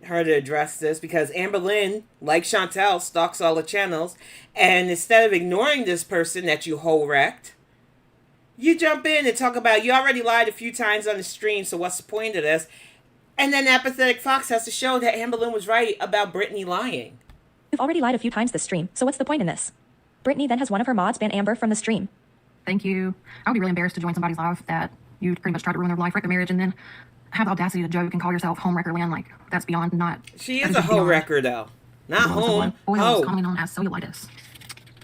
her to address this because Amberlynn, like Chantal, stalks all the channels, and instead of ignoring this person that you whole wrecked, you jump in and talk about, you already lied a few times on the stream, so what's the point of this? And then Apathetic Fox has to show that Amberlynn was right about Brittany lying. You've already lied a few times this stream, so what's the point in this? Brittany then has one of her mods ban Amber from the stream. Thank you. I would be really embarrassed to join somebody's live that you pretty much tried to ruin their life, wreck their marriage, and then have the audacity to joke and call yourself home wrecker Lynn. Like, that's beyond not... She is a home wrecker, though. Not home. Oils commonly known as cellulitis.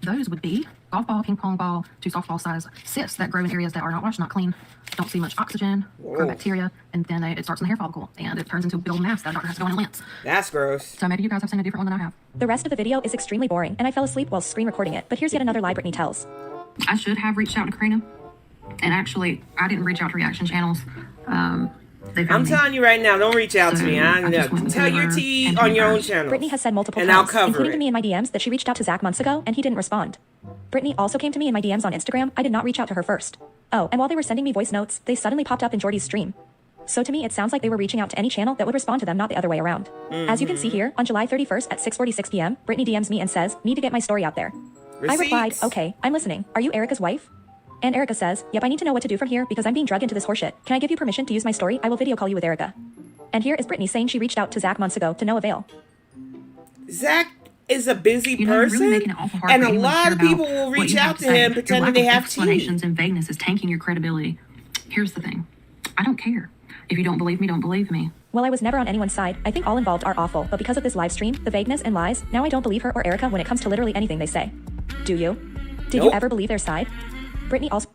Those would be golf ball, ping pong ball, to softball size cysts that grow in areas that are not washed, not clean, don't see much oxygen, grow bacteria, and then it starts in the hair follicle, and it turns into a big old mass that a doctor has to go in and lance. That's gross. So maybe you guys have seen a different one than I have. The rest of the video is extremely boring, and I fell asleep while screen recording it, but here's yet another lie Brittany tells. I should have reached out to Karina, and actually, I didn't reach out to reaction channels. I'm telling you right now, don't reach out to me. I know. Tell your tea on your own channel. Brittany has said multiple and times, I'll cover including it. to me in my DMs, that she reached out to Zach months ago, and he didn't respond. Brittany also came to me in my DMs on Instagram. I did not reach out to her first. Oh, and while they were sending me voice notes, they suddenly popped up in Jordy's stream. So to me, it sounds like they were reaching out to any channel that would respond to them, not the other way around. As you can see here, on July 31st at 6:46 p.m., Brittany DMs me and says, need to get my story out there. Receipts. I replied, okay, I'm listening. Are you Erica's wife? And Erica says, yep, I need to know what to do from here because I'm being dragged into this horseshit. Can I give you permission to use my story? I will video call you with Erica. And here is Brittany saying she reached out to Zach months ago to no avail. Zach is a busy person, really and a lot of people will reach out to him pretending they have explanations and vagueness is tanking your credibility. Here's the thing. I don't care. If you don't believe me, don't believe me. Well, I was never on anyone's side. I think all involved are awful, but because of this live stream, the vagueness and lies, now I don't believe her or Erica when it comes to literally anything they say. Do you? Did you ever believe their side? Brittany also...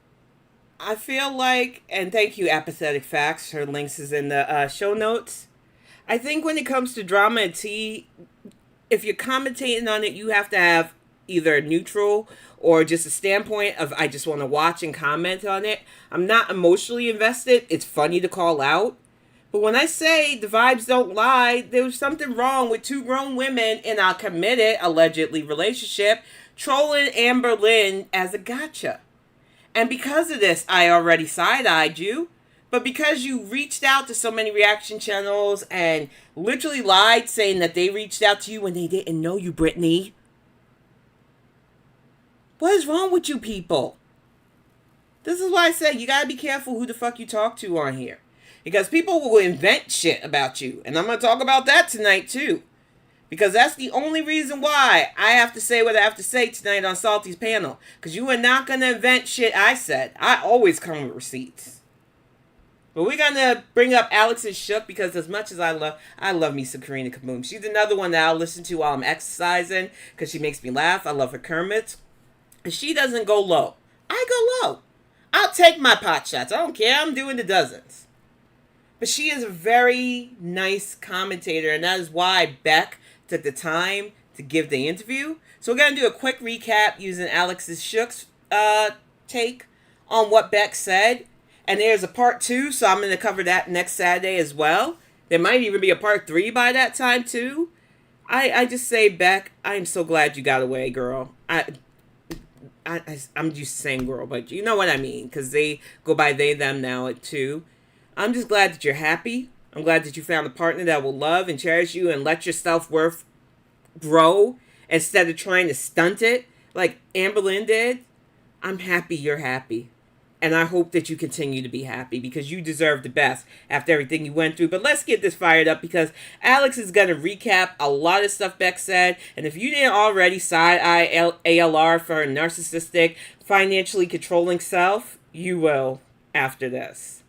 I feel like, and thank you, Apathetic Facts, her links is in the show notes. I think when it comes to drama and tea, if you're commentating on it, you have to have either neutral or just a standpoint of I just want to watch and comment on it. I'm not emotionally invested. It's funny to call out. But when I say the vibes don't lie, there was something wrong with two grown women in a committed, allegedly, relationship trolling Amber Lynn as a gotcha. And because of this, I already side-eyed you. But because you reached out to so many reaction channels and literally lied saying that they reached out to you when they didn't know you, Brittany. What is wrong with you people? This is why I say you gotta be careful who the fuck you talk to on here. Because people will invent shit about you. And I'm gonna talk about that tonight too. Because that's the only reason why I have to say what I have to say tonight on Salty's panel. Because you are not going to invent shit I said. I always come with receipts. But we're going to bring up Alex and Shook because as much as I love me some Karina Kaboom. She's another one that I'll listen to while I'm exercising because she makes me laugh. I love her Kermit. And she doesn't go low. I go low. I'll take my pot shots. I don't care. I'm doing the dozens. But she is a very nice commentator. And that is why Beck took the time to give the interview. So we're going to do a quick recap using Alex's Shook's take on what Beck said. And there's a part 2, so I'm going to cover that next Saturday as well. There might even be a part 3 by that time too. I just say, Beck, I am so glad you got away, girl. I'm used to saying girl, but you know what I mean. Because they go by they, them now too. I'm just glad that you're happy. I'm glad that you found a partner that will love and cherish you and let your self-worth grow instead of trying to stunt it like Amber Lynn did. I'm happy you're happy. And I hope that you continue to be happy because you deserve the best after everything you went through. But let's get this fired up because Alex is going to recap a lot of stuff Beck said. And if you didn't already side-eye ALR for her narcissistic, financially controlling self, you will after this.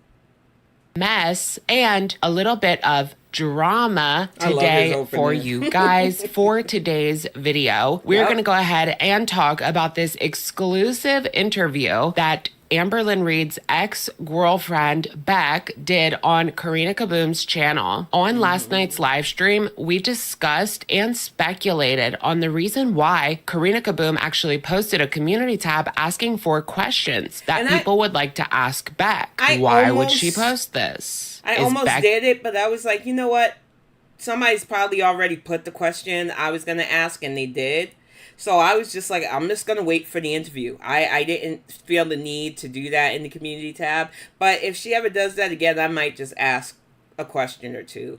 Mess and a little bit of drama today for you guys. For today's video, we're going to go ahead and talk about this exclusive interview that Amber Lynn Reed's ex-girlfriend Beck did on Karina Kaboom's channel. On last night's live stream, we discussed and speculated on the reason why Karina Kaboom actually posted a community tab asking for questions that people would like to ask Beck. Why would she post this? I almost did it, but I was like, you know what? Somebody's probably already put the question I was going to ask, and they did. So I was just like, I'm just going to wait for the interview. I didn't feel the need to do that in the community tab. But if she ever does that again, I might just ask a question or two.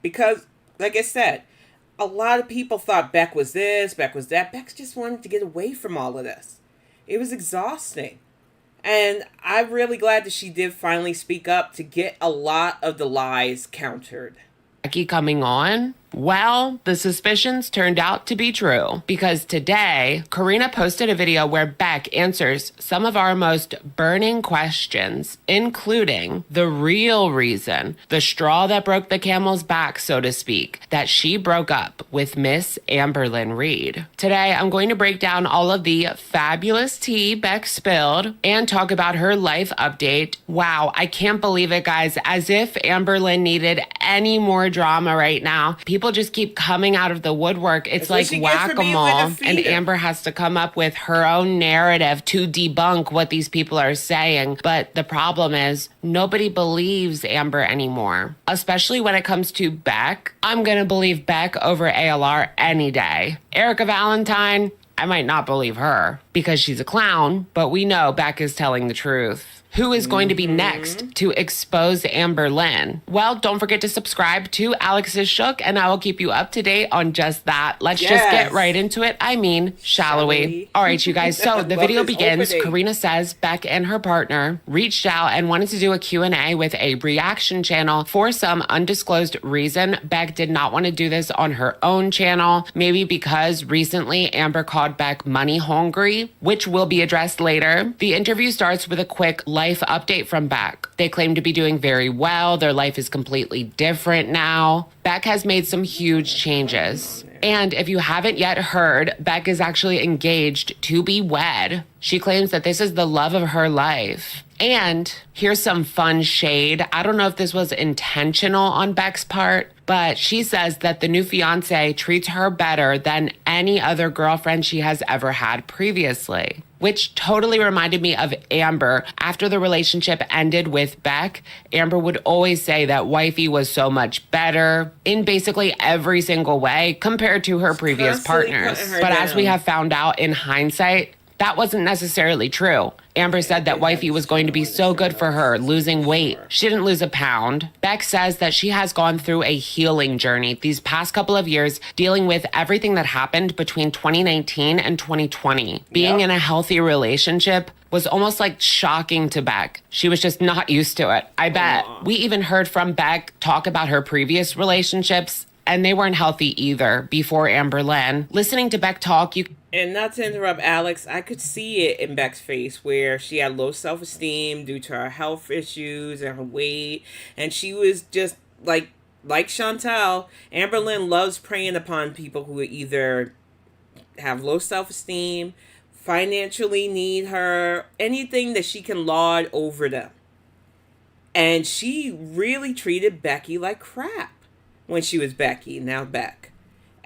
Because, like I said, a lot of people thought Beck was this, Beck was that. Beck just wanted to get away from all of this. It was exhausting. And I'm really glad that she did finally speak up to get a lot of the lies countered. Becky coming on? Well, the suspicions turned out to be true because today, Karina posted a video where Beck answers some of our most burning questions, including the real reason, the straw that broke the camel's back, so to speak, that she broke up with Miss Amber Lynn Reed. Today, I'm going to break down all of the fabulous tea Beck spilled and talk about her life update. Wow, I can't believe it, guys. As if Amber Lynn needed any more drama right now. People just keep coming out of the woodwork. It's like whack-a-mole, and Amber has to come up with her own narrative to debunk what these people are saying. But the problem is nobody believes Amber anymore, especially when it comes to Beck. I'm gonna believe Beck over ALR any day. Erica Valentine, I might not believe her because she's a clown, but we know Beck is telling the truth. Who is going to be next to expose Amber Lynn? Well, don't forget to subscribe to Alex's Shook, and I will keep you up to date on just that. Let's just get right into it. I mean, shall we? All right, you guys. So the video begins. Karina says Beck and her partner reached out and wanted to do a Q&A with a reaction channel. For some undisclosed reason, Beck did not want to do this on her own channel, maybe because recently Amber called Beck money hungry, which will be addressed later. The interview starts with a quick life update from Beck. They claim to be doing very well. Their life is completely different now. Beck has made some huge changes. And if you haven't yet heard, Beck is actually engaged to be wed. She claims that this is the love of her life. And here's some fun shade. I don't know if this was intentional on Beck's part, but she says that the new fiance treats her better than any other girlfriend she has ever had previously, which totally reminded me of Amber. After the relationship ended with Beck, Amber would always say that wifey was so much better in basically every single way compared to her previous partners. But as we have found out in hindsight, that wasn't necessarily true. Amber said that wifey was going to be so good for her, losing weight. She didn't lose a pound. Beck says that she has gone through a healing journey these past couple of years, dealing with everything that happened between 2019 and 2020. Being in a healthy relationship was almost like shocking to Beck. She was just not used to it, I bet. We even heard from Beck talk about her previous relationships, and they weren't healthy either before Amber Lynn. Listening to Beck talk, and not to interrupt Alex, I could see it in Beck's face where she had low self-esteem due to her health issues and her weight. And she was just like Chantal, Amber Lynn loves preying upon people who either have low self-esteem, financially need her, anything that she can laud over them. And she really treated Becky like crap when she was Becky, now Beck.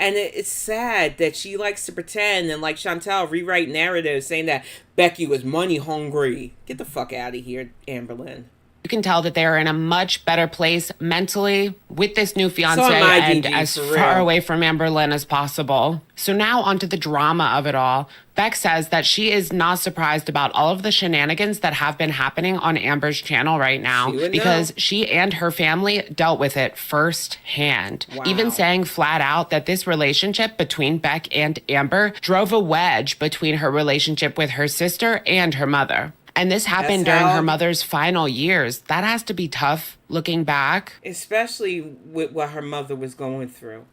And it's sad that she likes to pretend and, like Chantal, rewrite narratives saying that Becky was money hungry. Get the fuck out of here, Amber Lynn. You can tell that they are in a much better place mentally with this new fiance and as far away from Amber Lynn as possible. So now onto the drama of it all. Beck says that she is not surprised about all of the shenanigans that have been happening on Amber's channel right now because she and her family dealt with it firsthand. Even saying flat out that this relationship between Beck and Amber drove a wedge between her relationship with her sister and her mother. And this happened during her mother's final years. That has to be tough looking back. Especially with what her mother was going through.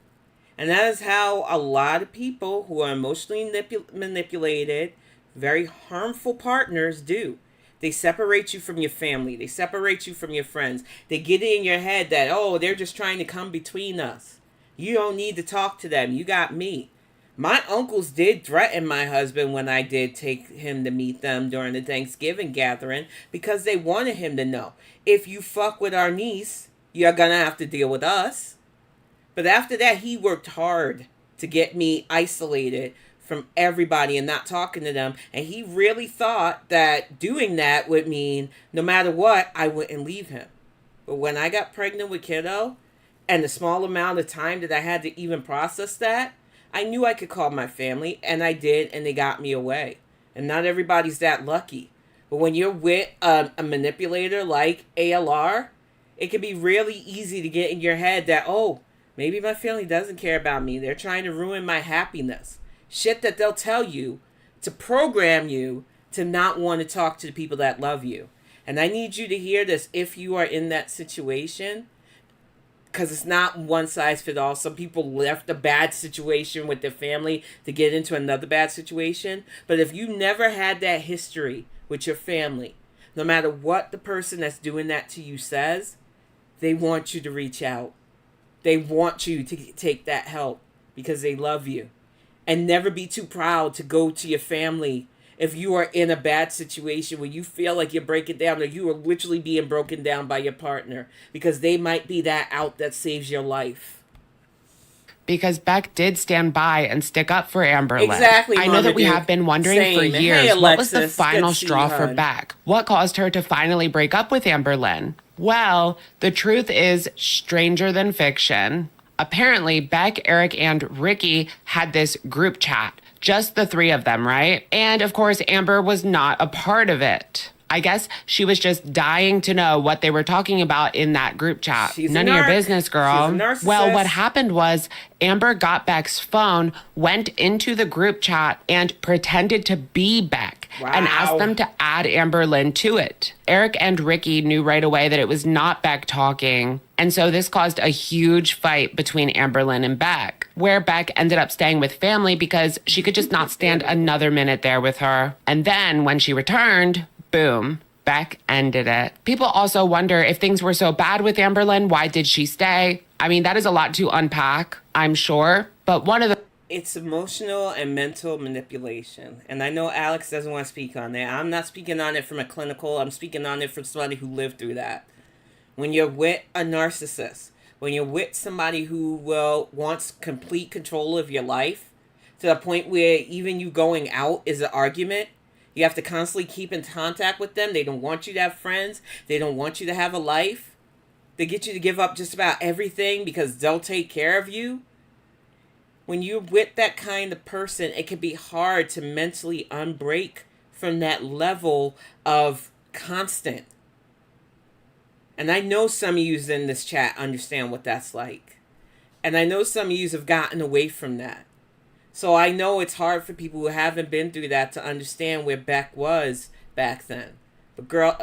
And that is how a lot of people who are emotionally manipulated, very harmful partners do. They separate you from your family. They separate you from your friends. They get it in your head that, oh, they're just trying to come between us. You don't need to talk to them. You got me. My uncles did threaten my husband when I did take him to meet them during the Thanksgiving gathering because they wanted him to know, if you fuck with our niece, you're going to have to deal with us. But after that, he worked hard to get me isolated from everybody and not talking to them. And he really thought that doing that would mean no matter what, I wouldn't leave him. But when I got pregnant with kiddo and the small amount of time that I had to even process that, I knew I could call my family, and I did, and they got me away. And not everybody's that lucky. But when you're with a manipulator like ALR, it can be really easy to get in your head that, oh, maybe my family doesn't care about me. They're trying to ruin my happiness. Shit that they'll tell you to program you to not want to talk to the people that love you. And I need you to hear this if you are in that situation. Because it's not one size fits all. Some people left a bad situation with their family to get into another bad situation. But if you never had that history with your family, no matter what the person that's doing that to you says, they want you to reach out. They want you to take that help because they love you. And never be too proud to go to your family if you are in a bad situation where you feel like you're breaking down, or you are literally being broken down by your partner, because they might be that out that saves your life. Because Beck did stand by and stick up for Amber Lynn. Exactly. I know that we have been wondering for years, hey, Alexis, what was the final straw for Beck? What caused her to finally break up with Amber Lynn? Well, the truth is stranger than fiction. Apparently, Beck, Eric, and Ricky had this group chat. Just the three of them, right? And of course, Amber was not a part of it. I guess she was just dying to know what they were talking about in that group chat. She's None of your business, girl. She's a narcissist. Well, what happened was Amber got Beck's phone, went into the group chat, and pretended to be Beck and asked them to add Amber Lynn to it. Eric and Ricky knew right away that it was not Beck talking, and so this caused a huge fight between Amber Lynn and Beck, where Beck ended up staying with family because she could just not stand another minute there with her. And then when she returned, boom, Beck ended it. People also wonder if things were so bad with Amber Lynn, why did she stay? I mean, that is a lot to unpack, I'm sure, but one of the... It's emotional and mental manipulation. And I know Alex doesn't want to speak on that. I'm not speaking on it from a clinical. I'm speaking on it from somebody who lived through that. When you're with a narcissist, when you're with somebody who wants complete control of your life, to the point where even you going out is an argument, you have to constantly keep in contact with them. They don't want you to have friends. They don't want you to have a life. They get you to give up just about everything because they'll take care of you. When you're with that kind of person, it can be hard to mentally unbreak from that level of constant. And I know some of you in this chat understand what that's like. And I know some of you have gotten away from that. So I know it's hard for people who haven't been through that to understand where Beck was back then. But girl,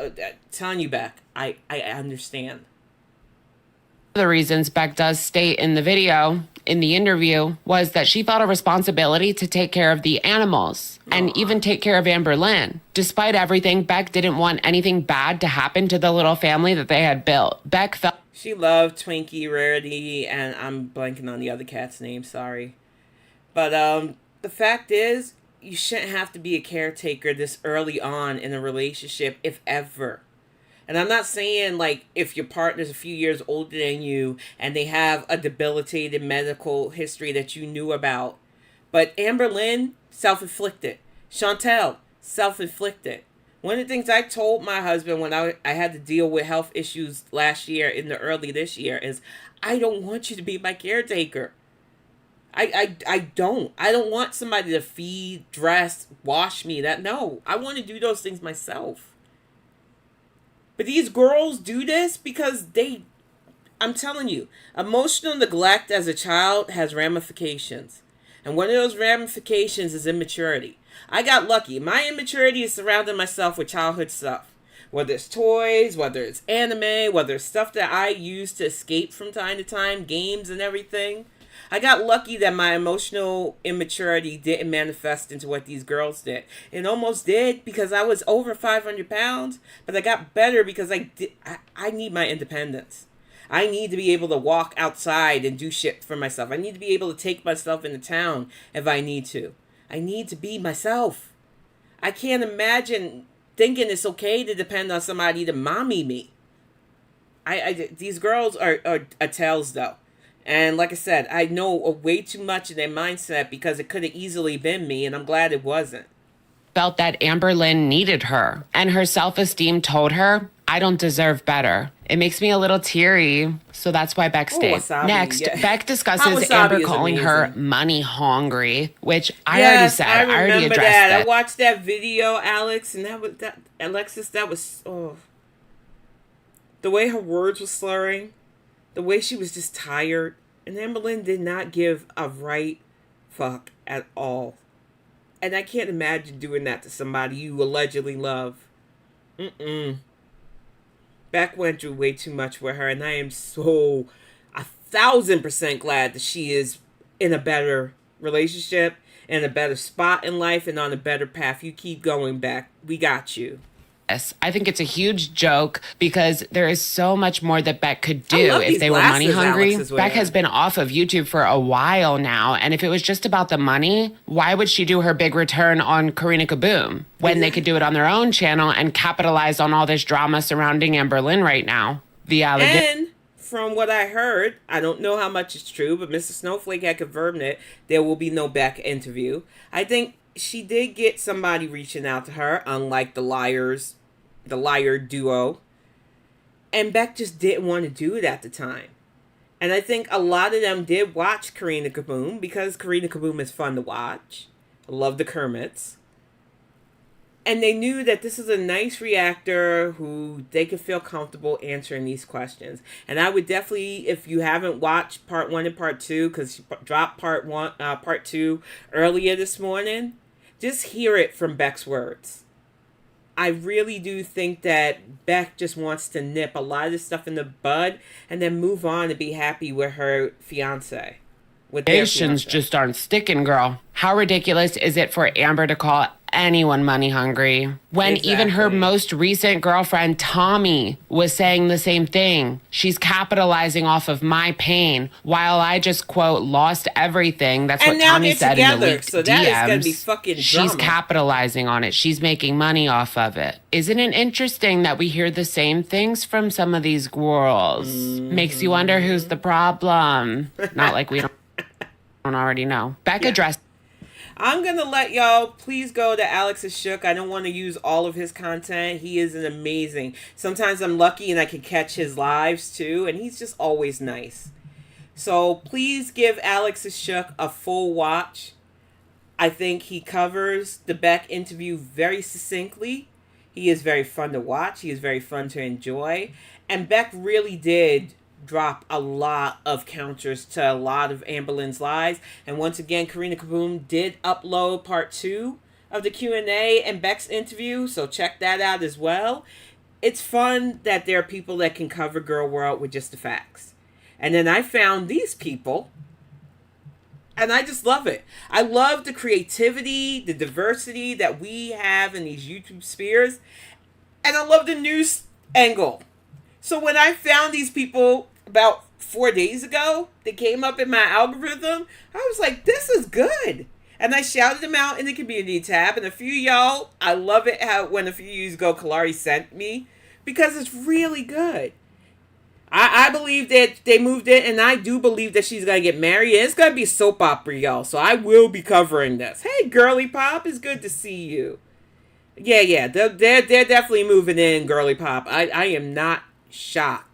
telling you, Beck, I understand. The reasons Beck does state in the video, in the interview, was that she felt a responsibility to take care of the animals and even take care of Amber Lynn. Despite everything, Beck didn't want anything bad to happen to the little family that they had built. Beck felt... She loved Twinkie, Rarity, and I'm blanking on the other cat's name, sorry. But the fact is, you shouldn't have to be a caretaker this early on in a relationship, if ever. And I'm not saying, like, if your partner's a few years older than you and they have a debilitated medical history that you knew about. But Amber Lynn, self-inflicted. Chantal, self-inflicted. One of the things I told my husband when I had to deal with health issues last year in the early this year is, I don't want you to be my caretaker. I don't. I don't want somebody to feed, dress, wash me. No, I want to do those things myself. But these girls do this because I'm telling you, emotional neglect as a child has ramifications. And one of those ramifications is immaturity. I got lucky. My immaturity is surrounding myself with childhood stuff. Whether it's toys, whether it's anime, whether it's stuff that I use to escape from time to time, games and everything. I got lucky that my emotional immaturity didn't manifest into what these girls did. It almost did because I was over 500 pounds, but I got better because I need my independence. I need to be able to walk outside and do shit for myself. I need to be able to take myself into town if I need to. I need to be myself. I can't imagine thinking it's okay to depend on somebody to mommy me. These girls are tails though. And like I said, I know way too much of their mindset because it could have easily been me, and I'm glad it wasn't. Felt that Amber Lynn needed her, and her self-esteem told her, I don't deserve better. It makes me a little teary, so that's why Beck stayed. Wasabi, Next, yeah. Beck discusses Amber calling her money hungry, which I already said. I already addressed that. it. I watched that video, Alex, and Alexis, that was, the way her words were slurring. The way she was just tired. And Amber Lynn did not give a right fuck at all. And I can't imagine doing that to somebody you allegedly love. Beck went through way too much with her. And I am so 1,000% glad that she is in a better relationship. In a better spot in life. And on a better path. You keep going, Beck. We got you. I think it's a huge joke because there is so much more that Beck could do if they were money hungry. Beck has been off of YouTube for a while now, and if it was just about the money, why would she do her big return on Karina Kaboom when they could do it on their own channel and capitalize on all this drama surrounding Amber Lynn right now? And from what I heard, I don't know how much is true, but Mr. Snowflake had confirmed it. There will be no Beck interview. I think she did get somebody reaching out to her, unlike the liar duo. And Beck just didn't want to do it at the time. And I think a lot of them did watch Karina Kaboom because Karina Kaboom is fun to watch. I love the Kermits. And they knew that this is a nice reactor who they could feel comfortable answering these questions. And I would definitely, if you haven't watched part 1 and part 2, because she dropped part 2 earlier this morning, just hear it from Beck's words. I really do think that Beck just wants to nip a lot of this stuff in the bud and then move on and be happy with her fiance. Nations just aren't sticking, girl. How ridiculous is it for Amber to call anyone money hungry when even her most recent girlfriend Tommy was saying the same thing? She's capitalizing off of my pain while I just, quote, lost everything. That's what Tommy said in the leaked so that DMs. Is gonna be fucking drama. She's capitalizing on it. She's making money off of it. Isn't it interesting that we hear the same things from some of these girls? Makes you wonder who's the problem. Not like we don't already know. Beck addressed. I'm going to let y'all please go to Alex's Shook. I don't want to use all of his content. He is an amazing. Sometimes I'm lucky and I can catch his lives too. And he's just always nice. So please give Alex's Shook a full watch. I think he covers the Beck interview very succinctly. He is very fun to watch. He is very fun to enjoy. And Beck really did drop a lot of counters to a lot of Amber Lynn's lies. And once again, Karina Kaboom did upload part 2 of the Q&A and Beck's interview, so check that out as well. It's fun that there are people that can cover Girl World with just the facts. And then I found these people, and I just love it. I love the creativity, the diversity that we have in these YouTube spheres, and I love the news angle. So when I found these people about 4 days ago, they came up in my algorithm, I was like, this is good. And I shouted them out in the community tab. And a few y'all, I love it how when a few of you go, Kalari sent me, because it's really good. I believe that they moved it, and I do believe that she's going to get married. And it's going to be a soap opera, y'all. So I will be covering this. Hey, Girly Pop, it's good to see you. Yeah, they're definitely moving in, Girly Pop. I am not shocked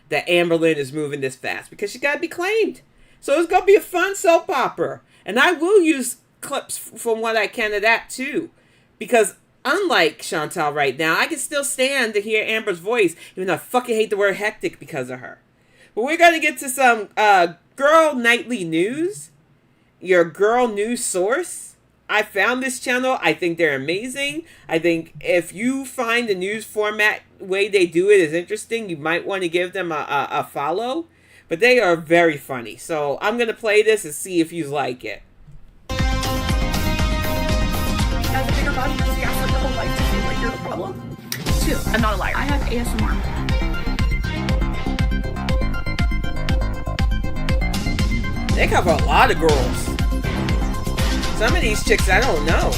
that Amber Lynn is moving this fast because she got to be claimed. So it's going to be a fun soap opera. And I will use clips from what I can of that too. Because unlike Chantal right now, I can still stand to hear Amber's voice, even though I fucking hate the word hectic because of her. But we're going to get to some girl nightly news. Your girl news source. I found this channel. I think they're amazing. I think if you find the news format way they do it is interesting, you might want to give them a follow. But they are very funny. So I'm going to play this and see if you like it. As a bigger body, you just gaslight your whole life to feel like you're the problem. 2, I'm not a liar. I have ASMR. They cover a lot of girls. Some of these chicks I don't know.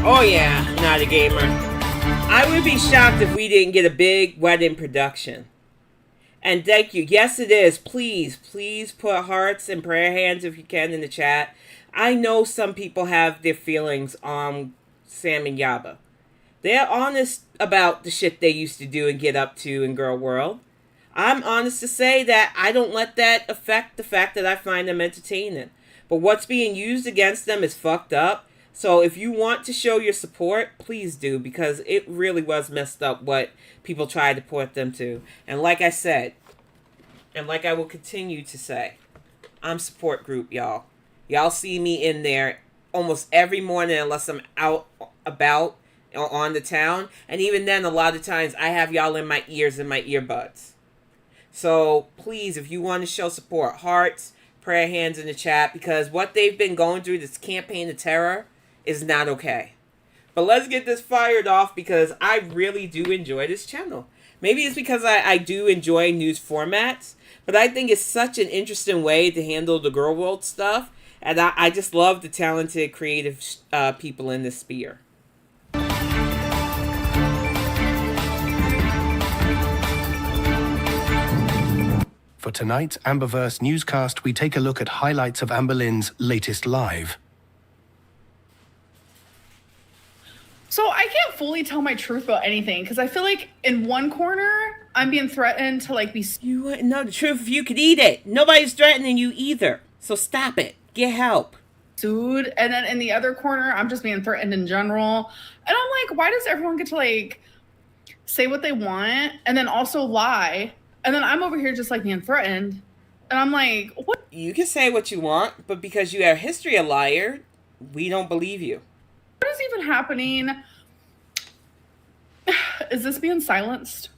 Oh yeah, not a gamer. I would be shocked if we didn't get a big wedding production. And thank you. Yes, it is. Please put hearts and prayer hands if you can in the chat. I know some people have their feelings on Sam and Yaba. They're honest about the shit they used to do and get up to in Girl World. I'm honest to say that I don't let that affect the fact that I find them entertaining. But what's being used against them is fucked up. So if you want to show your support, please do, because it really was messed up what people tried to put them to. And like I said, and like I will continue to say, I'm support group, y'all. Y'all see me in there almost every morning unless I'm out about on the town. And even then, a lot of times, I have y'all in my ears and my earbuds. So please, if you want to show support, hearts, prayer hands in the chat, because what they've been going through, this campaign of terror, is not okay. But let's get this fired off because I really do enjoy this channel. Maybe it's because I do enjoy news formats, but I think it's such an interesting way to handle the Girl World stuff. And I just love the talented, creative people in this sphere. For tonight's Amberverse newscast, we take a look at highlights of Amber Lynn's latest live. So I can't fully tell my truth about anything because I feel like in one corner I'm being threatened to like be. You wouldn't know the truth if you could eat it. Nobody's threatening you either. So stop it. Get help. Sued, and then in the other corner I'm just being threatened in general. And I'm like, why does everyone get to like say what they want and then also lie? And then I'm over here just like being threatened. And I'm like, what? You can say what you want, but because you have history of liar, we don't believe you. What is even happening? Is this being silenced?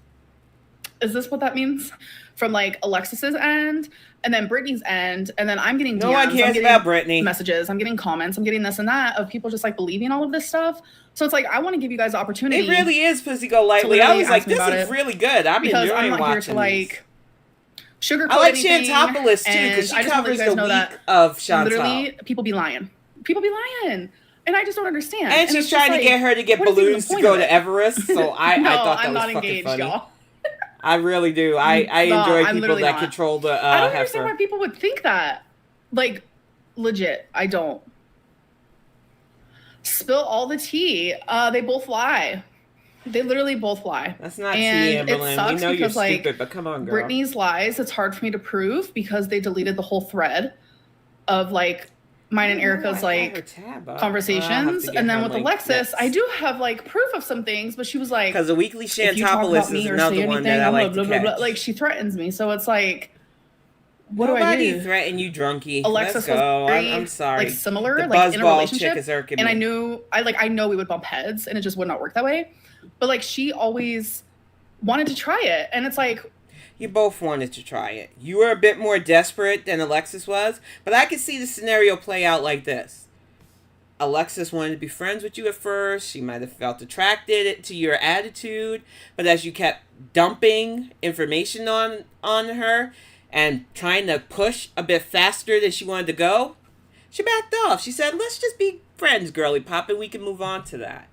Is this what that means? From like Alexis's end and then Brittany's end, and then I'm getting DMs, no one cares about Brittany. Messages, I'm getting comments, I'm getting this and that of people just like believing all of this stuff. So it's like I want to give you guys the opportunity. It really is Pussy Go Lightly. I was like, this is really good. I'm enjoying watching. I'm not here to like sugarcoat I like anything. Chantal too because she covers the week of Chantal. Literally, people be lying. People be lying. And I just don't understand. And she's trying to get her to get balloons to go to Everest. So I thought that was fucking funny. Y'all. I really do. I enjoy people that control the I don't understand why people would think that. Like, legit, I don't. Spill all the tea. They both lie. They literally both lie. That's not tea, Amberlynn. It sucks we know because, you're stupid, but come on, girl. Brittany's lies, it's hard for me to prove because they deleted the whole thread of, like, mine and Erica's like conversations, and then with Alexis, I do have like proof of some things, but she was like, because the weekly Chantopolis is another one that I like to catch. Like she threatens me, so it's like, what do I do? Nobody threaten you, drunkie. Alexis Let's go. Was very, I'm sorry. Like similar, the like in a relationship, and I know we would bump heads, and it just would not work that way. But like she always wanted to try it, and it's like. You both wanted to try it. You were a bit more desperate than Alexis was, but I could see the scenario play out like this. Alexis wanted to be friends with you at first. She might have felt attracted to your attitude, but as you kept dumping information on her and trying to push a bit faster than she wanted to go, she backed off. She said, let's just be friends, girly pop, and we can move on to that.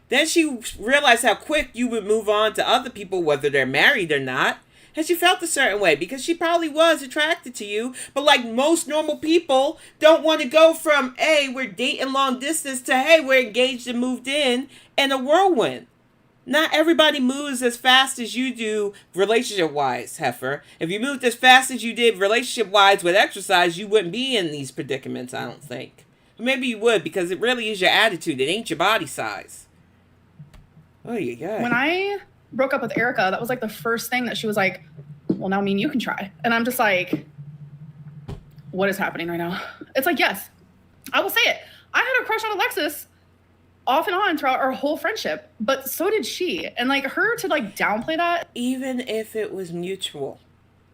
Then she realized how quick you would move on to other people, whether they're married or not. And she felt a certain way because she probably was attracted to you. But like most normal people, don't want to go from, hey, we're dating long distance to, hey, we're engaged and moved in a whirlwind. Not everybody moves as fast as you do relationship-wise, Heifer. If you moved as fast as you did relationship-wise with exercise, you wouldn't be in these predicaments, I don't think. But maybe you would because it really is your attitude. It ain't your body size. Oh, you got it. When I broke up with Erica, that was like the first thing that she was like, well, now me and you can try. And I'm just like, what is happening right now? It's like, yes, I will say it. I had a crush on Alexis off and on throughout our whole friendship, but so did she. And like her to like downplay that. Even if it was mutual.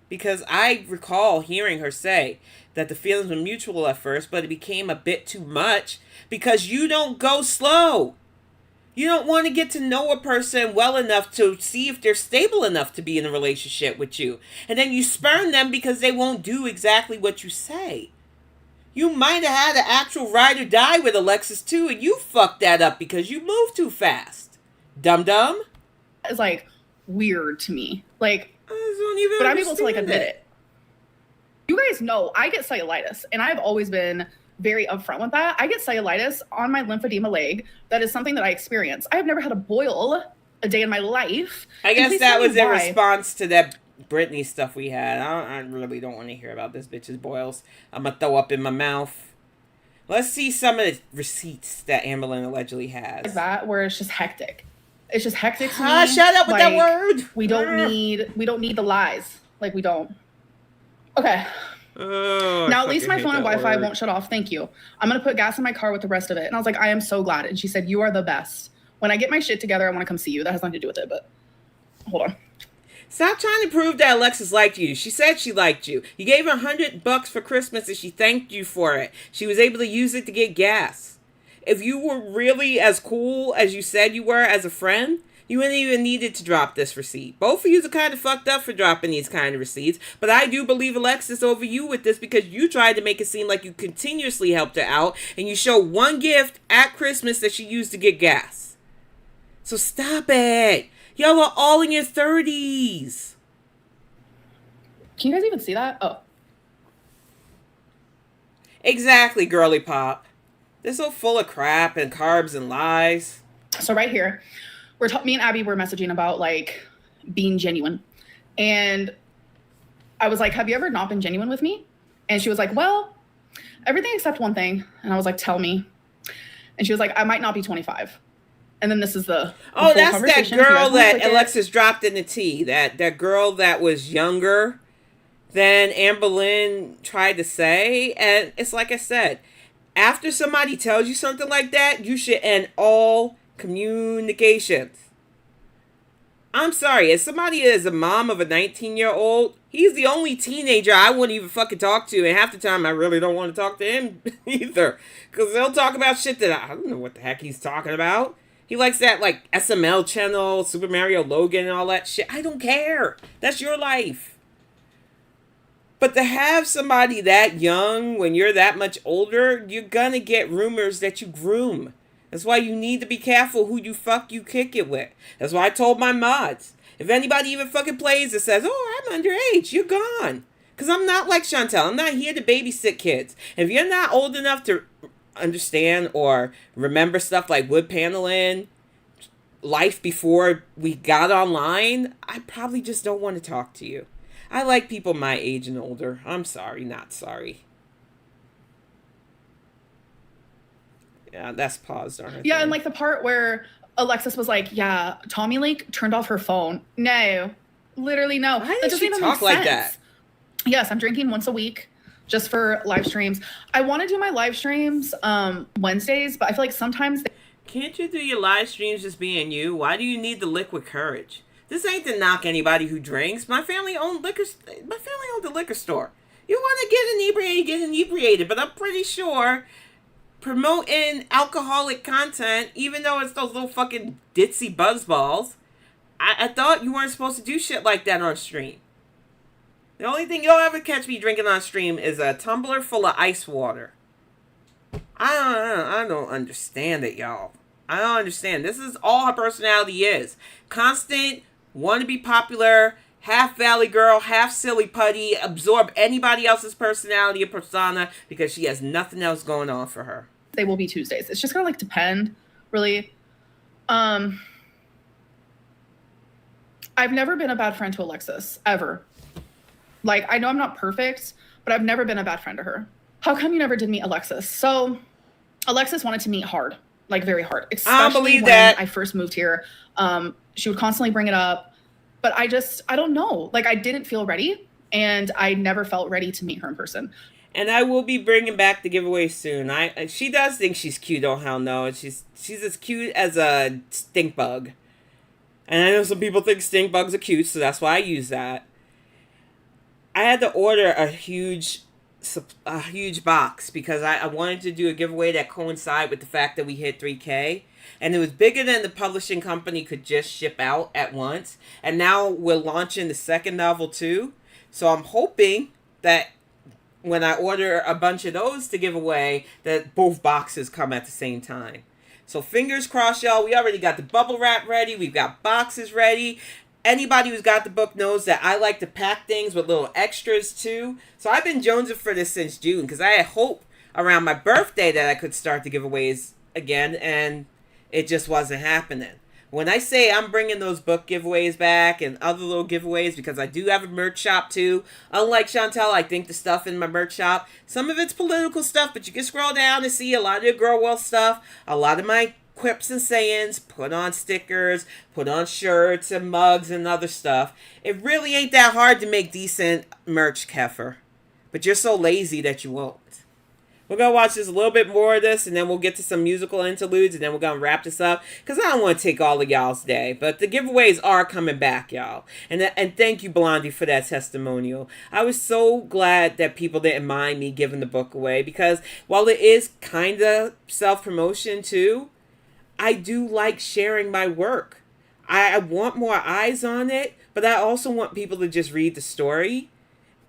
Because I recall hearing her say that the feelings were mutual at first, but it became a bit too much because you don't go slow. You don't want to get to know a person well enough to see if they're stable enough to be in a relationship with you. And then you spurn them because they won't do exactly what you say. You might have had an actual ride or die with Alexis too, and you fucked that up because you moved too fast. Dum-dum? It's like weird to me. Like, but I'm able to like admit it. You guys know I get cellulitis, and I've always been very upfront with that. I get cellulitis on my lymphedema leg. That is something that I experience. I have never had a boil a day in my life. I guess that was in response to that Brittany stuff we had. I really don't want to hear about this bitch's boils. I'm going to throw up in my mouth. Let's see some of the receipts that Amberlynn allegedly has. Like that, where it's just hectic. It's just hectic to me. Shut up with that word. We don't need the lies. Like we don't. Okay. Oh, now at least my phone and Wi-Fi won't shut off. Thank you. I'm gonna put gas in my car with the rest of it. And I was like, I am so glad. And she said, you are the best. When I get my shit together, I want to come see you. That has nothing to do with it, but hold on. Stop trying to prove that Alexis liked you. She said she liked you. You gave her $100 for Christmas and she thanked you for it. She was able to use it to get gas. If you were really as cool as you said you were as a friend, you wouldn't even needed to drop this receipt. Both of you are kind of fucked up for dropping these kind of receipts, but I do believe Alexis over you with this because you tried to make it seem like you continuously helped her out, and you show one gift at Christmas that she used to get gas. So stop it. Y'all are all in your 30s. Can you guys even see that? Oh. Exactly, girly pop. They're so full of crap and carbs and lies. So right here, me and Abby were messaging about like being genuine. And I was like, have you ever not been genuine with me? And she was like, well, everything except one thing. And I was like, tell me. And she was like, I might not be 25. And then this is the oh, that's that girl that Alexis dropped in the tea. That girl that was younger than Amber Lynn tried to say. And it's like I said, after somebody tells you something like that, you should end all communications. I'm sorry, as somebody is a mom of a 19-year-old, he's the only teenager I wouldn't even fucking talk to, and half the time I really don't want to talk to him either, because they'll talk about shit that I don't know what the heck he's talking about. He likes that, like, SML channel, Super Mario Logan and all that shit. I don't care. That's your life. But to have somebody that young when you're that much older, you're gonna get rumors that you groom. That's why you need to be careful who you kick it with. That's why I told my mods. If anybody even fucking plays and says, oh, I'm underage, you're gone. Because I'm not like Chantal. I'm not here to babysit kids. If you're not old enough to understand or remember stuff like wood paneling, life before we got online, I probably just don't want to talk to you. I like people my age and older. I'm sorry, not sorry. Yeah, that's paused on her. Yeah, and like the part where Alexis was like, yeah, Tommy Lake turned off her phone. No, literally no. Why does she talk like that? Yes, I'm drinking once a week just for live streams. I want to do my live streams Wednesdays, but I feel like sometimes... Can't you do your live streams just being you? Why do you need the liquid courage? This ain't to knock anybody who drinks. My family owned a liquor store. You want to get inebriated, but I'm pretty sure... promoting alcoholic content, even though it's those little fucking ditzy buzzballs, I thought you weren't supposed to do shit like that on stream. The only thing you'll ever catch me drinking on stream is a tumbler full of ice water. I don't understand it, y'all. I don't understand. This is all her personality is. Constant, want to be popular, half valley girl, half silly putty, absorb anybody else's personality or persona because she has nothing else going on for her. They will be Tuesdays. It's just gonna like depend, really. I've never been a bad friend to Alexis, ever. Like, I know I'm not perfect, but I've never been a bad friend to her. How come you never did meet Alexis? So Alexis wanted to meet hard, like very hard. Especially when I first moved here. She would constantly bring it up. But I don't know. Like, I didn't feel ready, and I never felt ready to meet her in person. And I will be bringing back the giveaway soon. She does think she's cute, oh hell no. She's as cute as a stink bug. And I know some people think stink bugs are cute, so that's why I use that. I had to order a huge box because I wanted to do a giveaway that coincide with the fact that we hit 3K. And it was bigger than the publishing company could just ship out at once. And now we're launching the second novel too. So I'm hoping that when I order a bunch of those to give away, that both boxes come at the same time. So fingers crossed, y'all. We already got the bubble wrap ready. We've got boxes ready. Anybody who's got the book knows that I like to pack things with little extras too. So I've been jonesing for this since June because I had hope around my birthday that I could start the giveaways again, and it just wasn't happening. When I say I'm bringing those book giveaways back and other little giveaways, because I do have a merch shop too. Unlike Chantal, I think the stuff in my merch shop, some of it's political stuff, but you can scroll down and see a lot of the Gorlworld stuff, a lot of my quips and sayings, put on stickers, put on shirts and mugs and other stuff. It really ain't that hard to make decent merch, Keffer. But you're so lazy that you won't. We're going to watch just a little bit more of this, and then we'll get to some musical interludes, and then we're going to wrap this up, because I don't want to take all of y'all's day. But the giveaways are coming back, y'all. And thank you, Blondie, for that testimonial. I was so glad that people didn't mind me giving the book away, because while it is kind of self-promotion, too, I do like sharing my work. I want more eyes on it, but I also want people to just read the story.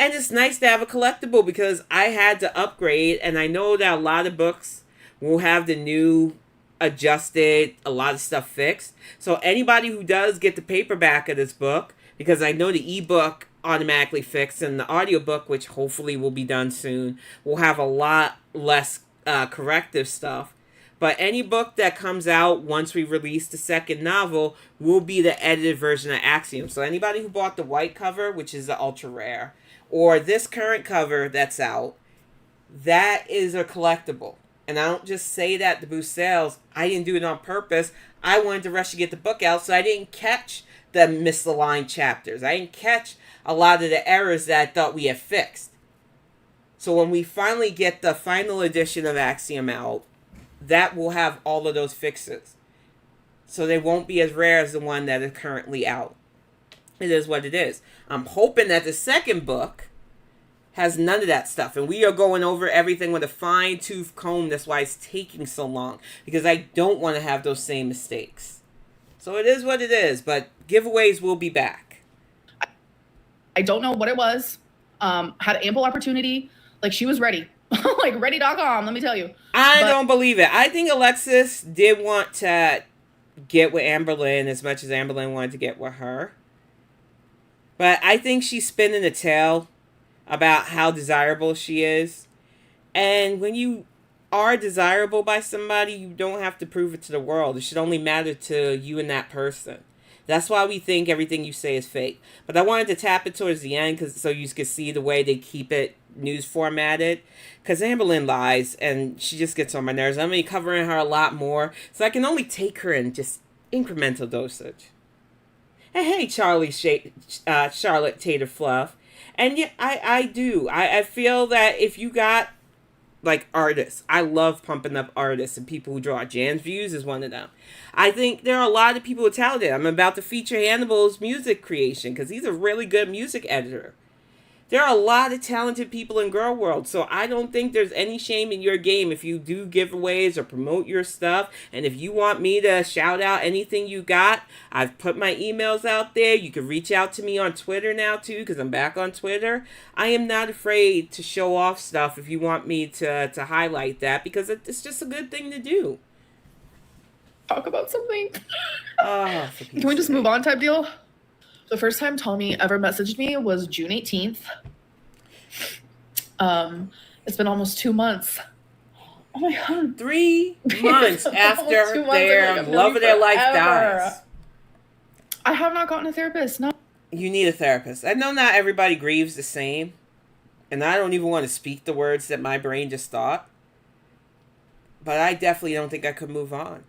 And it's nice to have a collectible because I had to upgrade, and I know that a lot of books will have the new adjusted, a lot of stuff fixed. So anybody who does get the paperback of this book, because I know the ebook automatically fixed, and the audiobook, which hopefully will be done soon, will have a lot less corrective stuff. But any book that comes out once we release the second novel will be the edited version of Axiom. So anybody who bought the white cover, which is the ultra rare, or this current cover that's out, that is a collectible. And I don't just say that to boost sales. I didn't do it on purpose. I wanted to rush to get the book out, so I didn't catch the misaligned chapters. I didn't catch a lot of the errors that I thought we had fixed. So when we finally get the final edition of Axiom out, that will have all of those fixes. So they won't be as rare as the one that is currently out. It is what it is. I'm hoping that the second book has none of that stuff. And we are going over everything with a fine-tooth comb. That's why it's taking so long. Because I don't want to have those same mistakes. So it is what it is. But giveaways will be back. I don't know what it was. Had ample opportunity. Like, she was ready. Like, ready.com, let me tell you. I don't believe it. I think Alexis did want to get with Amberlynn as much as Amberlynn wanted to get with her. But I think she's spinning a tale about how desirable she is. And when you are desirable by somebody, you don't have to prove it to the world. It should only matter to you and that person. That's why we think everything you say is fake. But I wanted to tap it towards the end so you could see the way they keep it news formatted. Because Amberlynn lies and she just gets on my nerves. I'm going to be covering her a lot more. So I can only take her in just incremental dosage. And hey, Charlotte Tater Fluff. And yeah, I do. I feel that if you got like artists, I love pumping up artists and people who draw. Jan's Views is one of them. I think there are a lot of people who are talented. I'm about to feature Hannibal's music creation because he's a really good music editor. There are a lot of talented people in Gorlworld, so I don't think there's any shame in your game if you do giveaways or promote your stuff. And if you want me to shout out anything you got, I've put my emails out there. You can reach out to me on Twitter now, too, because I'm back on Twitter. I am not afraid to show off stuff if you want me to highlight that, because it's just a good thing to do. Talk about something. Oh, can we just move on type deal? The first time Tommy ever messaged me was June 18th. It's been almost 2 months. Oh my God. 3 months after their love of their life dies. I have not gotten a therapist, no. You need a therapist. I know not everybody grieves the same. And I don't even want to speak the words that my brain just thought. But I definitely don't think I could move on.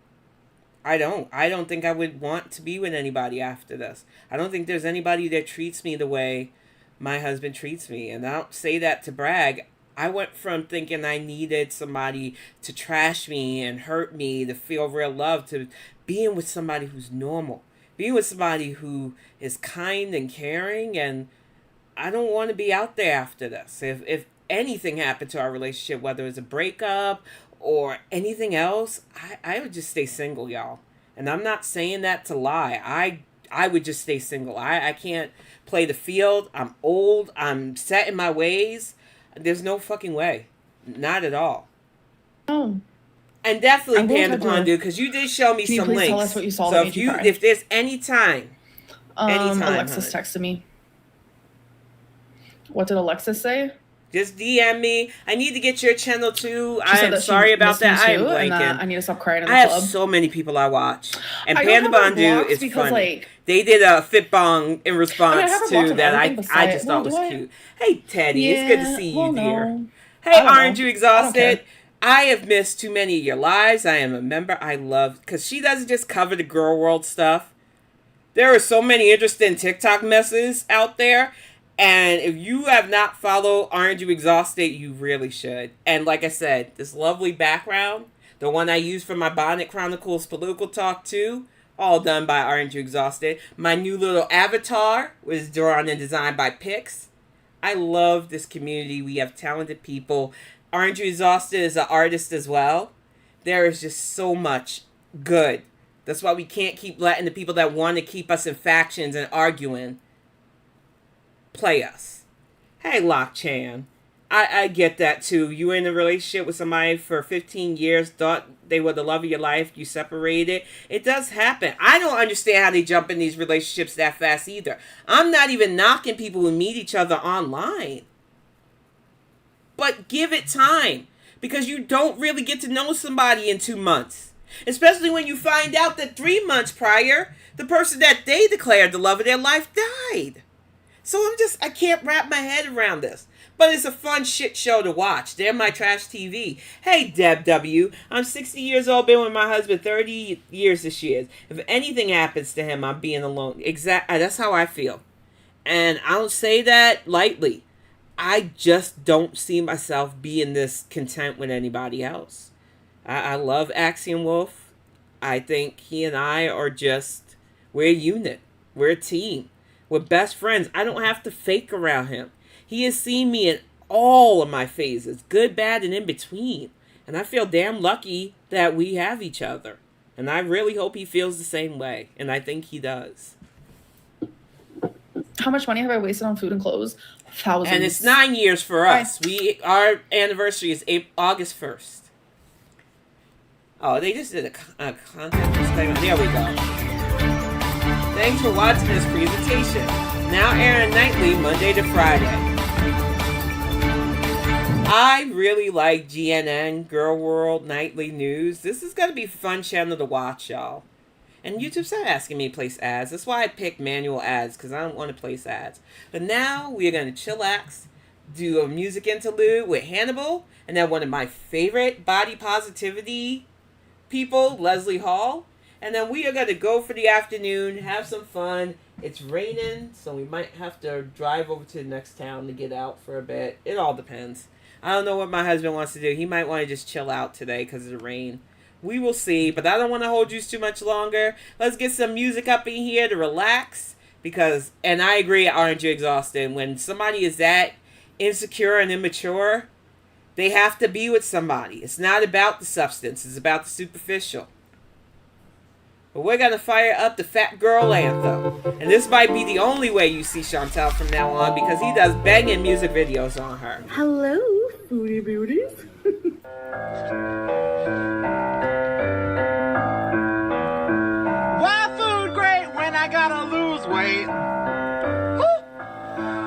I don't think I would want to be with anybody after this. I don't think there's anybody that treats me the way my husband treats me. And I don't say that to brag. I went from thinking I needed somebody to trash me and hurt me to feel real love to being with somebody who's normal. Being with somebody who is kind and caring. And I don't want to be out there after this. If anything happened to our relationship, whether it's a breakup or anything else, I would just stay single, y'all. And I'm not saying that to lie. I would just stay single. I can't play the field. I'm old. I'm set in my ways. There's no fucking way. Not at all. Oh. And definitely Panda Pondu, because you did show me some links. Tell us what you saw so if there's any time, Alexis texted me. What did Alexis say? Just DM me. I need to get your channel too. I am sorry about that. I am blanking. I need to stop crying in the club. I have so many people I watch. And Panda Bondu is funny. Like, they did a fit bong in response to that. I just thought was cute. Hey, Teddy. It's good to see you, dear. Hey, aren't you exhausted? I have missed too many of your lives. I am a member. I love, because she doesn't just cover the Gorlworld stuff. There are so many interesting TikTok messes out there. And if you have not followed Aren't You Exhausted, you really should. And like I said, this lovely background, the one I use for my Bonnet Chronicles political talk too, all done by Aren't You Exhausted. My new little avatar was drawn and designed by Pix. I love this community. We have talented people. Aren't You Exhausted is an artist as well. There is just so much good. That's why we can't keep letting the people that want to keep us in factions and arguing play us. Hey, Lock Chan. I get that too. You were in a relationship with somebody for 15 years, thought they were the love of your life, you separated. It does happen. I don't understand how they jump in these relationships that fast either. I'm not even knocking people who meet each other online. But give it time. because you don't really get to know somebody in 2 months. Especially when you find out that 3 months prior, the person that they declared the love of their life died. So I can't wrap my head around this. But it's a fun shit show to watch. They're my trash TV. Hey, Deb W. I'm 60 years old, been with my husband 30 years this year. If anything happens to him, I'm being alone. That's how I feel. And I don't say that lightly. I just don't see myself being this content with anybody else. I love Axiom Wolf. I think he and I are we're a unit. We're a team. We're best friends. I don't have to fake around him. He has seen me in all of my phases, good, bad, and in between. And I feel damn lucky that we have each other. And I really hope he feels the same way. And I think he does. How much money have I wasted on food and clothes? Thousands. And it's 9 years for us. Our anniversary is August 1st. Oh, they just did a content disclaimer. There we go. Thanks for watching this presentation. Now airing nightly, Monday to Friday. I really like GNN, Gorlworld Nightly News. This is going to be a fun channel to watch, y'all. And YouTube started asking me to place ads. That's why I picked manual ads, because I don't want to place ads. But now we are going to chillax, do a music interlude with Hannibal, and then one of my favorite body positivity people, Leslie Hall. And then we are going to go for the afternoon, have some fun. It's raining, so we might have to drive over to the next town to get out for a bit. It all depends. I don't know what my husband wants to do. He might want to just chill out today because of the rain. We will see, but I don't want to hold you too much longer. Let's get some music up in here to relax. And I agree, aren't you exhausted? When somebody is that insecure and immature, they have to be with somebody. It's not about the substance. It's about the superficial. But we're going to fire up the Fat Girl Anthem. And this might be the only way you see Chantal from now on, because he does banging music videos on her. Hello, foodie beauties. Why food great when I gotta lose weight? Woo!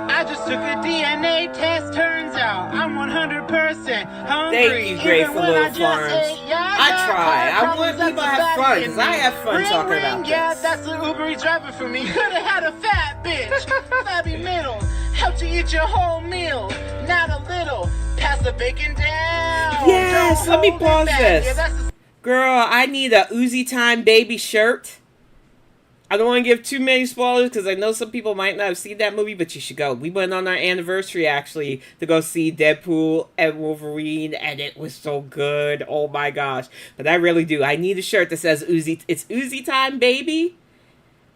I just took a DNA test, turns out I'm 100% hungry. Thank you, Grateful Little Florence. I try. I want people to have fun, because I have fun talking about this. Yeah, that's the Uber Eats driver for me. Could've had a fat bitch, flabby middle, helped you eat your whole meal, not a little. Pass the bacon down. Yes, let me pause this. Girl, I need a Uzi Time baby shirt. I don't want to give too many spoilers because I know some people might not have seen that movie, but you should go. We went on our anniversary, actually, to go see Deadpool and Wolverine, and it was so good. Oh, my gosh. But I really do. I need a shirt that says Uzi. It's Uzi Time, baby.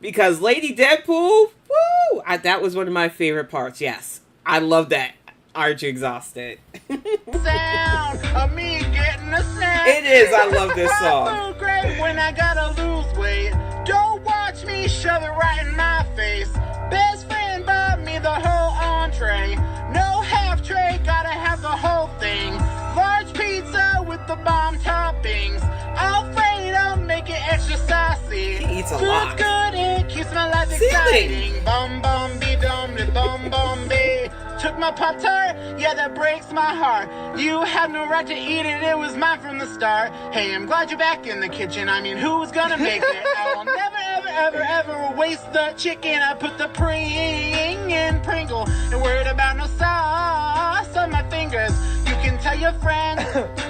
Because Lady Deadpool, woo! That was one of my favorite parts, yes. I love that. Aren't you exhausted? Sound of me getting a snack. It is. I love this song. So great when I gotta lose weight. Don't watch me shove it right in my face. Best friend bought me the whole entree. No half tray, gotta have the whole thing. Large pizza with the bomb toppings. Alfredo, make it extra saucy. He eats a Food's lot. good, it keeps my life exciting. Bum bum be dum de bum bum be. Took my Pop-Tart, yeah, that breaks my heart. You had no right to eat it, it was mine from the start. Hey, I'm glad you're back in the kitchen. I mean, who's gonna make it? I will never, ever, ever, ever waste the chicken. I put the pring in Pringle. And worried about no sauce on my fingers. You can tell your friends,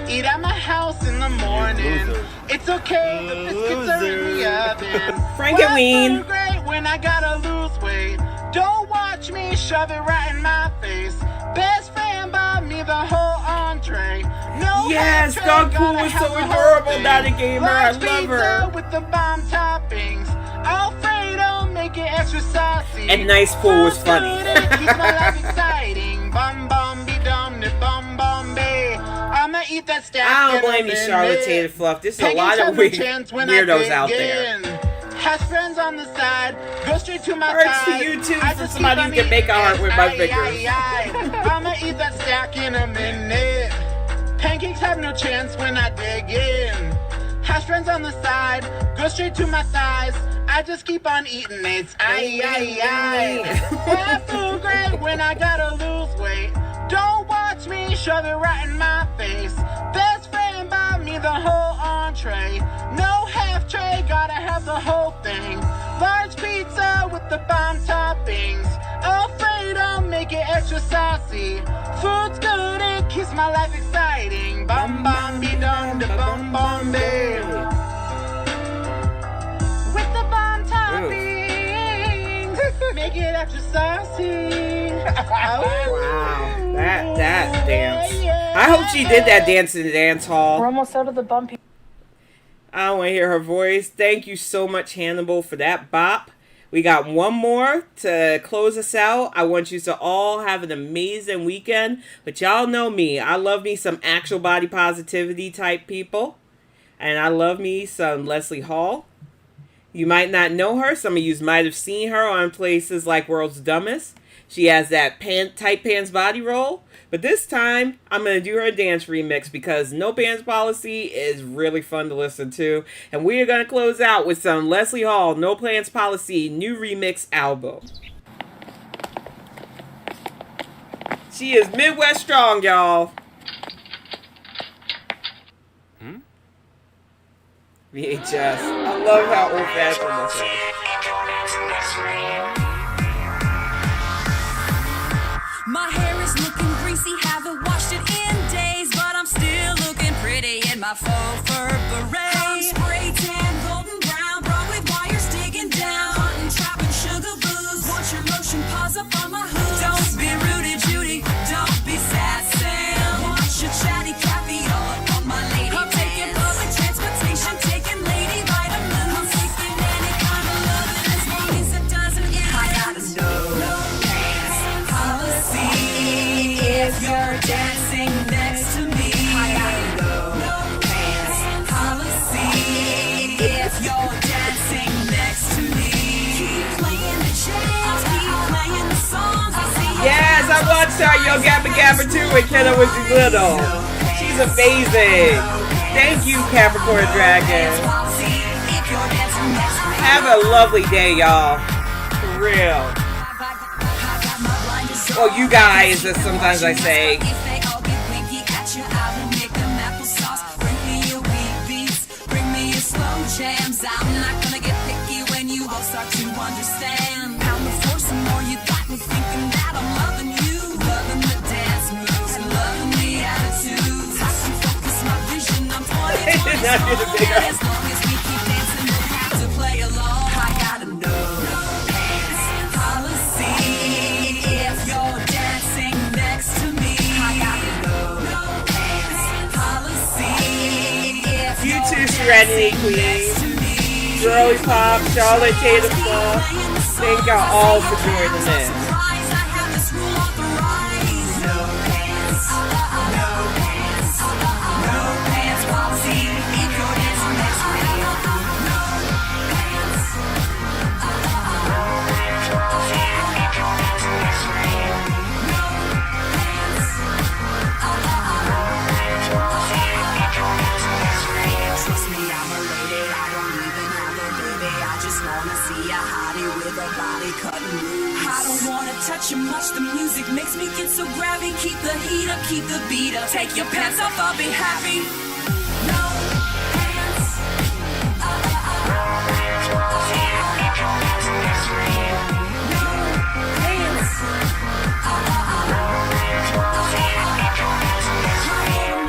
eat at my house in the morning. It's okay, the biscuits are in the oven. Frankenweenie. Great when I gotta lose weight. Don't watch me shove it right in my face. Best friend bought me the whole entree. No yes, Dogpool was so adorable, Dottie Gamer. I love her. With the bomb toppings. Alfredo, make it extra saucy. And Nice Pool was funny. Keeps my life exciting. Bum bum be dum de bum bum be. I'ma eat that stack. I don't blame you, Charlotte Tater Fluff. There's a lot of weirdos out there. Has friends on the side, go straight to my Hurts thighs. to you too for somebody who can make a heart with my fingers. I'ma eat that stack in a minute. Pancakes have no chance when I dig in. Hash friends on the side, go straight to my thighs. I just keep on eating it. Why food great when I gotta lose weight? Don't watch me shove it right in my face. Best friend bought me the whole entree. No half tray, gotta have the whole thing. Large pizza with the bomb toppings. Alfredo, make it extra saucy. Food's good, it keeps my life exciting. Bum bum be dum da bum bum be. With the bomb toppings, make it extra saucy. Wow, that dance. I hope she did that dance in the dance hall. We're almost out of the bumpy. I don't want to hear her voice. Thank you so much, Hannibal, for that bop. We got one more to close us out. I want you to all have an amazing weekend. But y'all know me. I love me some actual body positivity type people. And I love me some Leslie Hall. You might not know her. Some of you might have seen her on places like World's Dumbest. She has that tight pants body roll. But this time, I'm going to do her dance remix because No Pants Policy is really fun to listen to. And we are going to close out with some Leslie Hall, No Pants Policy, new remix album. She is Midwest strong, y'all. VHS. I love how old-fashioned this is. My hair is looking greasy, haven't washed it in days, but I'm still looking pretty in my faux fur beret. I'm spray tan, golden brown, bra with wires digging down, hunting, trapping, sugar booze. Want your lotion, paws up on my hooves. Don't be Rudy Judy, don't be sad Sam. Want your chatty Cathy all up on my lady. I'm taking public transportation, taking lady vitamins. I'm taking any kind of love as long as it doesn't end. I gotta know. If you're dancing next to me, I gotta know. No pants policy. If you're dancing next to me, keep playing the jams, keep playing the songs. Yes, I watched her Yo Gabba Gabba too when Kenna was little. She's amazing. Thank you, Capricorn Dragon. Have a lovely day, y'all. For real. Well, you guys, as sometimes I say. If they all get winky at you, I will make them applesauce. Bring me your wheat beats, bring me your slow jams. I'm not gonna get picky when you all start to understand. Pound the floor some more, you got me thinking that I'm loving you. Loving the dance moves and loving the attitudes. I can focus my vision, I'm 20, as long as we keep dancing, we'll have to play along. I gotta know. No pants policy. If you're dancing next to me, I gotta know. No pants policy. If You too, Serenity Queen. Girly Pop, Charlotte Tatum Claw. Thank y'all all for joining in. I don't wanna touch you much, the music makes me get so grabby. Keep the heat up, keep the beat up. Take your pants off, I'll be happy. No pants.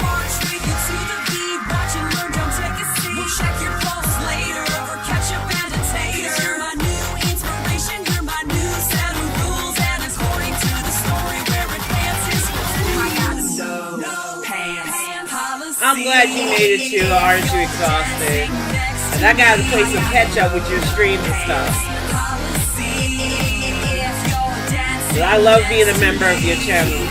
March with you to the beat, watch and learn, don't take a seat. We'll check your pulse later, or catch up and a tater. You're my new inspiration, you're my new set of rules, and according to the story where it dances, I gotta know. No pants policy. I'm glad you made it too. Aren't you exhausted? And I gotta play some catch up with your streams and stuff. But I love being a member of your channel.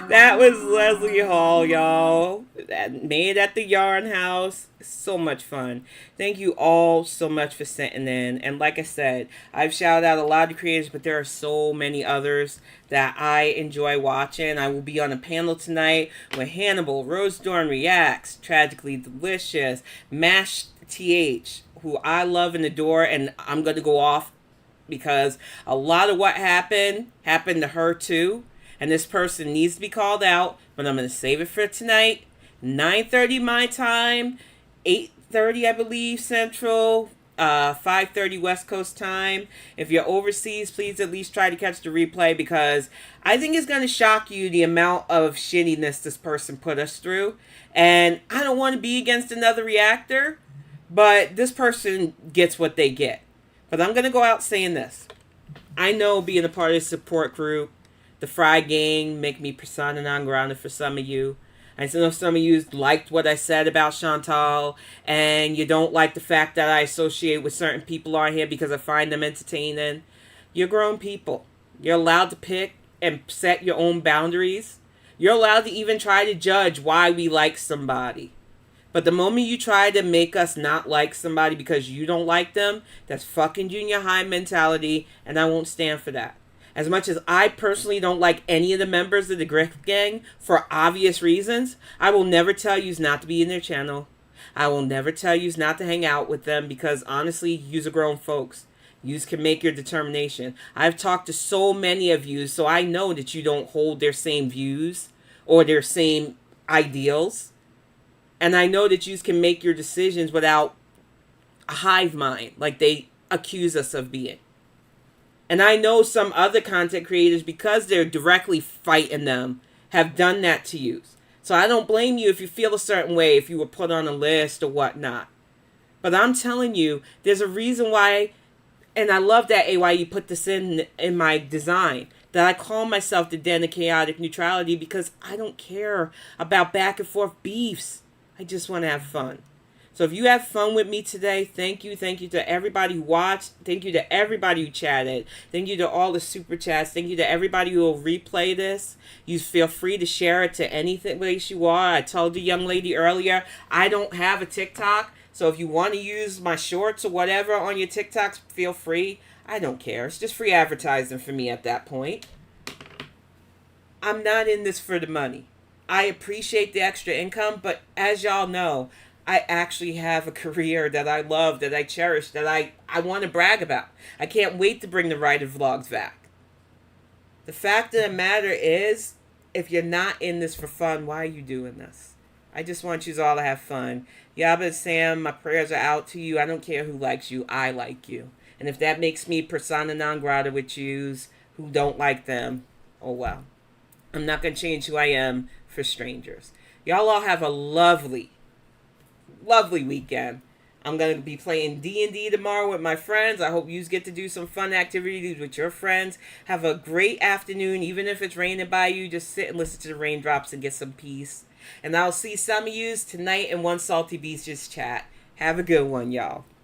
That was Leslie Hall, y'all. made at the Yarn House. So much fun. Thank you all so much for sending in. And like I said, I've shouted out a lot of creators, but there are so many others that I enjoy watching. I will be on a panel tonight with Hannibal, Rose Dorn Reacts, Tragically Delicious, Mash TH, who I love and adore, and I'm going to go off because a lot of what happened to her too. And this person needs to be called out, but I'm going to save it for tonight. 9:30 my time, 8:30 I believe Central, 5:30 West Coast time. If you're overseas, please at least try to catch the replay, because I think it's going to shock you the amount of shittiness this person put us through. And I don't want to be against another reactor, but this person gets what they get. But I'm going to go out saying this. I know being a part of the support group, the Fry Gang, make me persona non grata for some of you. I know some of you liked what I said about Chantal, and you don't like the fact that I associate with certain people on here because I find them entertaining. You're grown people. You're allowed to pick and set your own boundaries. You're allowed to even try to judge why we like somebody. But the moment you try to make us not like somebody because you don't like them, that's fucking junior high mentality, and I won't stand for that. As much as I personally don't like any of the members of the Griff Gang for obvious reasons, I will never tell you not to be in their channel. I will never tell you not to hang out with them, because honestly, yous are grown folks. Yous can make your determination. I've talked to so many of you, so I know that you don't hold their same views or their same ideals. And I know that yous can make your decisions without a hive mind like they accuse us of being. And I know some other content creators, because they're directly fighting them, have done that to you. So I don't blame you if you feel a certain way, if you were put on a list or whatnot. But I'm telling you, there's a reason why, and I love that, AY, you put this in my design, that I call myself the Den of Chaotic Neutrality, because I don't care about back and forth beefs. I just want to have fun. So if you have fun with me today, thank you. Thank you to everybody who watched. Thank you to everybody who chatted. Thank you to all the super chats. Thank you to everybody who will replay this. You feel free to share it to anything place you are. I told the young lady earlier, I don't have a TikTok. So if you want to use my shorts or whatever on your TikToks, feel free. I don't care. It's just free advertising for me at that point. I'm not in this for the money. I appreciate the extra income, but as y'all know, I actually have a career that I love, that I cherish, that I want to brag about. I can't wait to bring the writer vlogs back. The fact of the matter is, if you're not in this for fun, why are you doing this? I just want you all to have fun. Yaba and Sam, my prayers are out to you. I don't care who likes you. I like you. And if that makes me persona non grata with yous who don't like them, oh well. I'm not going to change who I am for strangers. Y'all all have a lovely weekend. I'm going to be playing D&D tomorrow with my friends. I hope you get to do some fun activities with your friends. Have a great afternoon. Even if it's raining by you, just sit and listen to the raindrops and get some peace. And I'll see some of you tonight in One Salty Beaches chat. Have a good one, y'all.